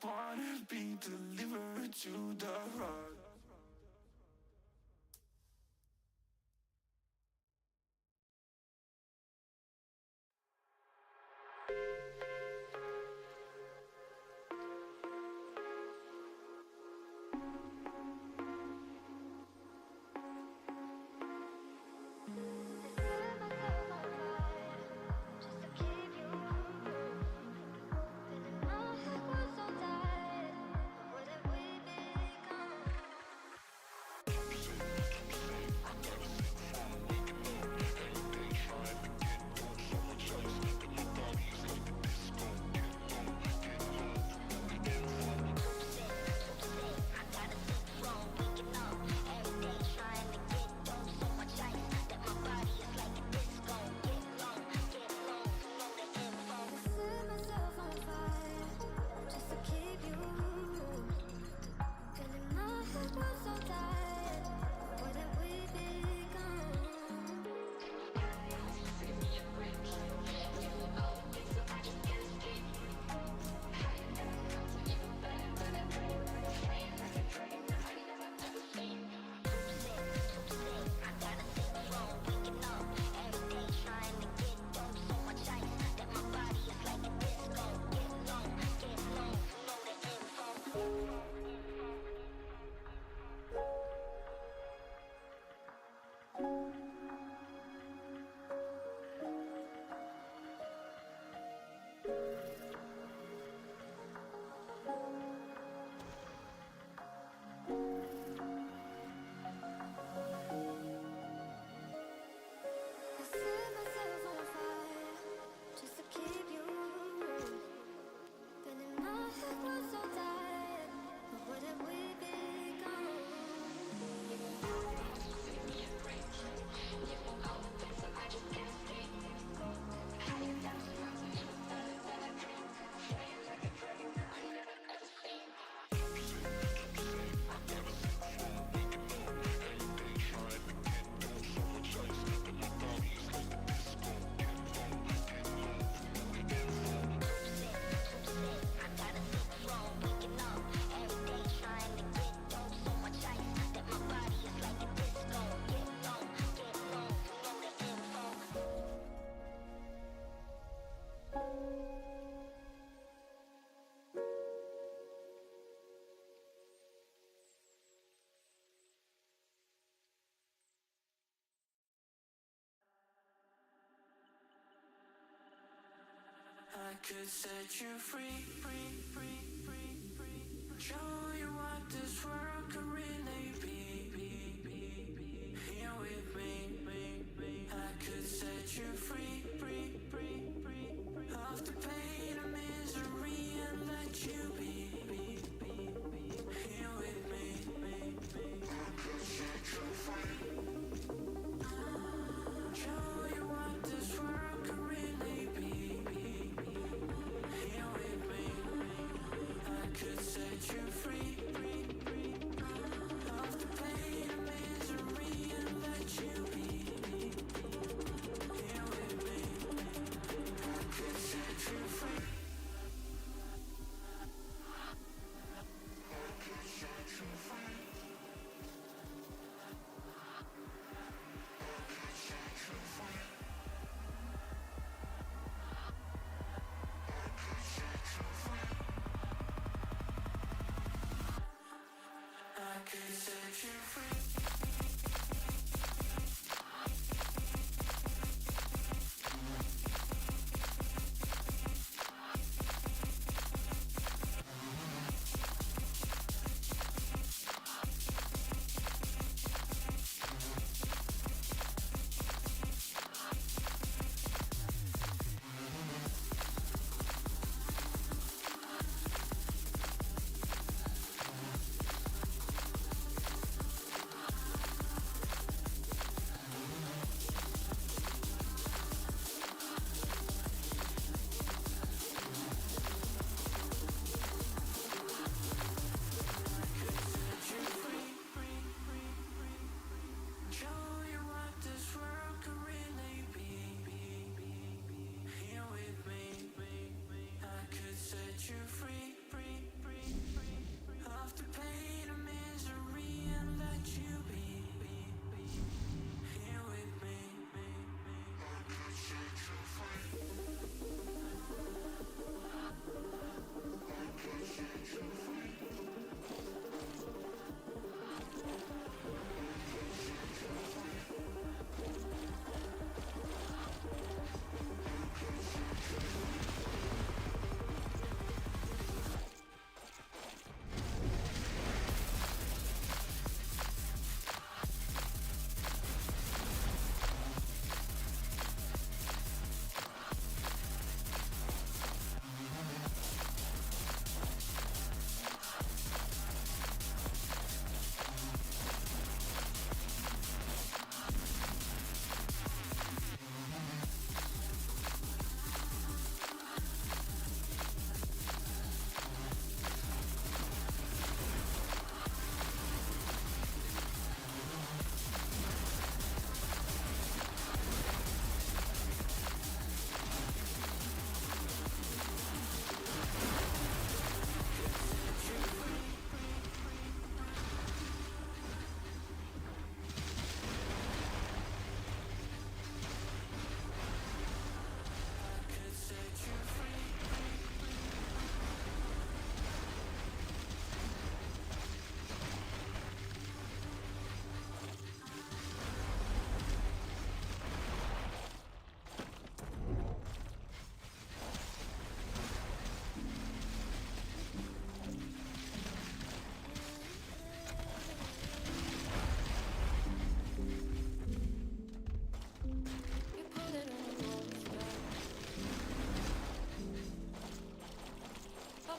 B: wanna be delivered to the heart. I could set you free, show you what this world could really be. Here with me, I could set you free, of the pain and misery and let you be. Here with me, I could set you free. Show you what this world could really be. Here with me, I could set you free, of the pain and misery and let you be. Here with me, I could set you free. I could set you free. I could set you free.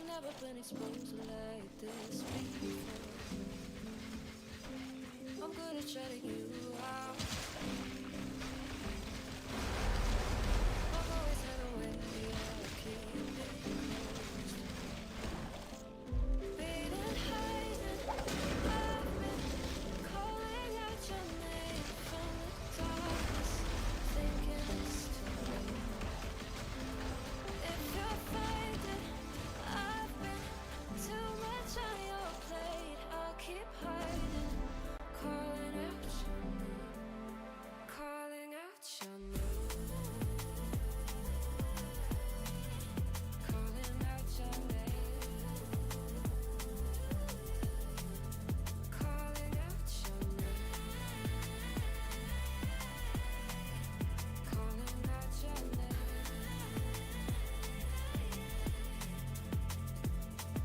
F: I've never been exposed like this before. I'm good at shutting you out. I've always had a way of keeping it closed. Beating highs and I've been calling out your name from the darkness, thinking it's too late. If you're fighting, I've been too much on your plate. I'll keep hiding, calling out your name, calling out your name, calling out your name, calling out your name, calling out your name.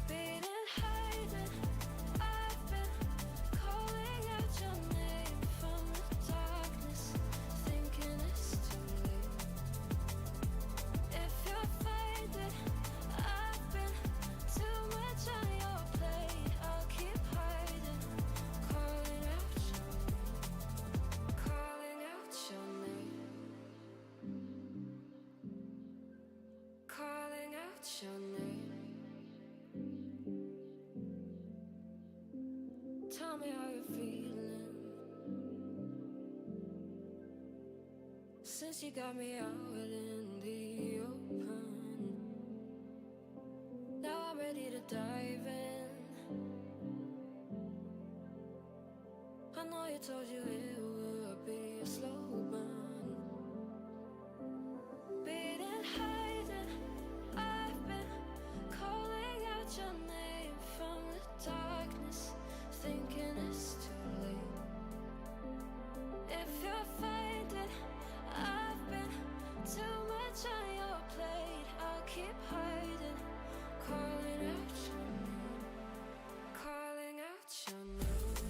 F: Beating hiding, I've been calling out your name from the darkness, thinking it's too late. If you're faded, I've been too much on your plate. I'll keep hiding, calling out your name, calling out your name, calling out your name. Tell me how you're feeling since you got me out in the open. Now I'm ready to dive in. I know you told you it would be a slow burn. Beating hiding, I've been calling out your name from the darkness, thinking it's too late. If you're faded, I've been too much on your plate. I'll keep hiding, calling out your name, calling out your name,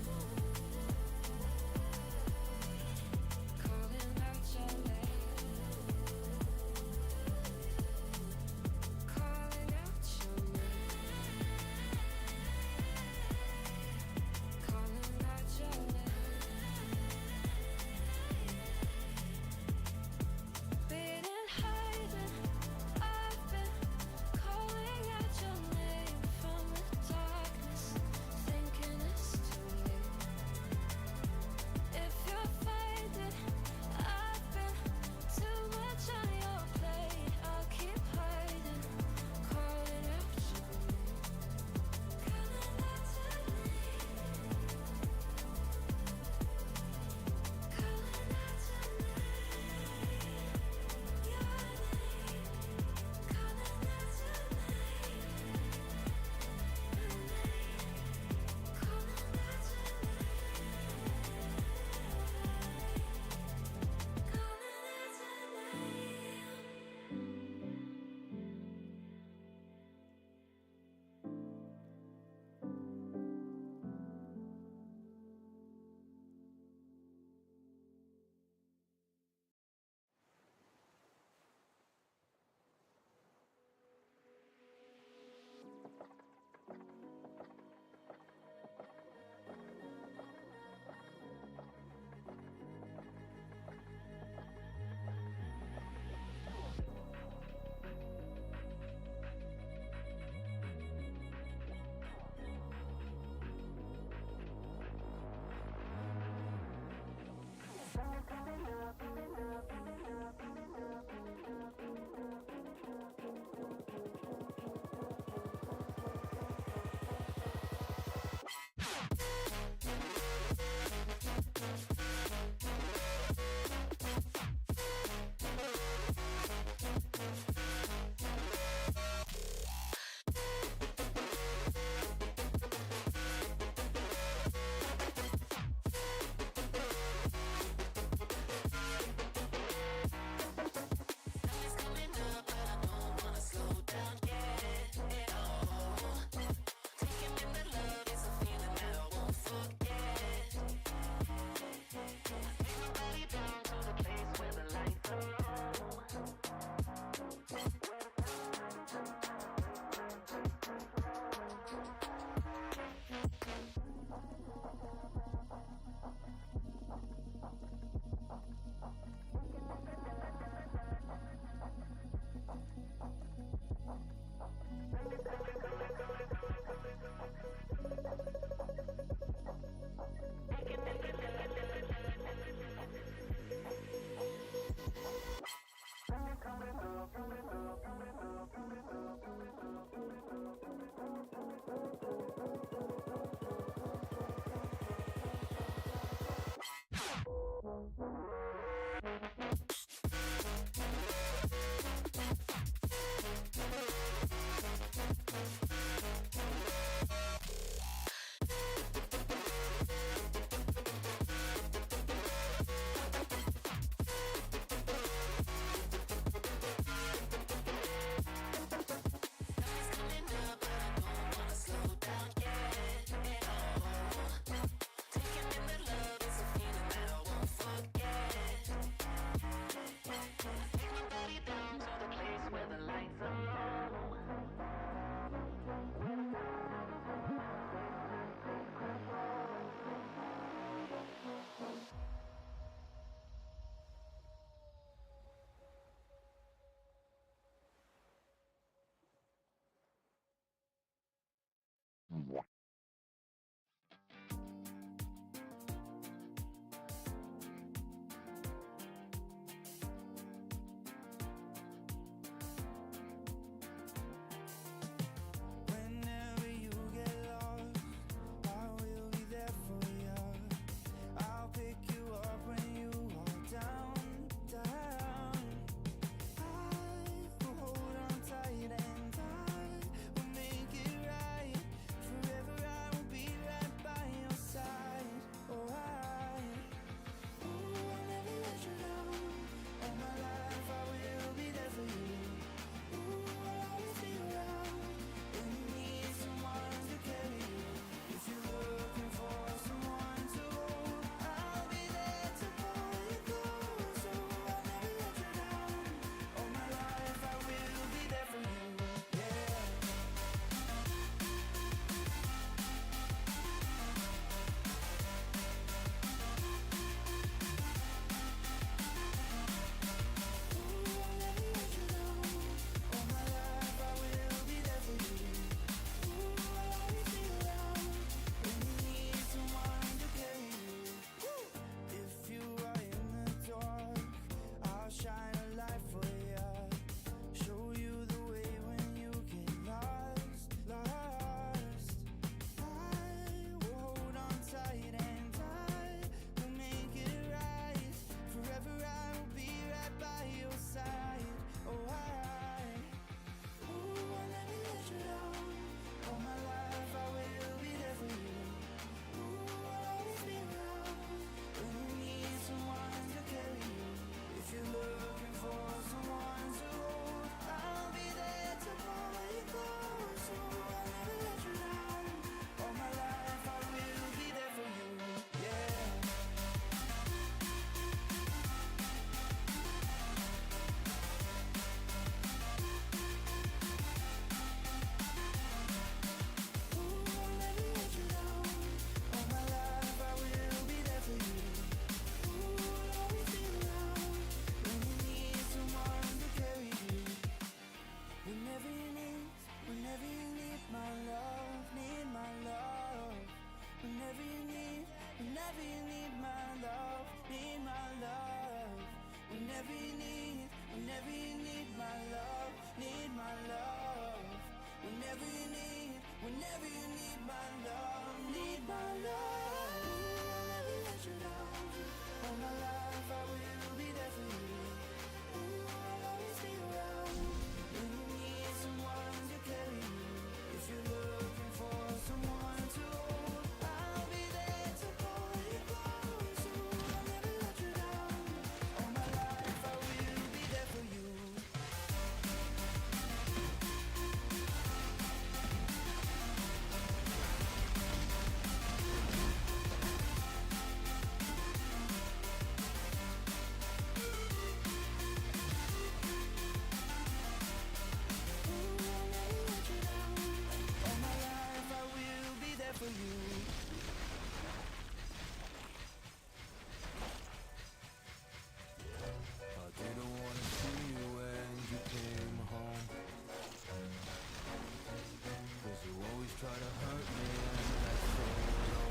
B: try to hurt me and that's solo.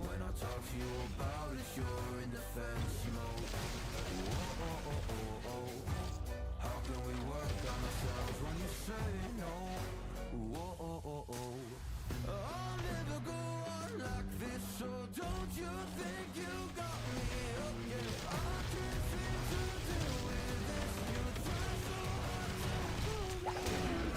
B: When I talk to you about it, you're in defense mode. Oh, oh, oh, oh, oh. How can we work on ourselves when you say no? Oh, oh, oh, oh. I'll never go on like this, so don't you think you got me up? Yeah, I can't seem to deal with this. You try so hard to pull me in.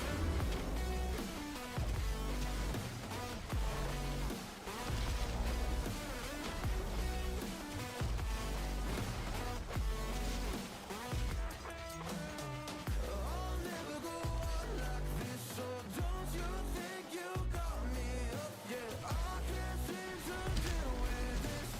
B: I'll never go on like this, so don't you think you got me up? Yeah, I can't seem to deal with this.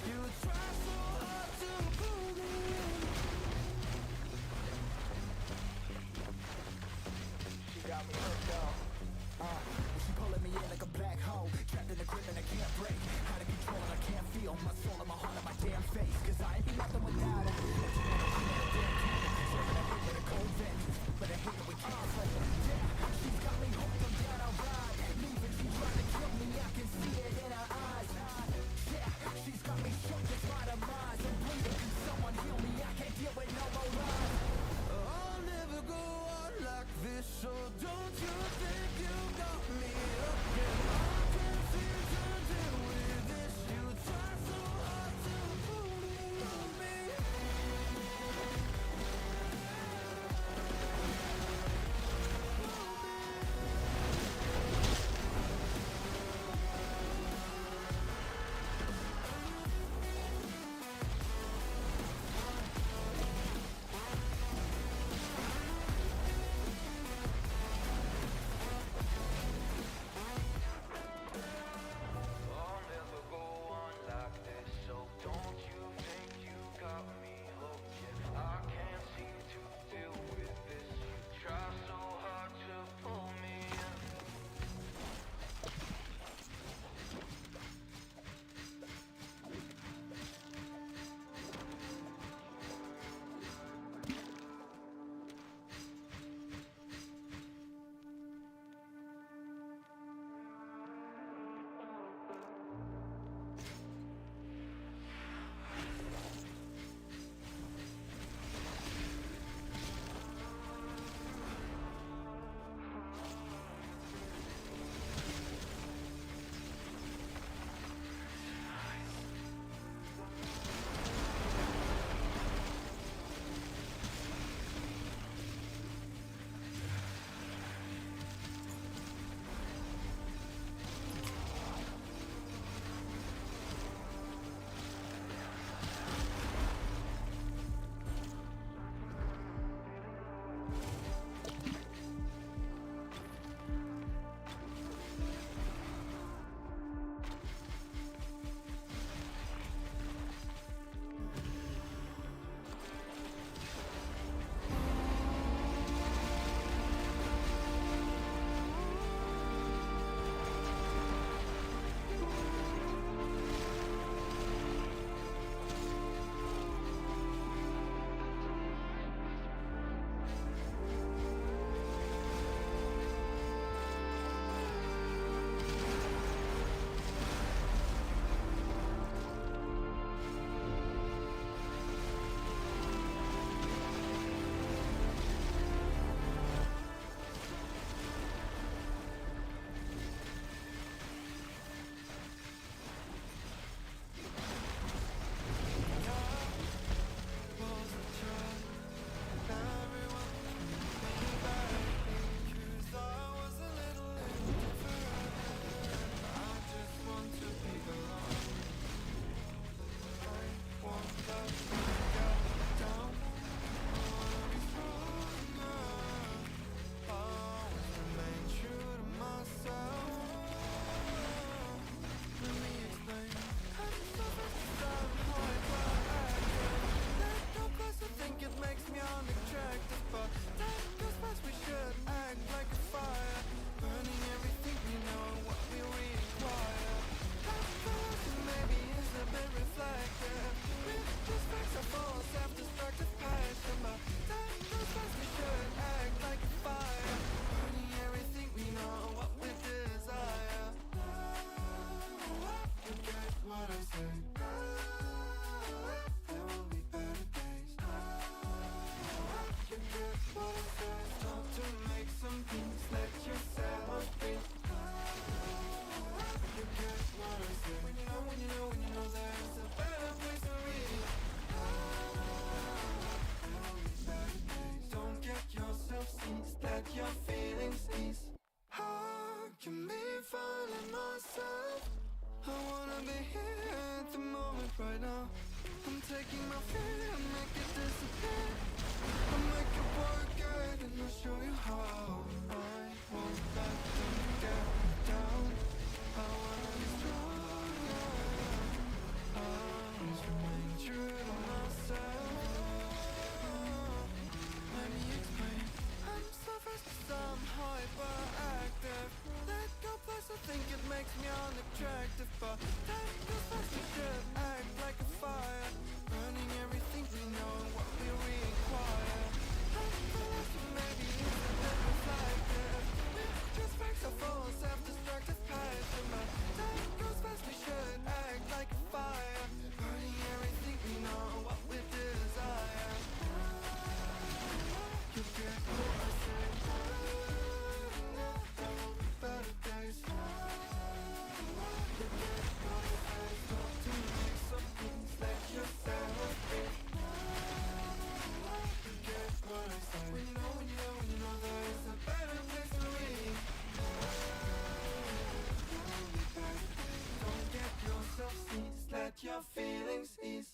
B: our feelings ease.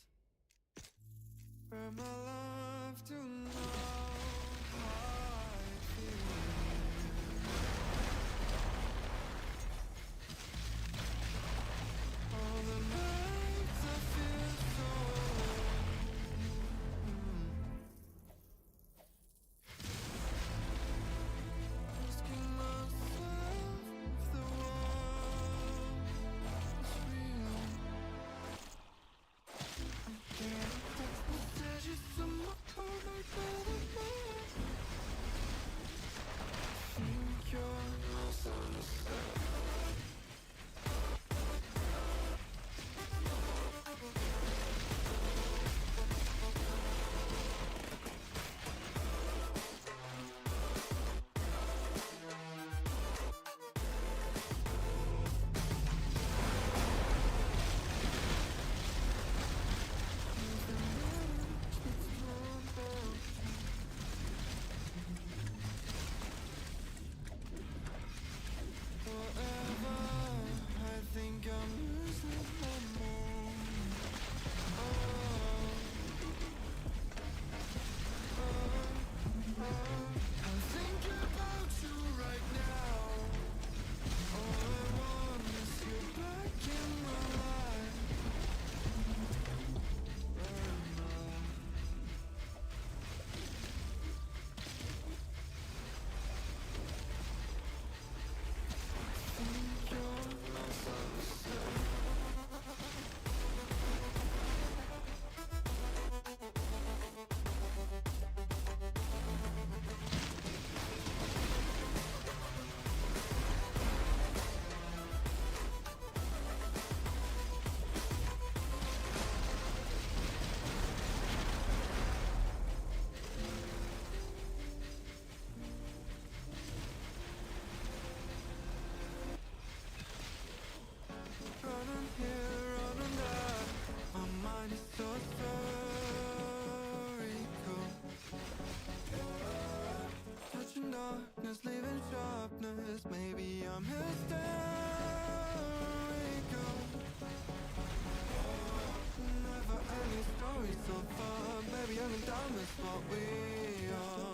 B: Where my love to know how I feel. All the nights I feel so alone. Asking myself if the world is real. I'm getting text messages to my heart like that of mine. Think you're misunderstood. Forever, I think I'm losing my mind. I think about you right now. All I want is you back in my life. Right now. Think you're misunderstood. Running here, running there. My mind is so spherical. Touching darkness, leaving sharpness. Maybe I'm hysterical. Never ending story so far. Maybe young and dumb is what we are.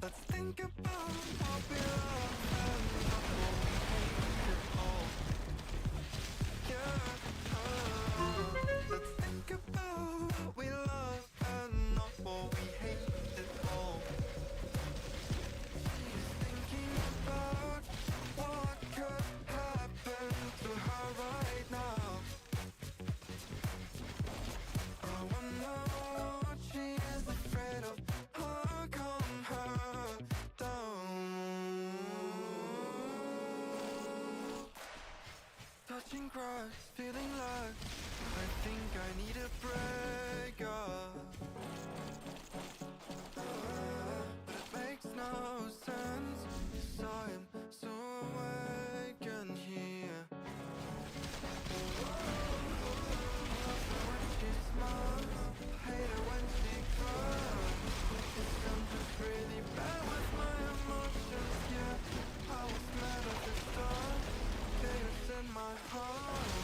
B: Let's think about what we love and not what we hate at all. Yeah. Let's think about what we love and not what we hate at all. She's thinking about what could happen to her right now. I wonder what she is afraid of. How calm her down. Touching grass, feeling like I think I need a breakup. But it makes no sense, 'cause I am so awake and here. When she smiles, I hate her when she cries. It's I'm just really bad with my emotions, yeah. I was mad at the start, chaos in my heart,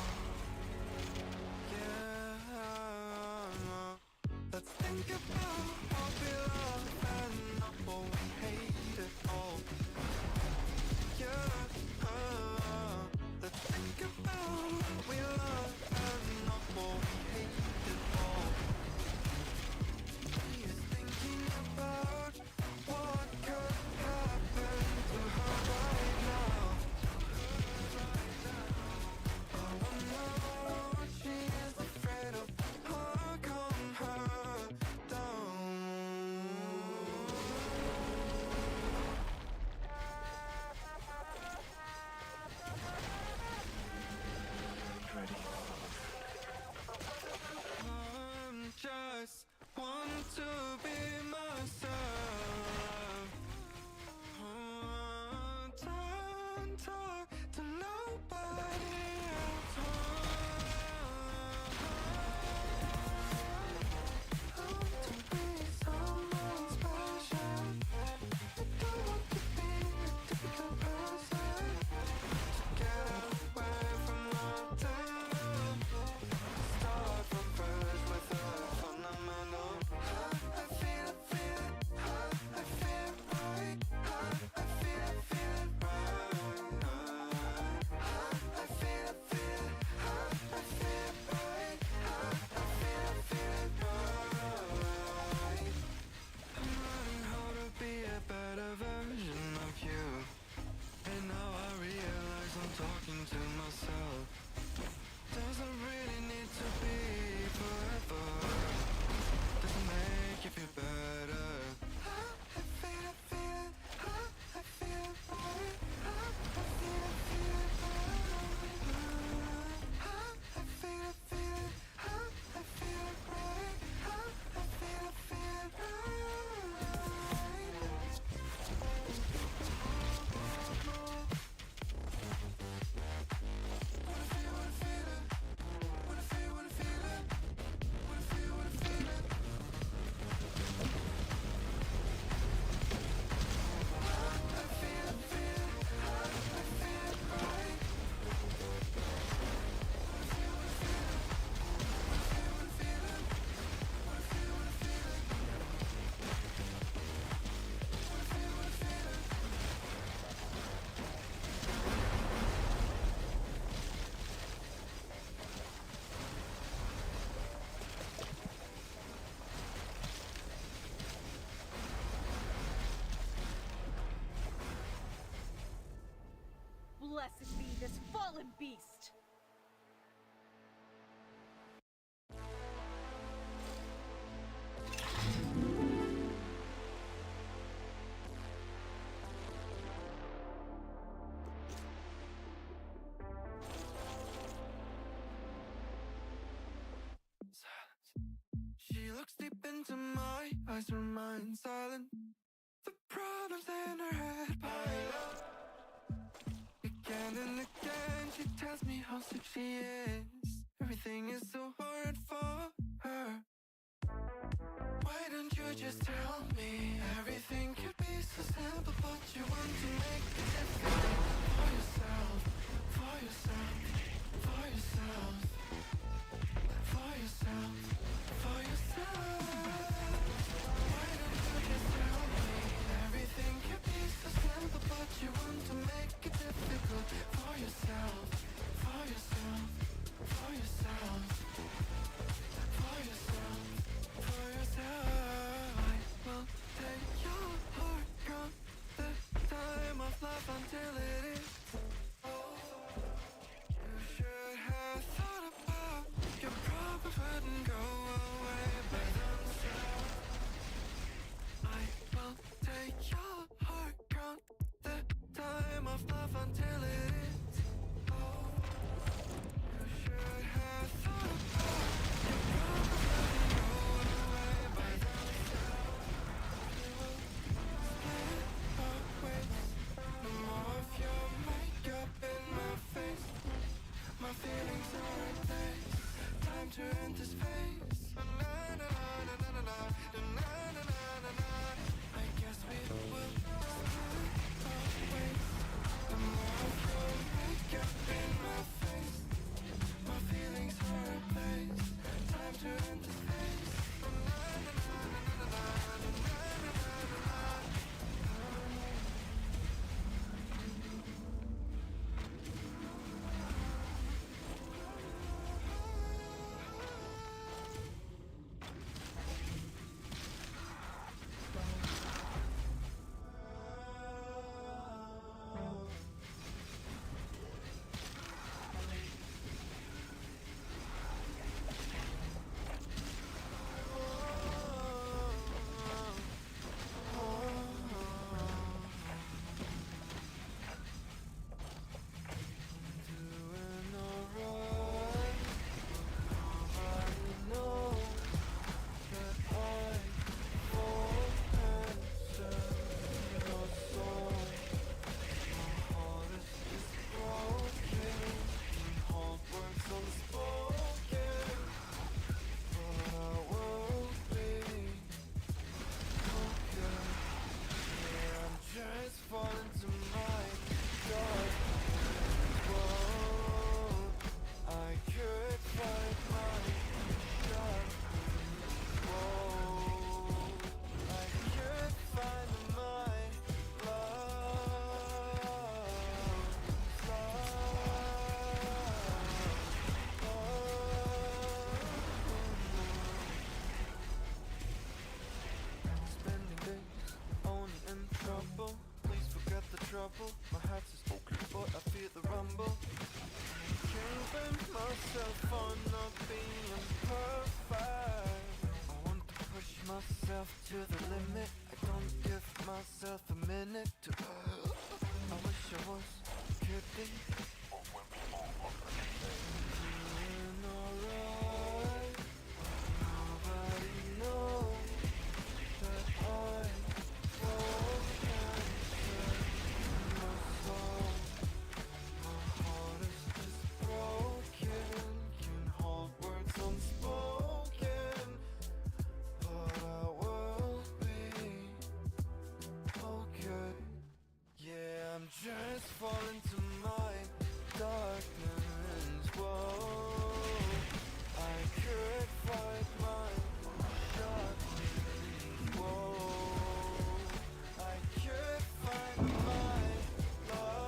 B: yeah. Let's think about what we love and not what we hate at all, yeah. Let's think about what we love and not what we hate at all. She is thinking about what could happen to her right now. I
H: fallen beast.
B: She looks deep into my eyes, remain silent. The problems in her head pile up. Again and again, she tells me how sick she is. Everything is so hard for her. Why don't you just tell me? Everything could be so simple, but you want to make it difficult for yourself, for yourself, for yourself, for yourself, for yourself. Why don't you just tell me? Everything could be so simple, but you want to make it difficult for yourself, for yourself, for yourself, for yourself, for yourself. I will take your heart from the time of love until it is over. You should have thought about your problem wouldn't go away by themselves. I will take your heart from the time of love until it is over. You should have thought about your problem wouldn't go away by themselves. We will split our ways. No more of your makeup in my face. My feelings are replaced. Time to end this phase. Na na na na na na na na na na na. I guess we will split our ways. No more of your makeup in my face. My feelings are replaced. Time to end this phase. Na na na na na na na na na na. Doing alright. Nobody knows that I won't answer your soul. My heart is just broken. Hold words unspoken, but I will be okay. Yeah, I'm just falling to my dark. Whoa, I could find my darkness. Whoa, I could find my love. Spending days only in trouble. Please forget the trouble. My heart is okay, but I feel the rumble. Can't blame myself for not being perfect. I want to push myself to the limit. I don't give myself a minute to. I wish I was kidding. Doing alright. Nobody knows that I won't answer my soul. My heart is just broken. Can hold words unspoken, but I will be okay. Yeah, I'm just falling to my darkness. Whoa, I could fight my darkness. Whoa, I could find my love.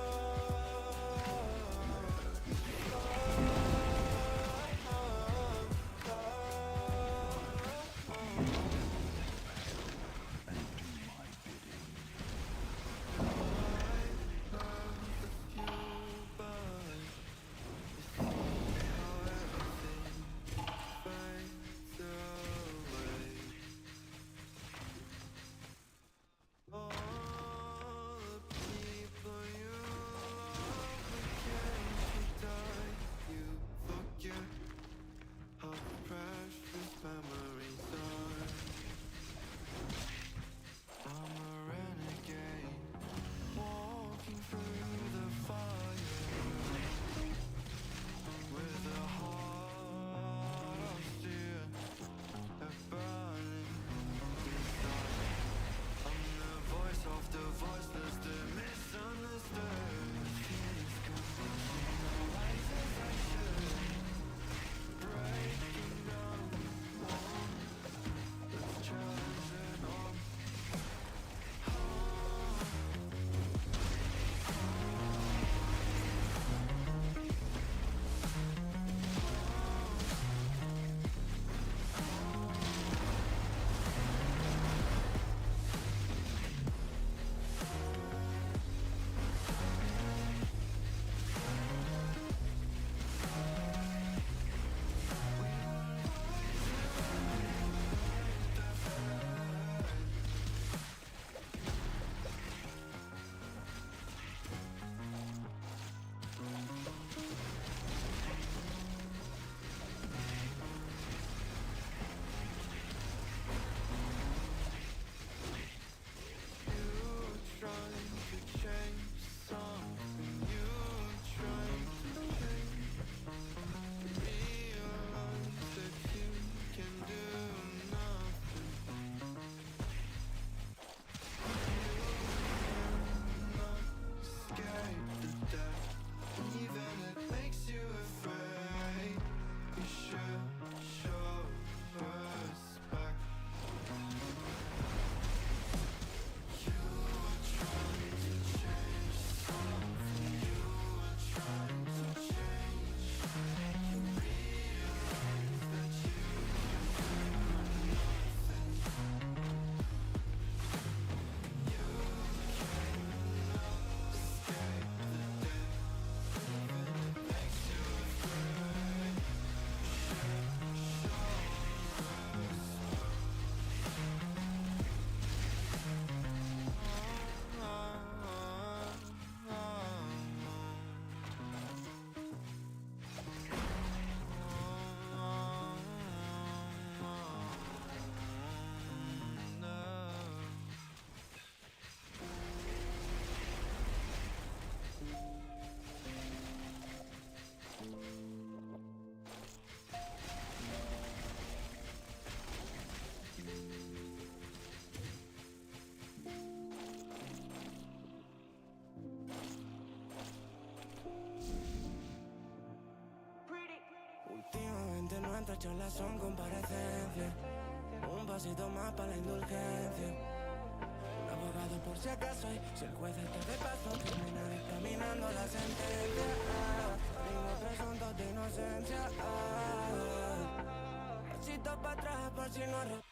B: Últimamente nuestras charlas son comparecencias. Un pasito más para la indulgencia. Un abogado por si acaso y si el juez está de paso, termina dictaminando la sentencia. Tengo presuntos de inocencia. Pasito para atrás por si no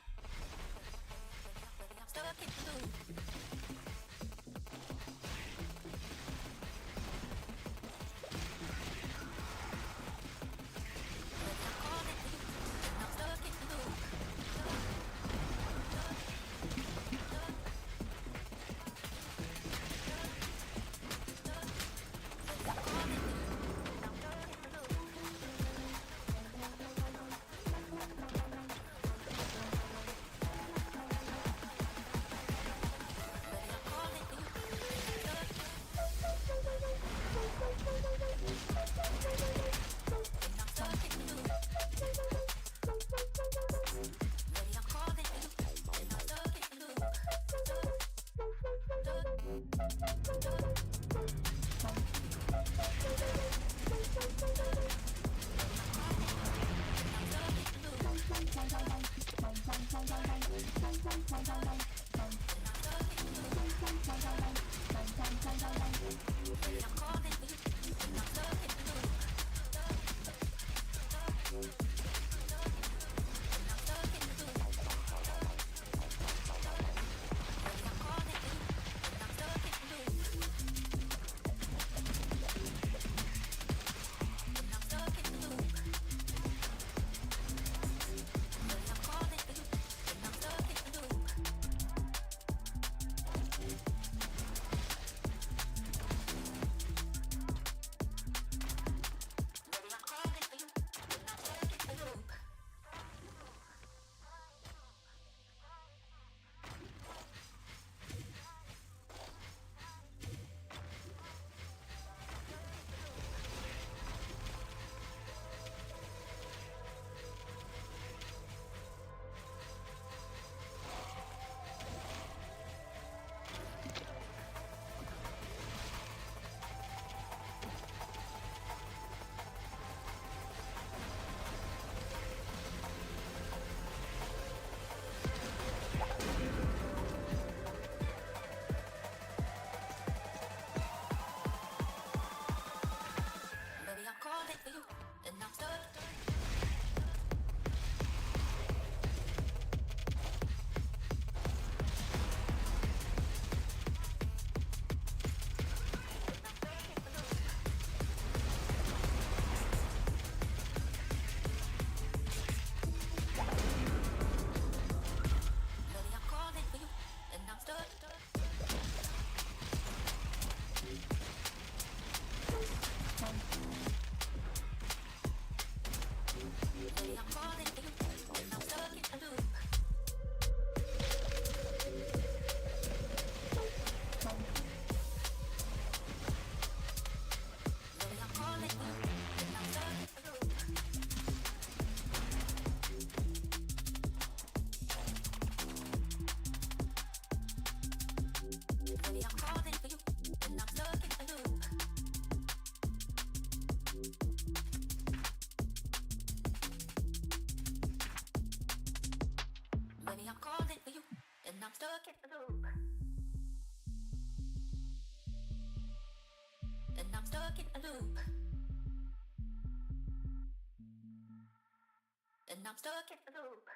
E: Stuck in the loop.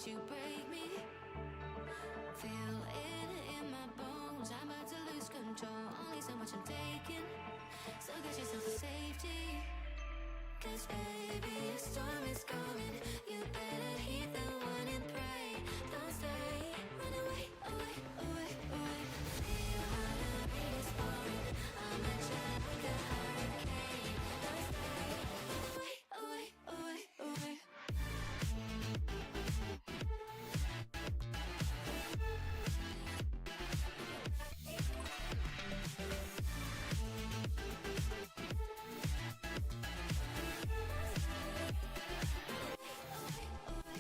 F: that you break me. Feel it in my bones. I'm about to lose control. Only so much I'm taking. So get yourself a safety. Cause baby, a storm is coming. You better heed the warning, pray. Don't stay, run away, away, away, away. Feel how the rain is pouring. I'm a child like a hurricane. Don't stay, run away, away, away, away. Away, away.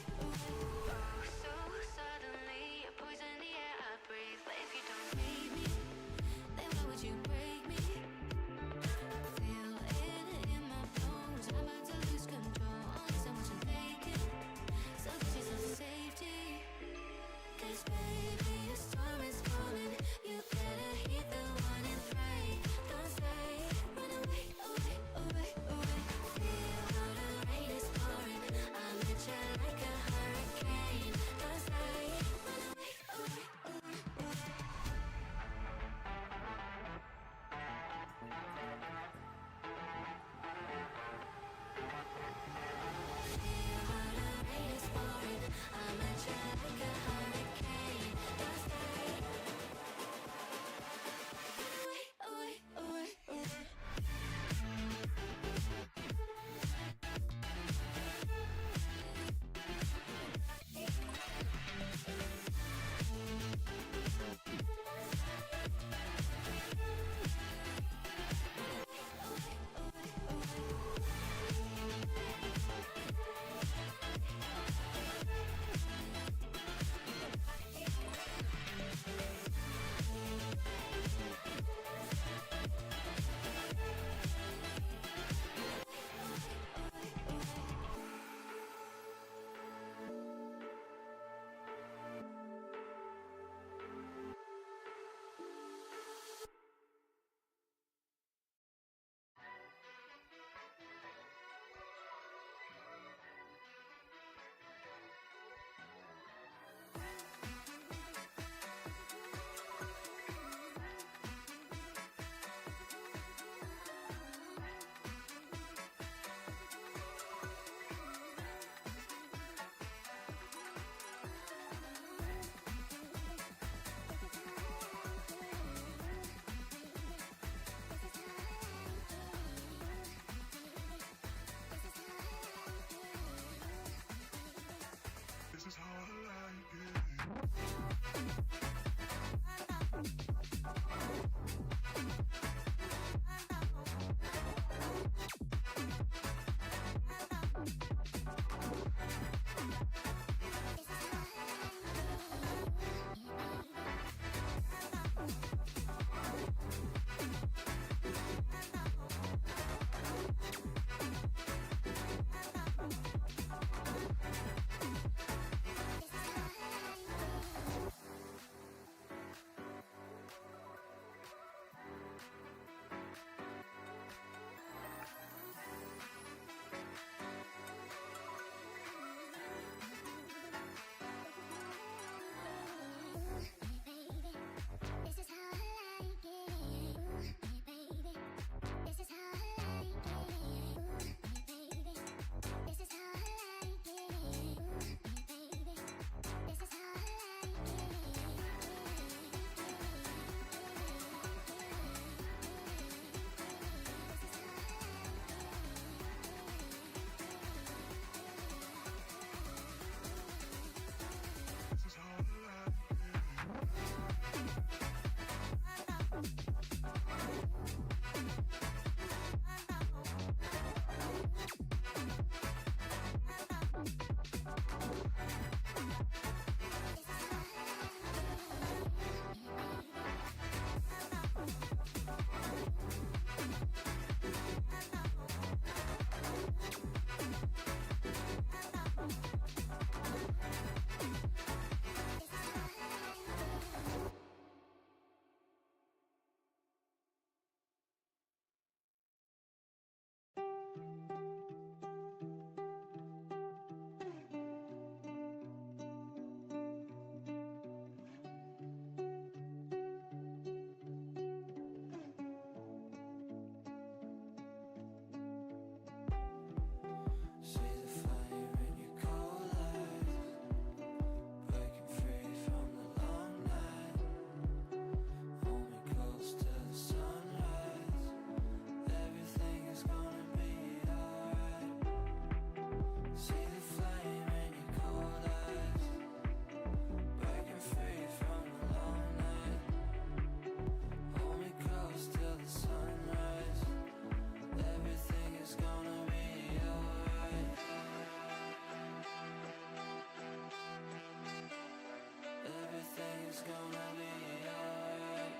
B: gonna be alright.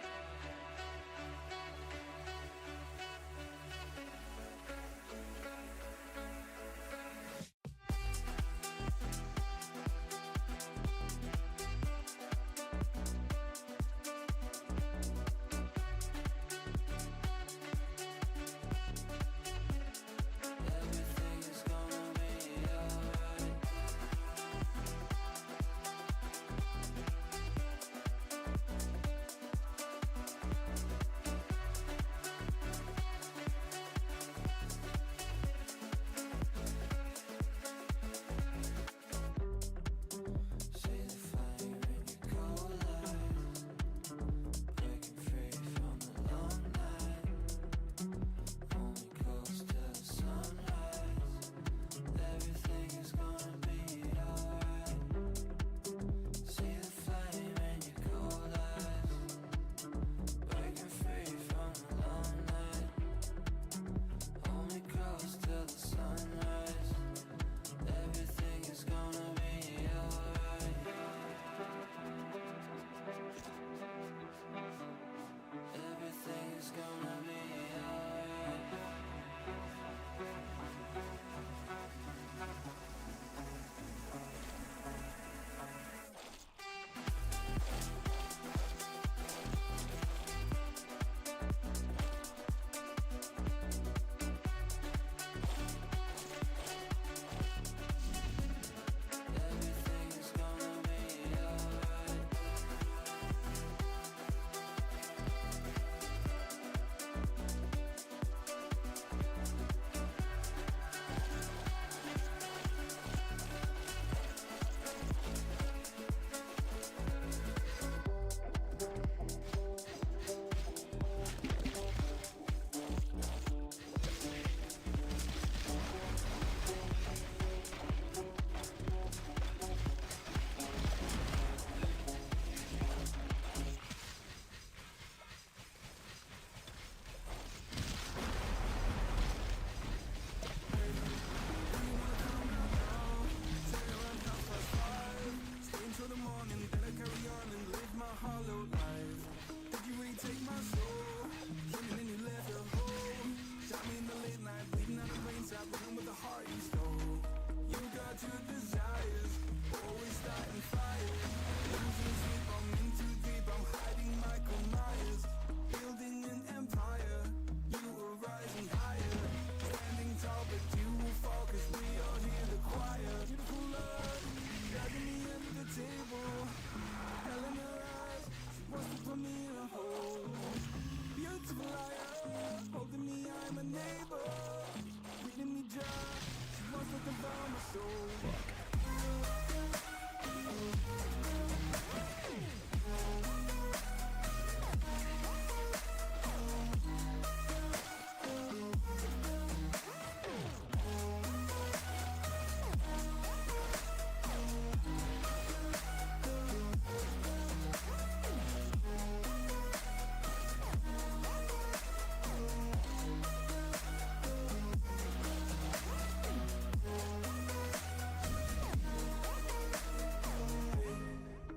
B: Everything is gonna be alright. See the fire in your cold eyes, breaking free from the long night. Only close to the sunrise. Everything is gonna be alright. See the flame in your cold eyes, breaking free from the long night. Only close to the sunrise. Everything is gonna be alright. Everything is gonna be alright. Everything is gonna be alright. Stay until the morning, then I carry on and live my hollow life. Did you really take my soul? Came and then you left a hole. Shot me in the late night, bleeding out the brains out, living with the heart you stole. You got your desires, always starting fires. Losing sleep, I'm in too deep, I'm hiding Michael Myers. Building an empire, you were rising higher. Standing tall, but you will fall, cause we all hear the choir. Beautiful love, dragging me under the table. Hell in her eyes, she wants to put me in a hole. Beautiful liar, holding me, I'm a neighbor. Reading me dry, she wants to devour my soul.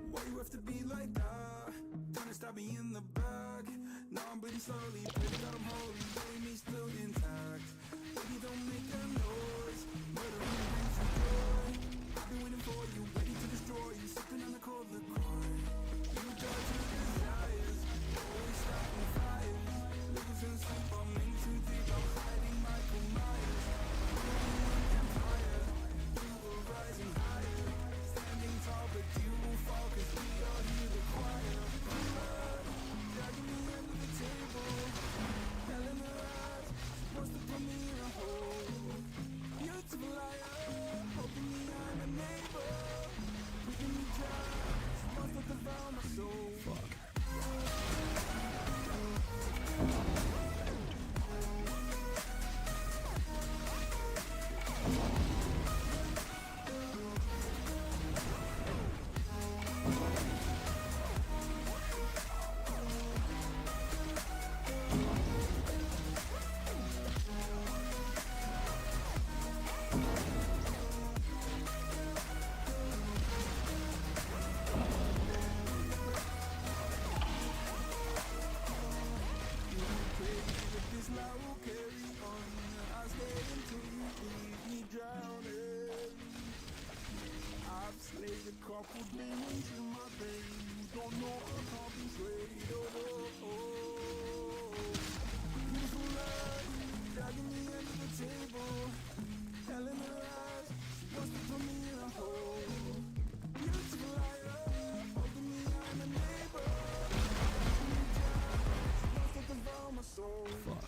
B: Why you have to be like that? Trying to stop me in the back. Now I'm bleeding slowly, baby, God, I'm holy. Baby, me still intact. Baby, don't make a noise. Murdering brings you joy. I've been waiting for you, ready to destroy you. Sipping on the cold liquor. You got your desires, always starting fires. Losing sleep, I'm in too deep. I'm hiding Michael Myers. Building an empire, you were rising higher. Standing tall, but you will fall, cause we all hear the choir. Blood, dragging me under the table. God put demons in my brain. You don't know I can't be swayed. Beautiful life, dragging me under the table, telling me lies. She wants to put me in a hole. Beautiful liar, holding me, I'm a neighbor. She wants to devour my soul. Fuck.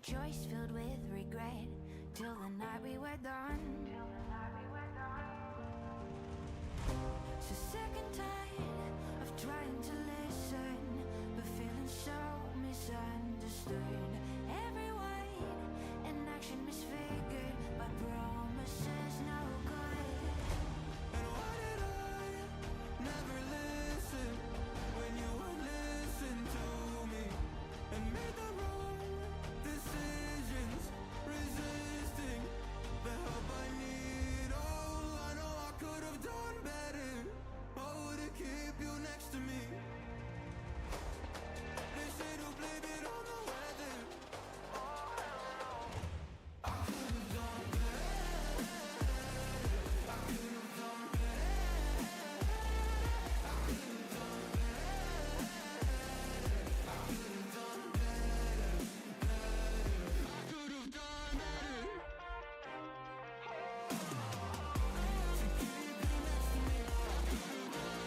C: choice filled with regret till the night we were done. So sick and tired of trying to listen, but feeling so misunderstood. Every word and action misfigured by promises no good.
B: And why did I never listen when you would listen to me and made the wrong decisions, resisting the help I need? Oh, I know I could have done better. Oh, to keep you next to me. They say to blame it on the weather. Oh, hell no. I could have done better. I could have done better. I could have done better. I could have done better. I could have done better. To keep you next to me. I could have done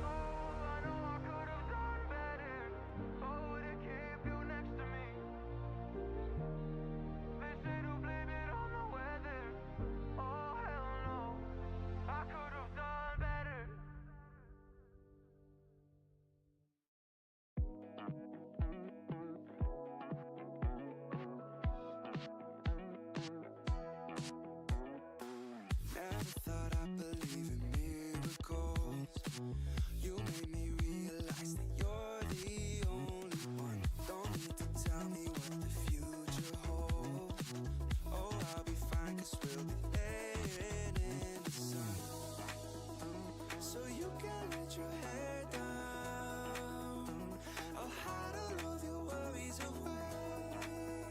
B: I know I could have done better. Oh, to keep you next to me. They say to blame it on the weather. Oh, hell no. I could have done better. Never thought I'd believe in miracles. You made me realize that you're the only one. Don't need to tell me what the future holds. Oh, I'll be fine, 'cause we'll be laying in the sun. So you can let your hair down. I'll hide all of your worries away,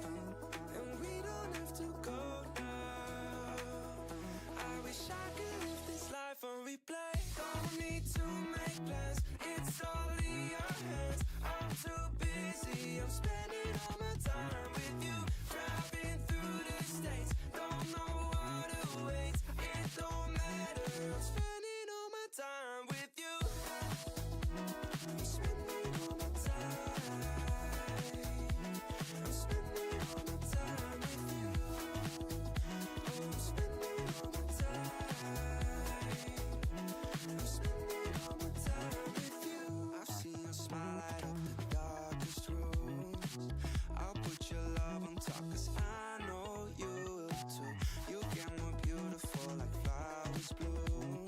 B: and we don't have to go now. I wish I could live this life on replay. Don't need to make plans, it's all in your hands. I'm too busy, I'm spending all my time with you. Driving through the states, don't know what awaits. It don't matter, I'm spending all my time with you. I'm spending all my time. I'm spending all my time with you. Oh, I'm spending all my time. I'm spending all my time with you. I've seen your smile light up the darkest rooms. I'll put your love on top, 'cause I know you will too. You get more beautiful like flowers bloom.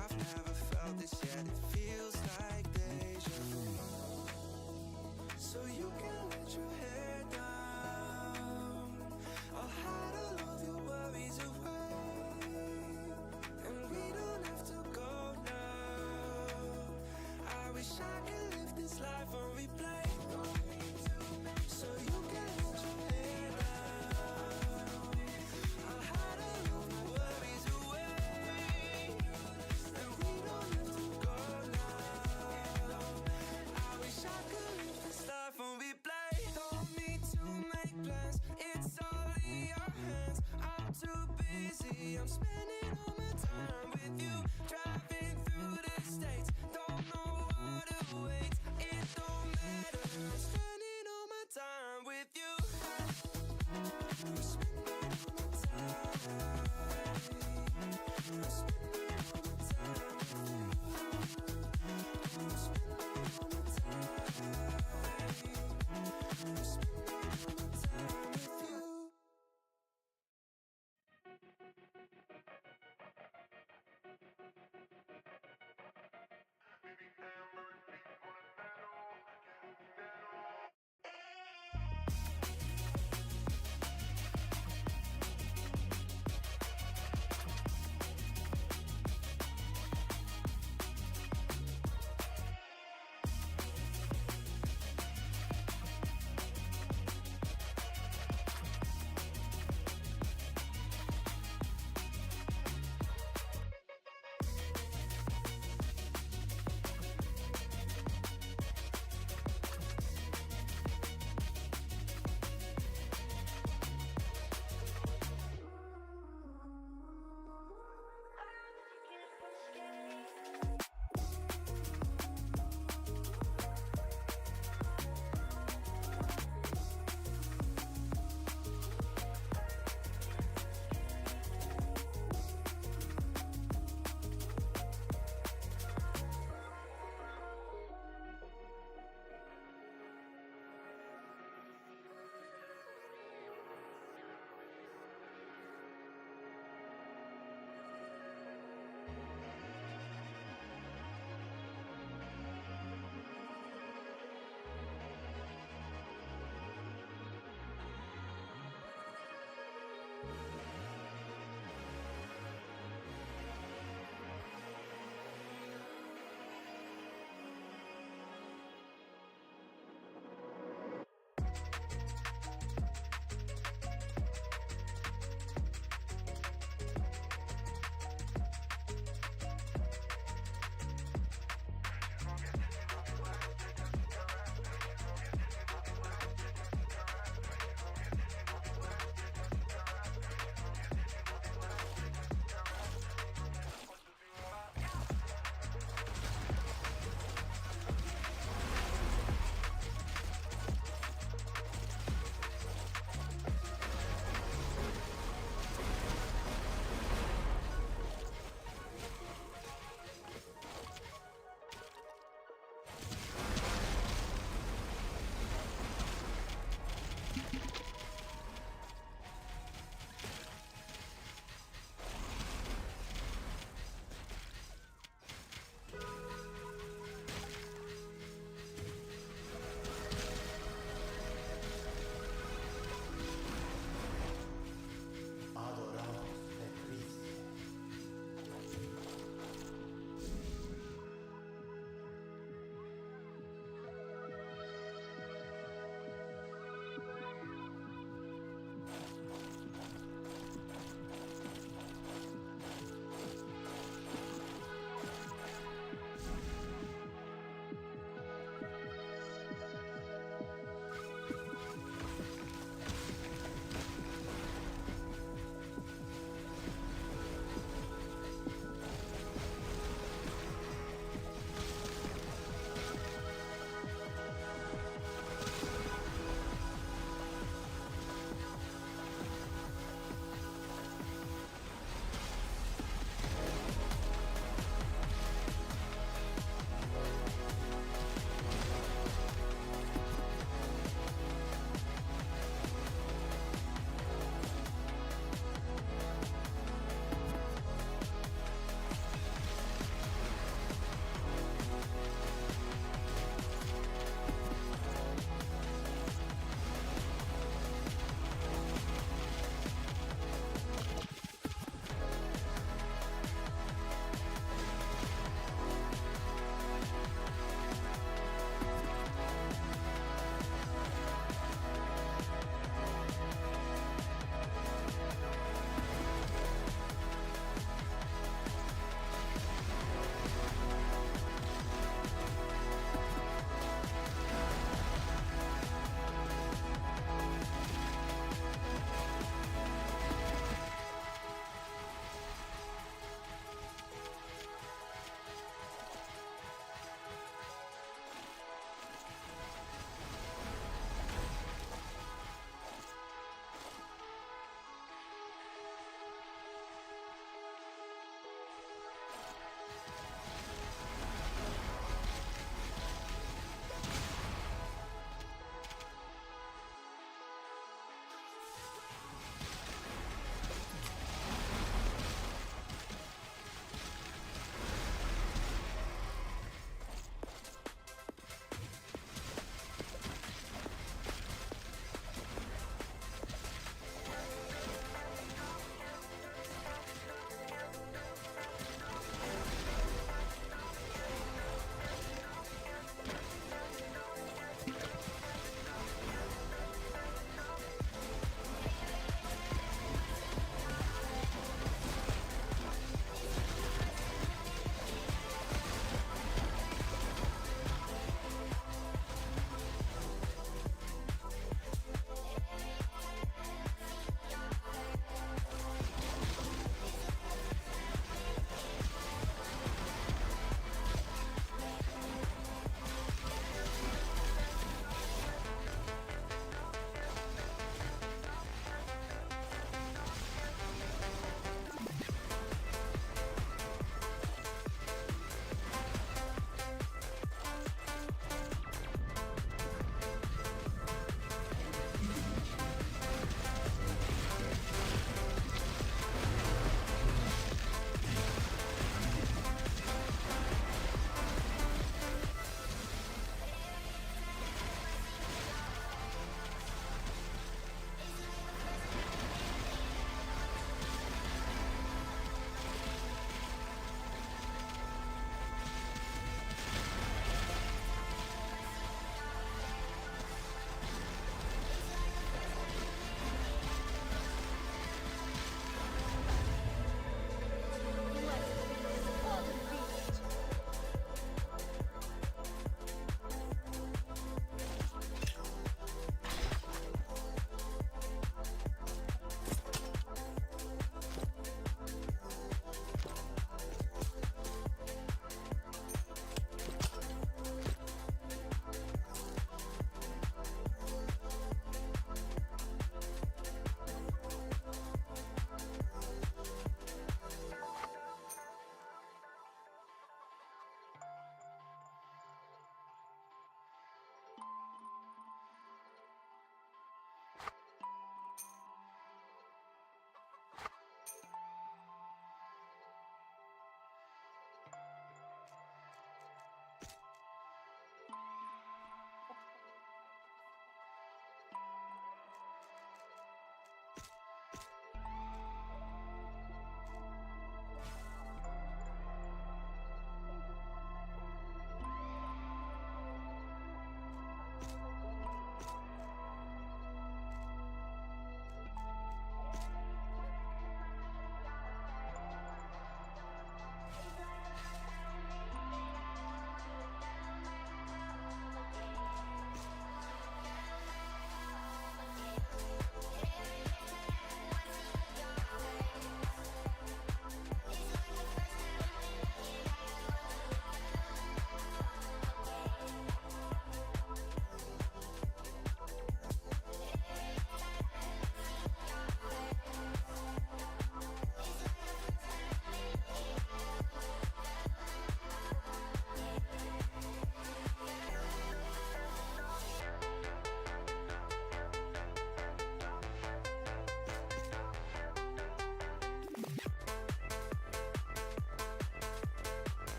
B: I've never felt this yet, it feels like deja vu. So you can let your hair down. I'll hide all of your worries away, and we don't have to go now. I wish I could live this life on replay. So you can let your hair down. I'll hide all of your worries away, and we don't have to go now. I wish I could live this life on replay. Don't need to make plans, it's all in your hands. I'm too busy, I'm spending all my time with you. Driving through the states, don't know what awaits. It don't matter, I'm spending all my time with you. I'm spending all my time. I'm spending all my time with you. I'm spending all my time. I'm spending all my time with you.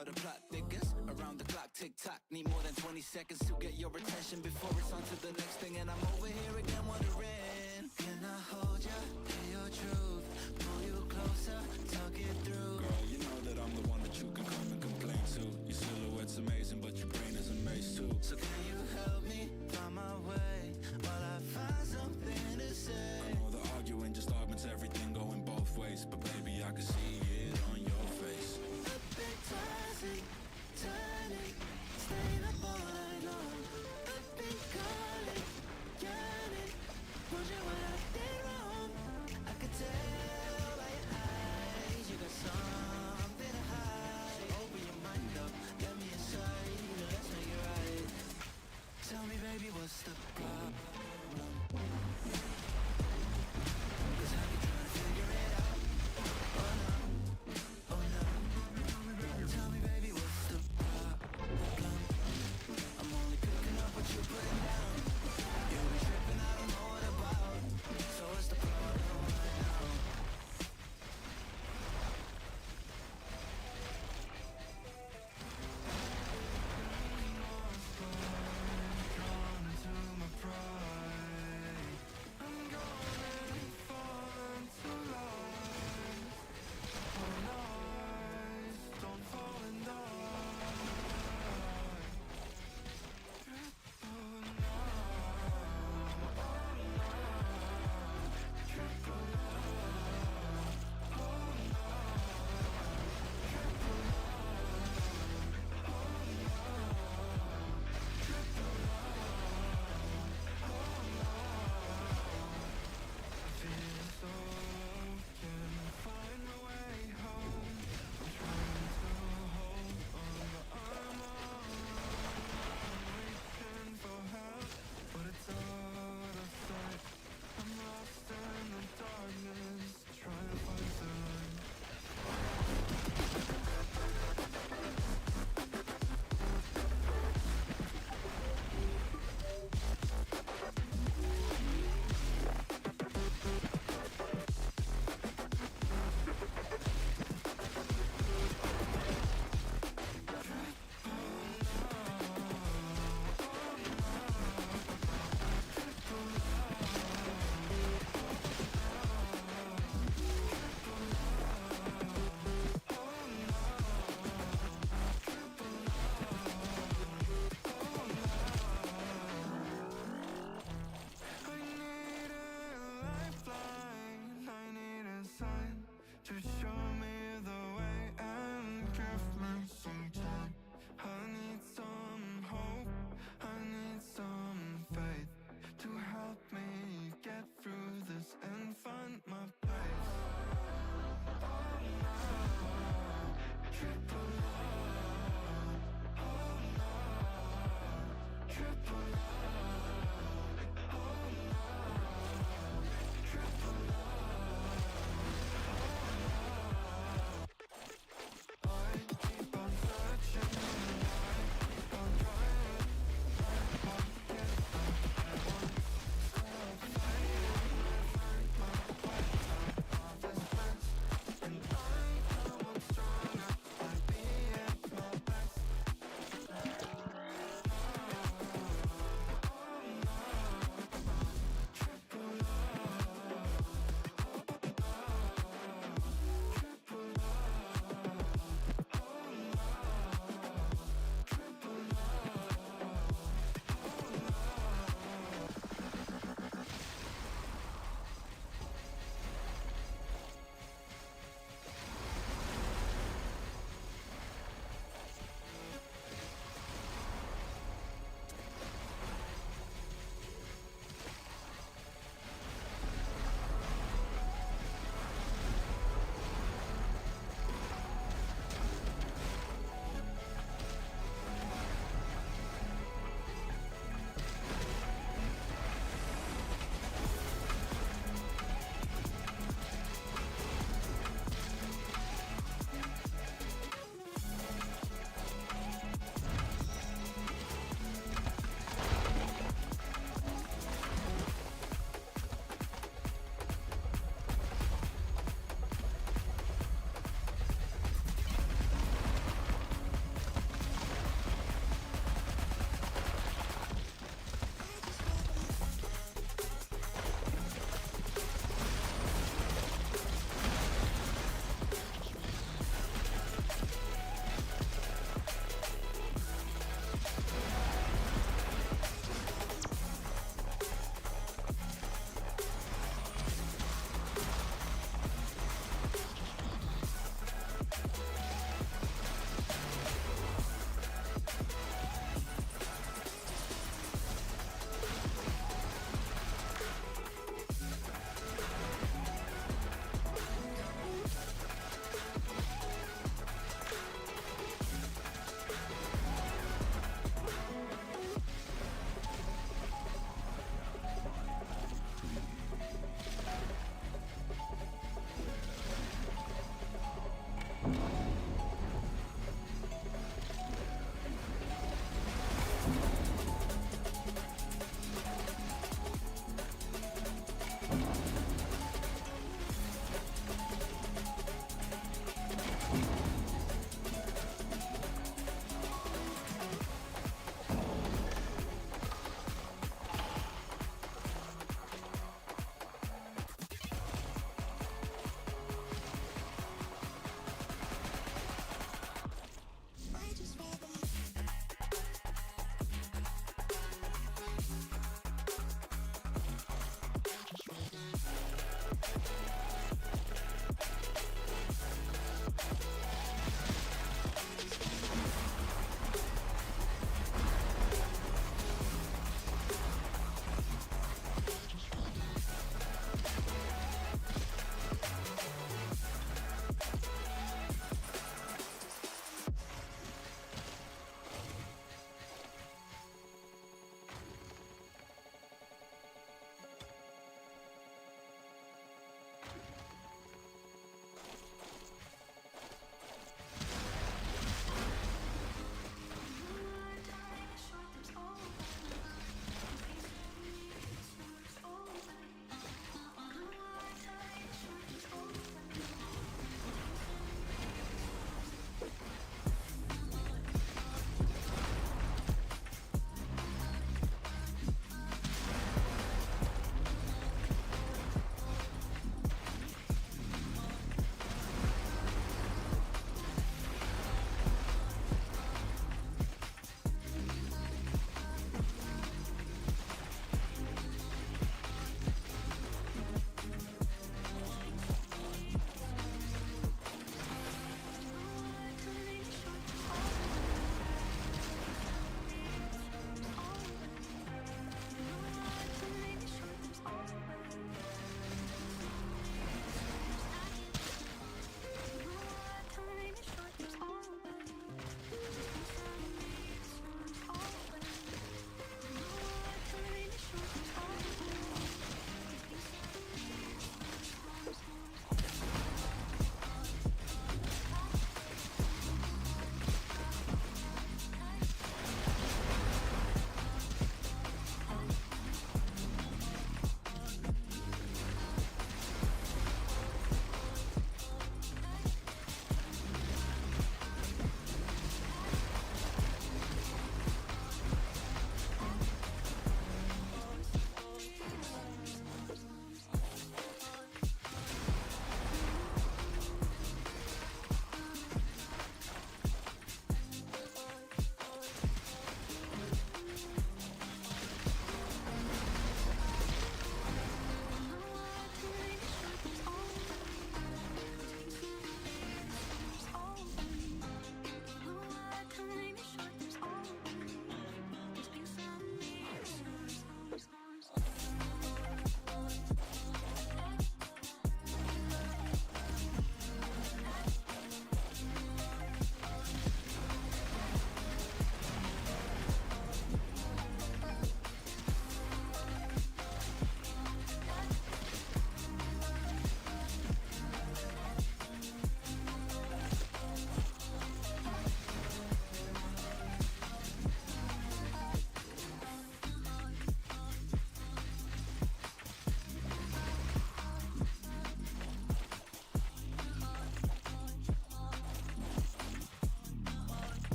B: how the plot thickens. Around the clock, tick tock. Need more than 20 seconds to get your attention before it's on to the next thing. And I'm over here again wondering, can I hold ya? Hear your truth, pull you closer, talk it through.
H: Girl, you know that I'm the one that you can come and complain to. Your silhouette's amazing, but your brain is a maze too.
B: So can you help me find my way while I find something to
H: I
B: say?
H: know the arguing just augments everything going both ways, but baby, I can see it on your face.
B: I've been tossing, turning, staying up all night long. I've been calling, yearning, wondering what I did wrong. I could tell by your eyes you got something to hide. So open your mind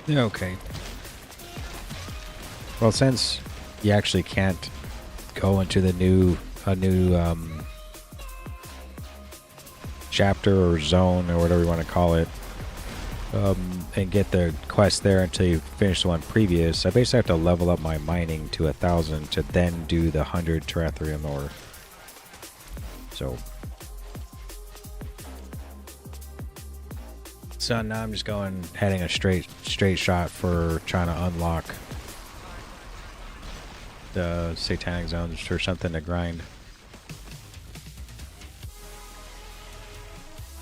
A: Okay. Well, since you actually can't go into the new chapter or zone or whatever you want to call it, and get the quest there until you finish the one previous, I basically have to level up my mining to 1,000 to then do the 100 Terathrium ore. So now I'm just heading a straight shot for trying to unlock the satanic zones or something to grind.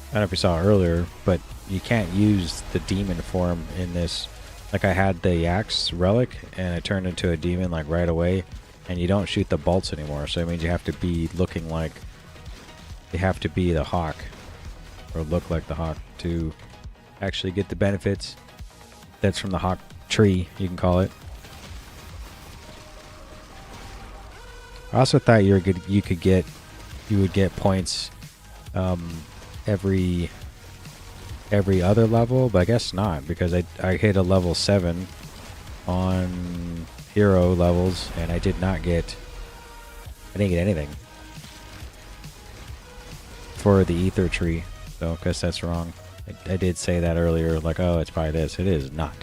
A: I don't know if you saw earlier, but you can't use the demon form in this. Like, I had the Axe relic and it turned into a demon like right away, and you don't shoot the bolts anymore. So it means you have to be looking like you have to be the hawk or look like the hawk to actually get the benefits. That's from the hawk tree, you can call it. I also thought you would get points every other level, but I guess not, because I hit a level 7 on hero levels and I didn't get anything for the ether tree. So I guess that's wrong. I did say that earlier, like, oh, it's probably this. It is not.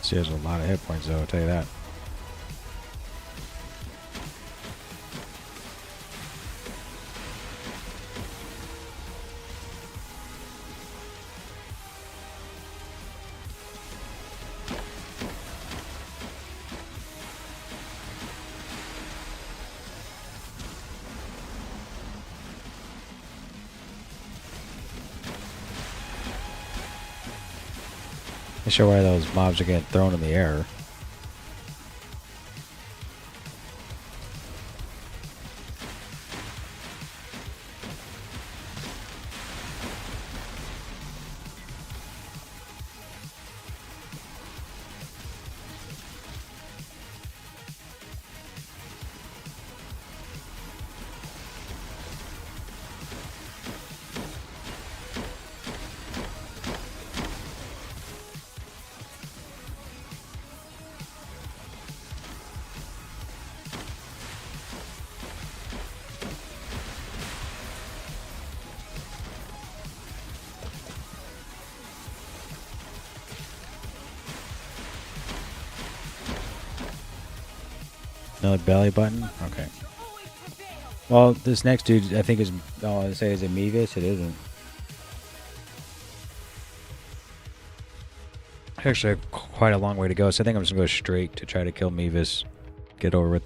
A: See, there's a lot of hit points, though, I'll tell you that. Not sure why those mobs are getting thrown in the air. Another belly button? Okay. Well, this next dude, I think is, I say is a Mevis. It isn't. Actually, quite a long way to go, so I think I'm just going to go straight to try to kill Mevis. Get over with.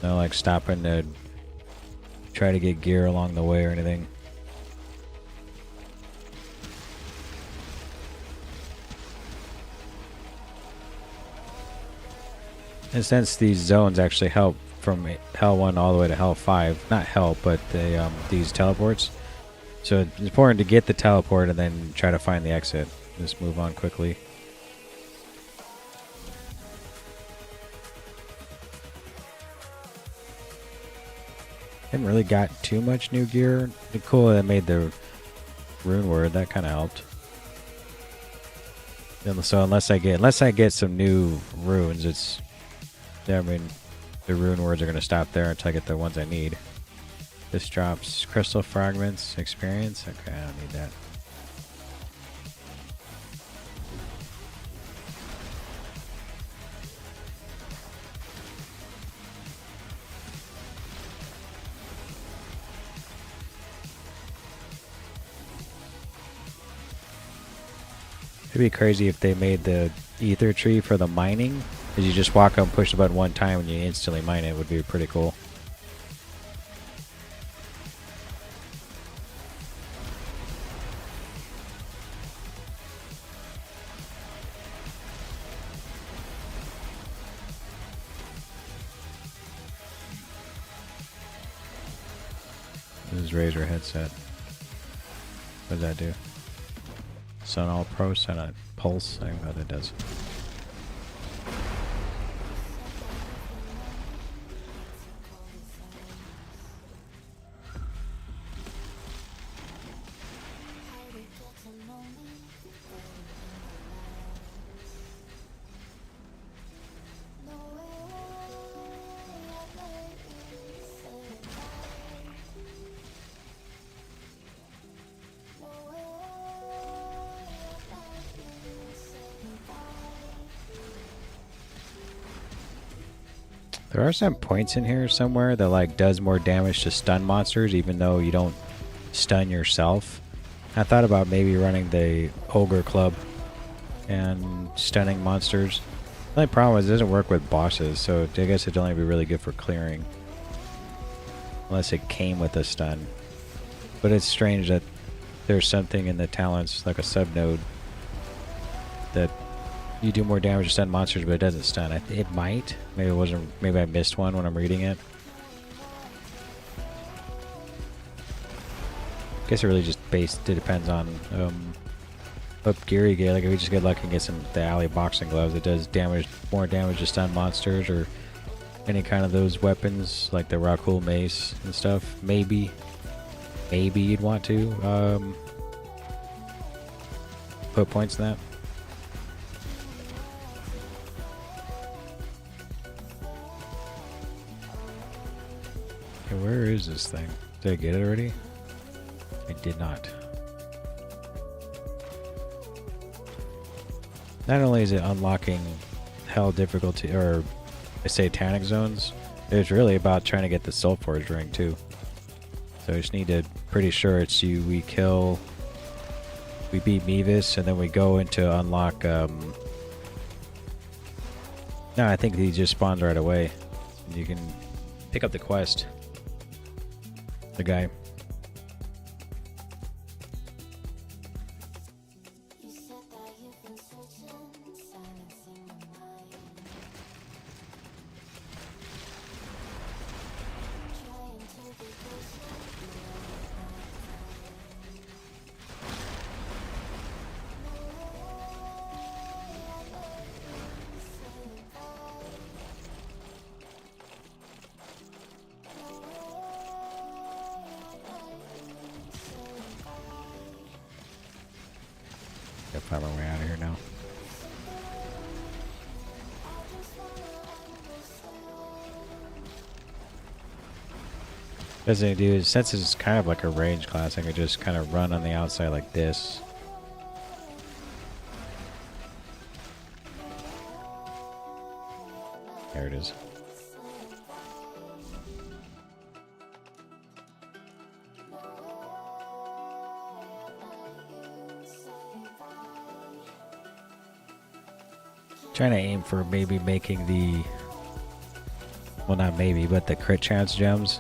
A: No, like, stopping to try to get gear along the way or anything. And since these zones actually help from Hell 1 all the way to Hell 5, not help, but they these teleports. So it's important to get the teleport and then try to find the exit. Just move on quickly. Haven't really got too much new gear. It's cool that I made the rune word. That kind of helped. So unless I get some new runes, I mean, the rune words are going to stop there until I get the ones I need. This drops crystal fragments experience. Okay, I don't need that. It'd be crazy if they made the ether tree for the mining. Because you just walk up and push the button one time and you instantly mine it. Would be pretty cool. This is Razer headset. What does that do? Sun All Pro, Sun Pulse. I don't know what that does. There are some points in here somewhere that like does more damage to stun monsters even though you don't stun yourself. I thought about maybe running the Ogre Club and stunning monsters. The only problem is it doesn't work with bosses, so I guess it'd only be really good for clearing. Unless it came with a stun. But it's strange that there's something in the talents, like a sub-node, that you do more damage to stun monsters, but it doesn't stun. It might. Maybe it wasn't. Maybe I missed one when I'm reading it. I guess it really just depends on what gear you get. Like if you just get lucky and get some the alley boxing gloves, it does more damage to stun monsters or any kind of those weapons like the Rakul mace and stuff. Maybe you'd want to put points in that. Okay, where is this thing? Did I get it already? I did not. Not only is it unlocking hell difficulty or satanic zones, it's really about trying to get the Soul Forge ring too. So I just need to, pretty sure it's we beat Mevis and then we go into unlock, no, I think he just spawns right away. You can pick up the quest. The guy.
D: You said that you've been searching, silencing my mind. Trying to be patient,
A: Gotta find my way out of here now. Best thing to do is, since it's kind of like a range class, I could just kind of run on the outside like this. There it is. Trying to aim for maybe making the, well, not maybe, but the crit chance gems.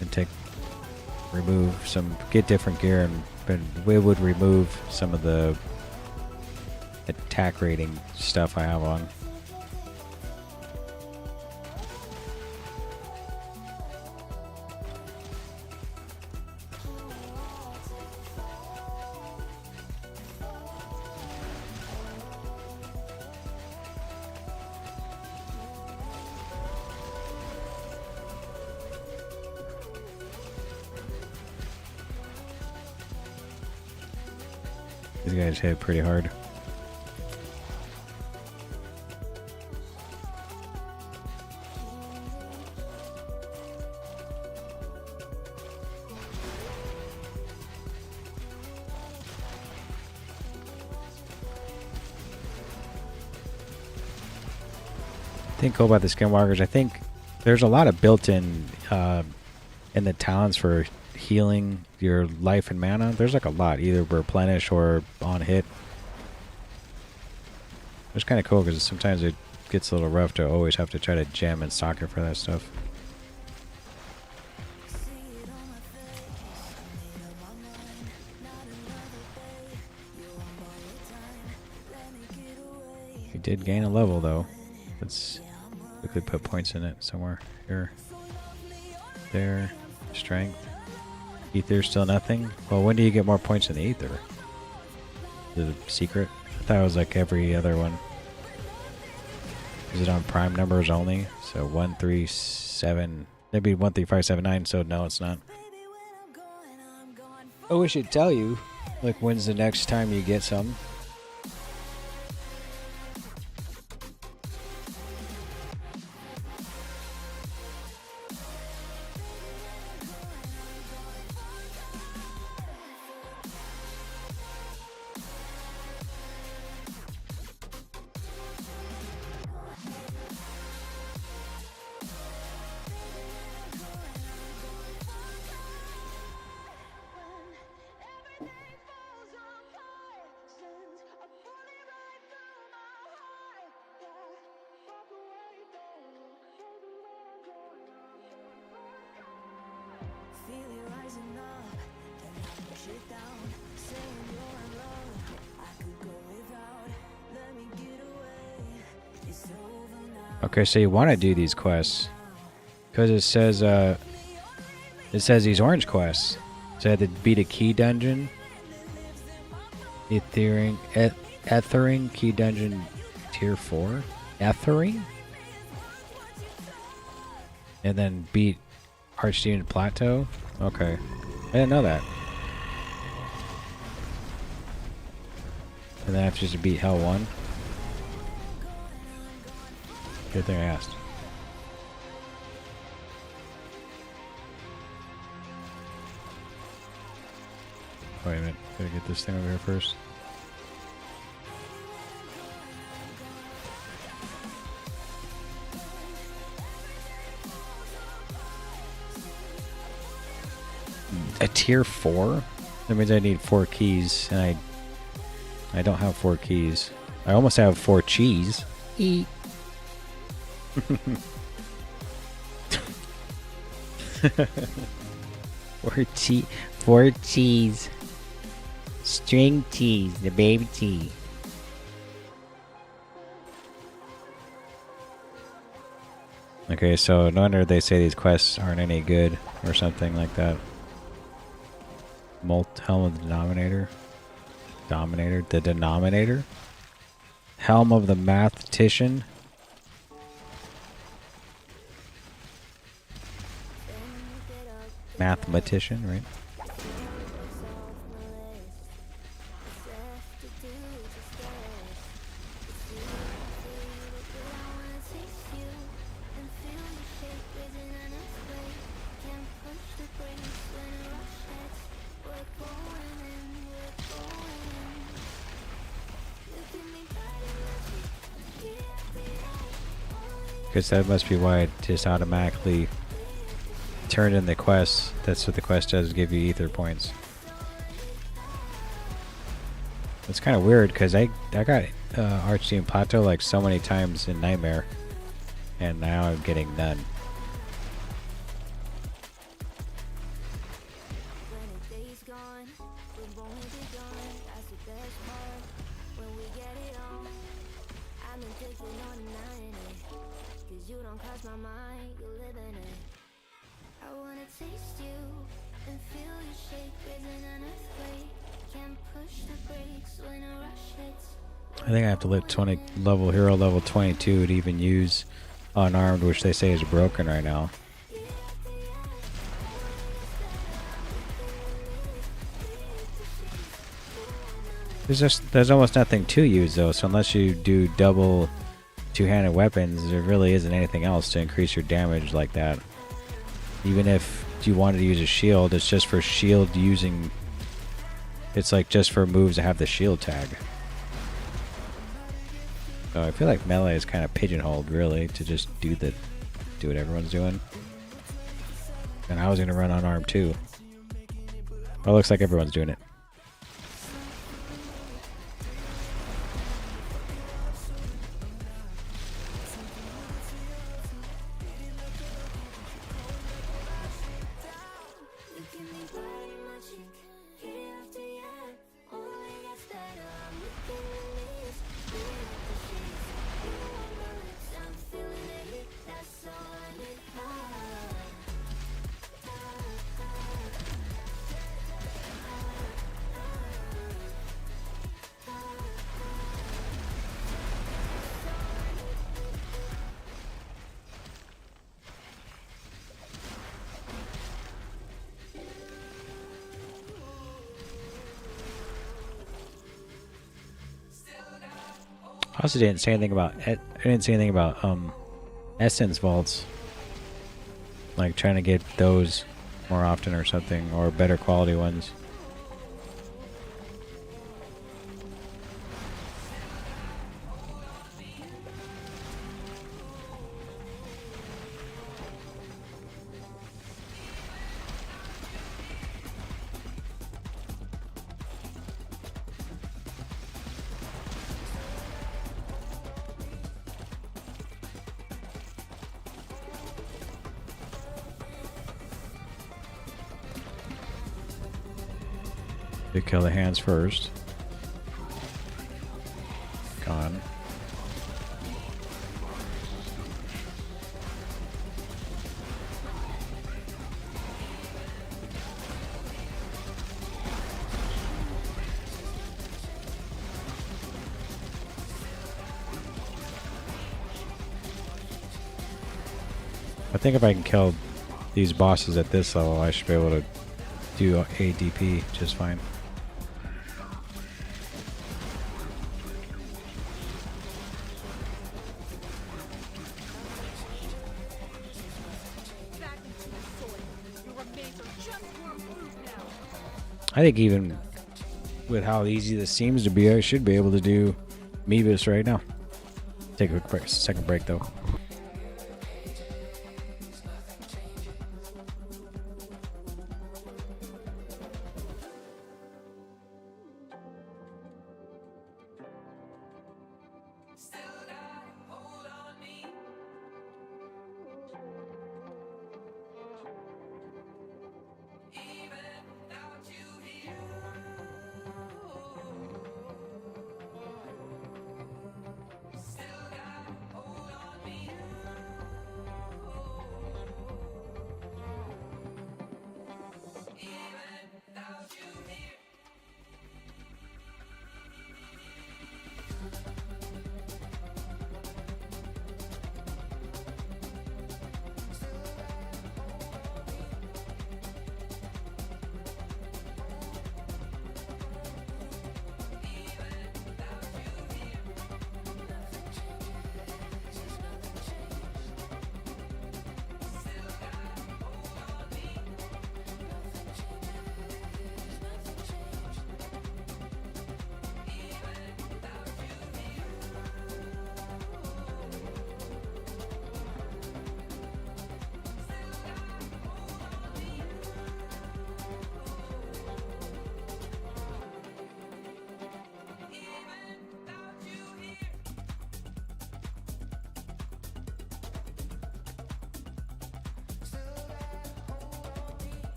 A: And remove some, get different gear, and we would remove some of the attack rating stuff I have on. These guys hit pretty hard. I think cool about the Skinwalkers, I think there's a lot of built-in in the talents for healing your life and mana. There's like a lot, either replenish or on hit. It's kind of cool because sometimes it gets a little rough to always have to try to gem and socket for that stuff. We did gain a level though. Let's quickly put points in it somewhere. Here. There. Strength. Ether still nothing? Well, when do you get more points in the Ether? Is it a secret? I thought it was like every other one. Is it on prime numbers only? So 1, 3, 7. Maybe 1, 3, 5, 7, 9. So no, it's not. Oh, we should tell you. Like, when's the next time you get some? Okay, so you want to do these quests because it says these orange quests. So I had to beat a key dungeon, Ethering key dungeon tier 4, Ethering, and then beat Archdemon Plateau. Okay, I didn't know that. And then I have to just beat Hell 1. Good thing I asked. Wait a minute. Gotta get this thing over here first. A tier 4? That means I need 4 keys, and I don't have 4 keys. I almost have 4 cheese. Eat. Four cheese. String cheese, the baby tea. Okay, so no wonder they say these quests aren't any good or something like that. Helm of the Denominator. The Denominator. Helm of the Mathematician. Mathematician, right? Because that must be why it just automatically turned in the quest. That's what the quest does, give you ether points. It's kind of weird because I got Archdemon Plateau like so many times in Nightmare, and now I'm getting none. I think I have to live hero level 22 to even use unarmed, which they say is broken right now. There's almost nothing to use though, so unless you do double two-handed weapons, there really isn't anything else to increase your damage like that. Even if you wanted to use a shield, it's just for shield using. It's like just for moves that have the shield tag. So I feel like melee is kind of pigeonholed, really, to just do what everyone's doing. And I was gonna run unarmed too. Well, it looks like everyone's doing it. I also didn't say anything about essence vaults, like trying to get those more often or something, or better quality ones. You kill the hands first. Gone. I think if I can kill these bosses at this level, I should be able to do ADP just fine. I think even with how easy this seems to be, I should be able to do Meebus right now. Take a quick break, second break though.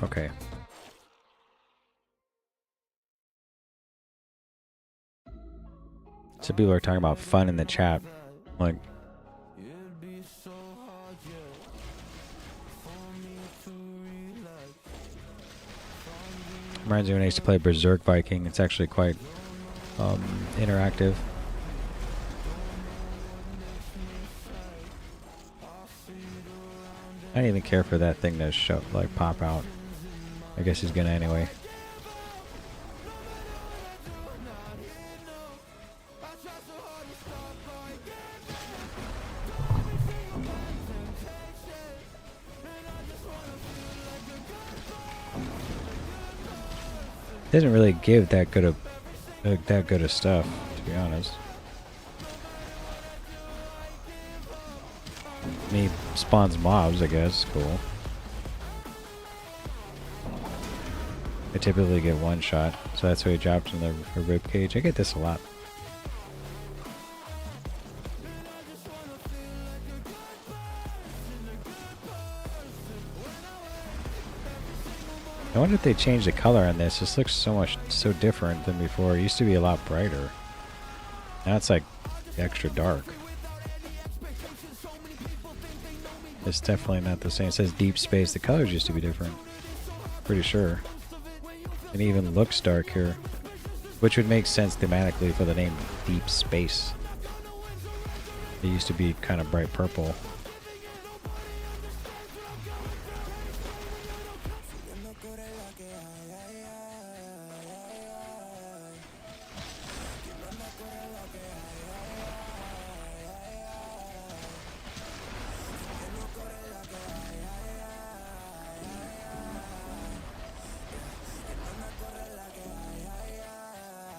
A: Okay. So people are talking about fun in the chat. Like,
B: It'd be so hard, yeah, for me to relax.
A: reminds me when I used to play Berserk Viking. It's actually quite interactive. I didn't even care for that thing to show, like, pop out. I guess he's gonna anyway. Doesn't really give that good of stuff, to be honest. I mean, he spawns mobs, I guess. Cool. I typically get one shot, so that's why he dropped in the rib cage. I get this a lot. I wonder if they changed the color on this. This looks so different than before. It used to be a lot brighter. Now it's like extra dark. It's definitely not the same. It says Deep Space. The colors used to be different. Pretty sure. It even looks dark here, which would make sense thematically for the name Deep Space. It used to be kind of bright purple.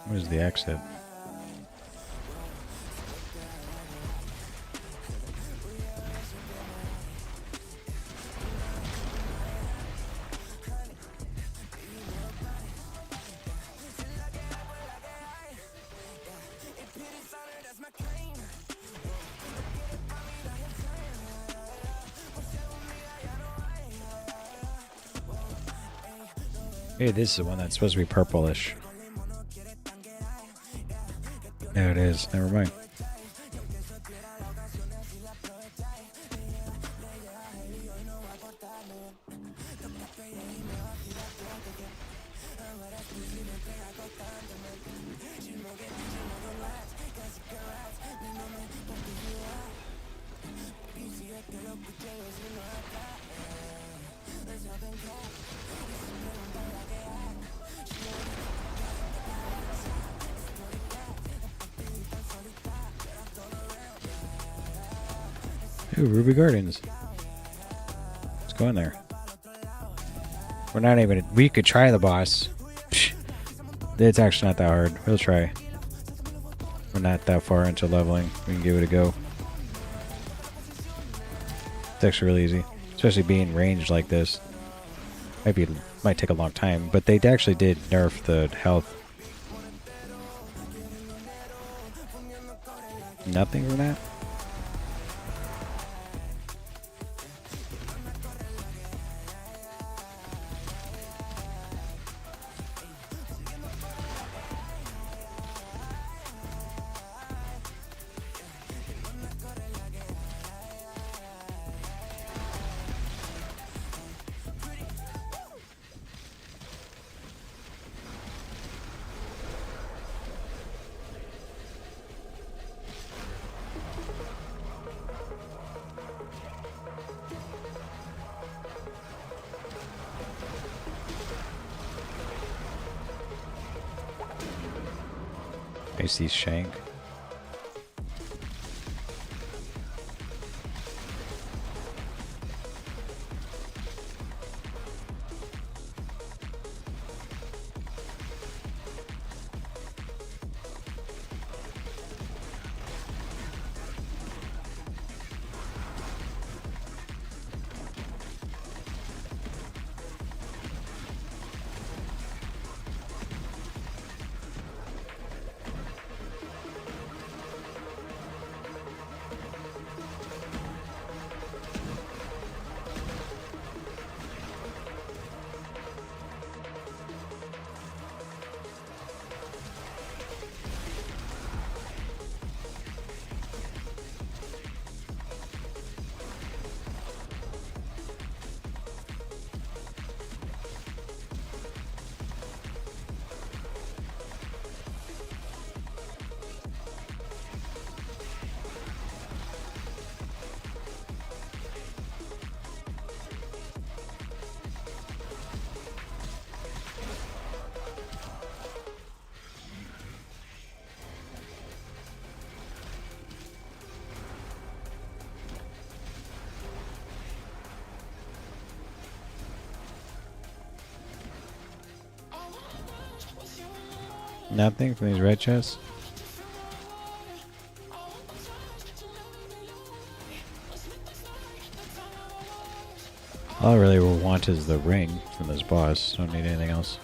A: Where's the exit? Hey, this is the one that's supposed to be purplish. There it is. Never mind. Ooh, Ruby Gardens. Let's go in there. We're not even... We could try the boss. Psh, it's actually not that hard. We'll try. We're not that far into leveling. We can give it a go. It's actually really easy. Especially being ranged like this. Might take a long time, but they actually did nerf the health. Nothing from that? I see Shank. Nothing from these red chests? All I really want is the ring from this boss. Don't need anything else.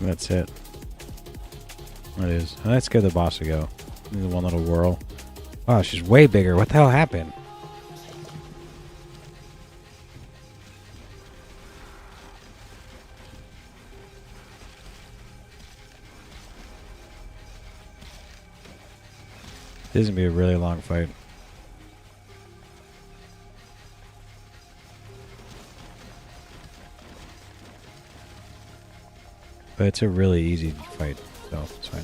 A: That's it. That is. Let's give the boss a go. The one little whirl. Wow, she's way bigger. What the hell happened? This is gonna be a really long fight. But it's a really easy fight, so it's fine.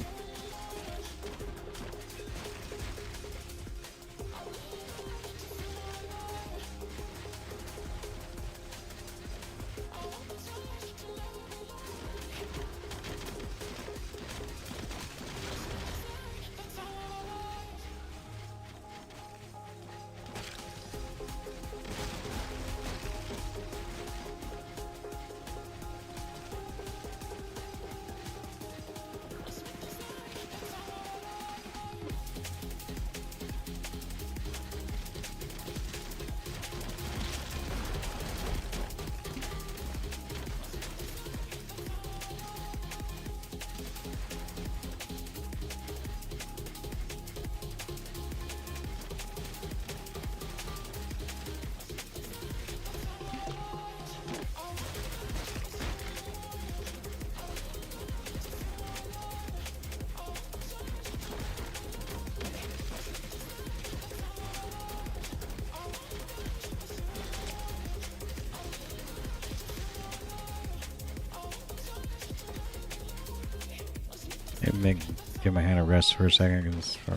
A: Give my hand a rest for a second because I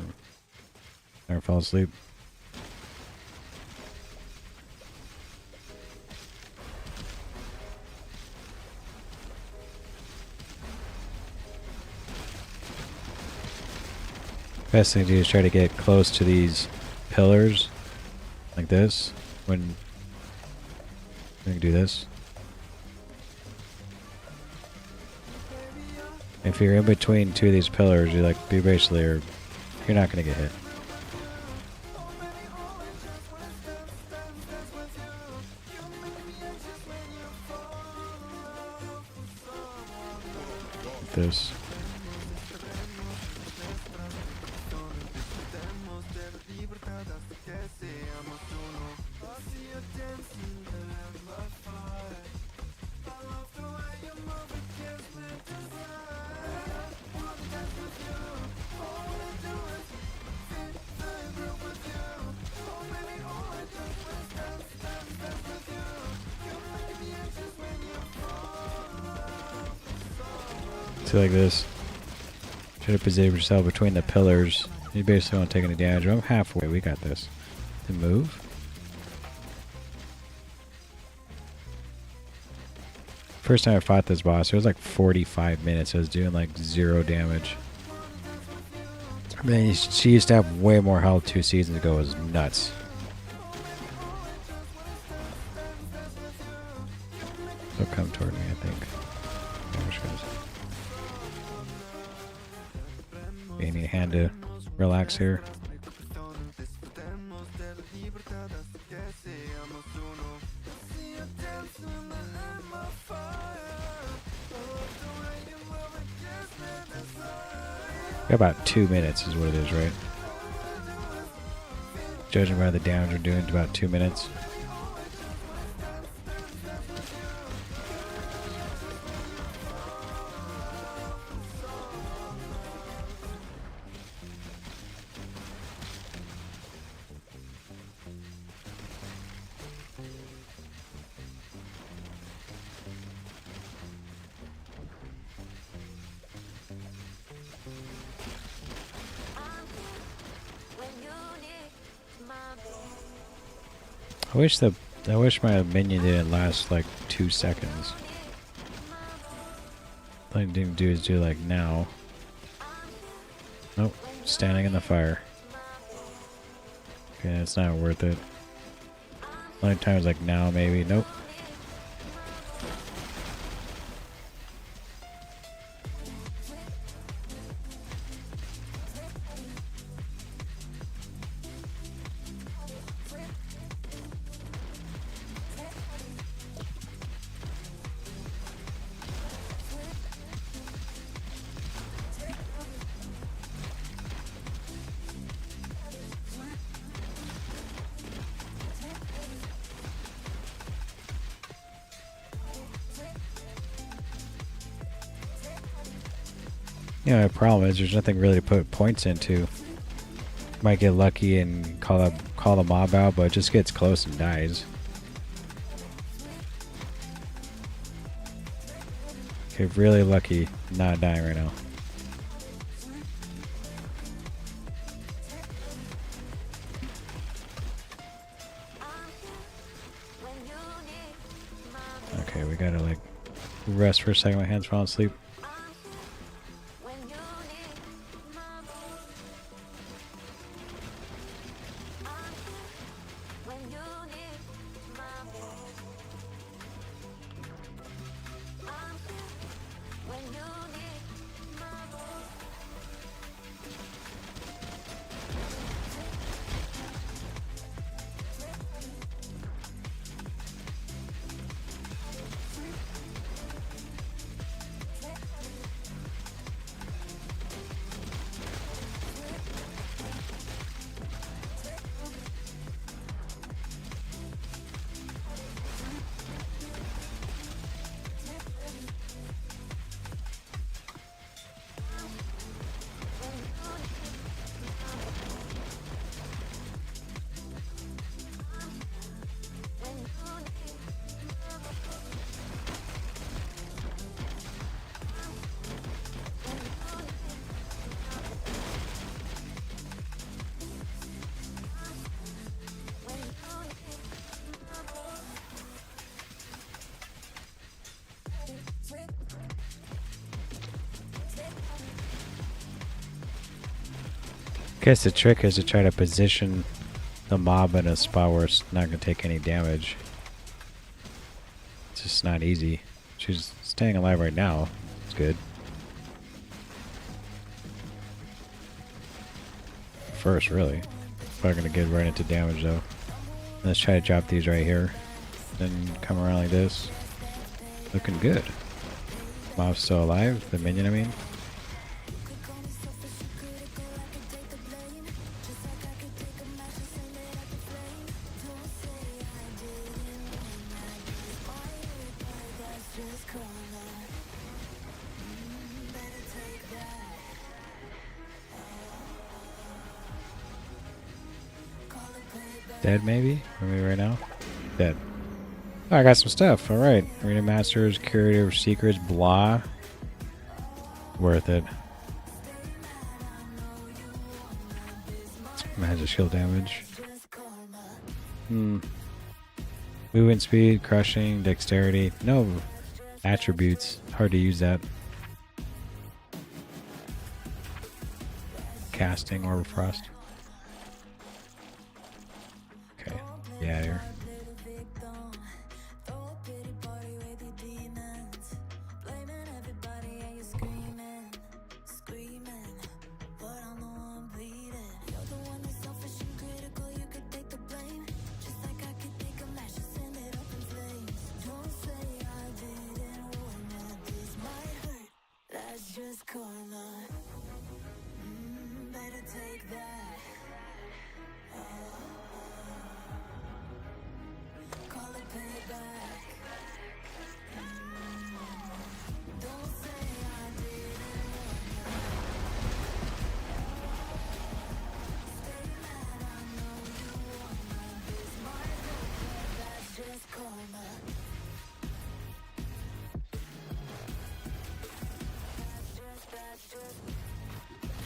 A: never fell asleep. Best thing to do is try to get close to these pillars like this. When you can do this. If you're in between two of these pillars, you basically are, you're not gonna get hit. This. So like this. Try to position yourself between the pillars. You basically won't take any damage. I'm halfway. We got this. To move. First time I fought this boss, it was like 45 minutes. I was doing like 0 damage. I mean, she used to have way more health 2 seasons ago. It was nuts. They'll come toward me, I think. You need a hand to relax here. Got about 2 minutes is what it is, right? Judging by the damage we're doing, it's about 2 minutes. I wish my minion didn't last like 2 seconds. All I didn't do is do like now. Nope, standing in the fire. Okay, it's not worth it. Only times like now maybe. Nope. Yeah, the problem is there's nothing really to put points into. Might get lucky and call the mob out, but it just gets close and dies. Okay, really lucky not dying right now. Okay, we gotta like rest for a second. My hands falling asleep. Guess the trick is to try to position the mob in a spot where it's not going to take any damage. It's just not easy. She's staying alive right now. It's good. First, really. Probably going to get right into damage, though. Let's try to drop these right here. Then come around like this. Looking good. Mob's still alive. The minion, I mean. Dead, maybe? Or maybe right now? Dead. Oh, I got some stuff. Alright. Arena Masters, Curator of Secrets, blah. Worth it. Magic shield damage. Movement speed, crushing, dexterity. No attributes. Hard to use that. Casting, Orb of Frost. Okay. Yeah, here.
D: Just karma. Better take that. Call it payback. Don't say I didn't stay mad. I know you want my this might hurt, but that's just karma.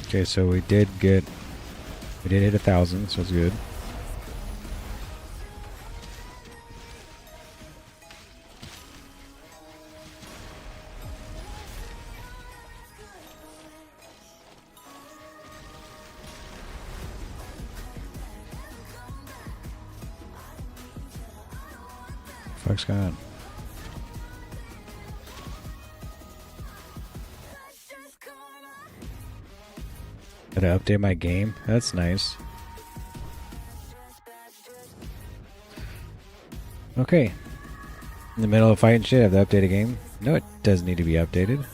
A: Okay, so we did hit 1,000, so it's good. Fuck's going on? Gotta update my game. That's nice. Okay. In the middle of fighting shit, I have to update a game. No, it doesn't need to be updated.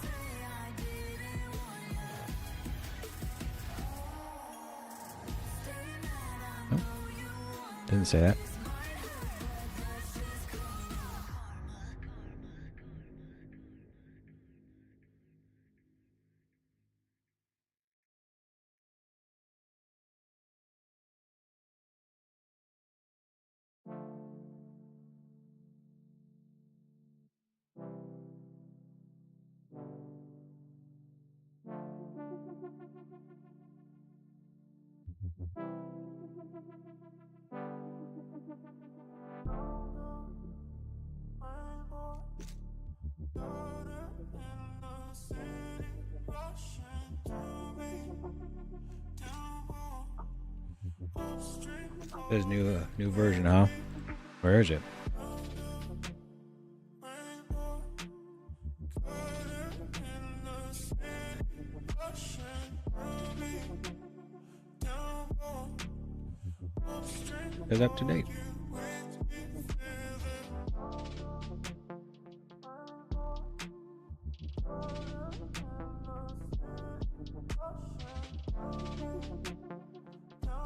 A: Nope. Didn't say that. There's new version, huh? Where is it? It's up to date.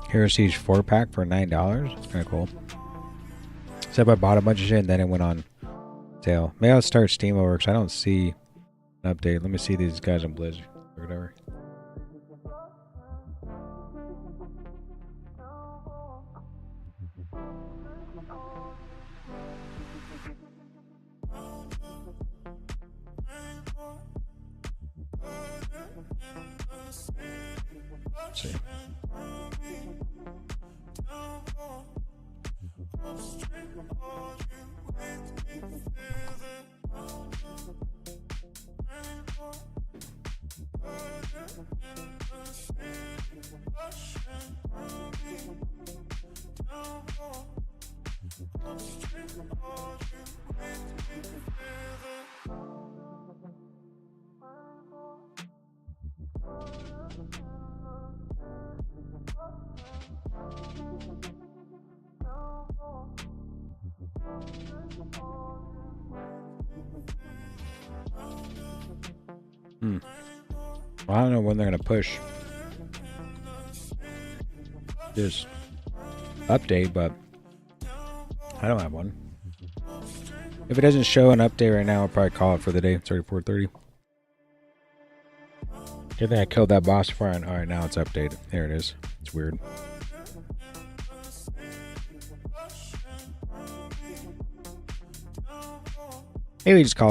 A: Heresiege 4-pack for $9. That's kind of cool. Except I bought a bunch of shit and then it went on sale. Maybe I'll start Steam over because I don't see an update. Let me see these guys on Blizzard or whatever. Let's see. Well, I don't know when they're going to push this update, but I don't have one. If it doesn't show an update right now, I'll probably call it for the day. It's already 4:30. I think I killed that boss before. Alright, now it's updated. There it is. It's weird. Maybe just call it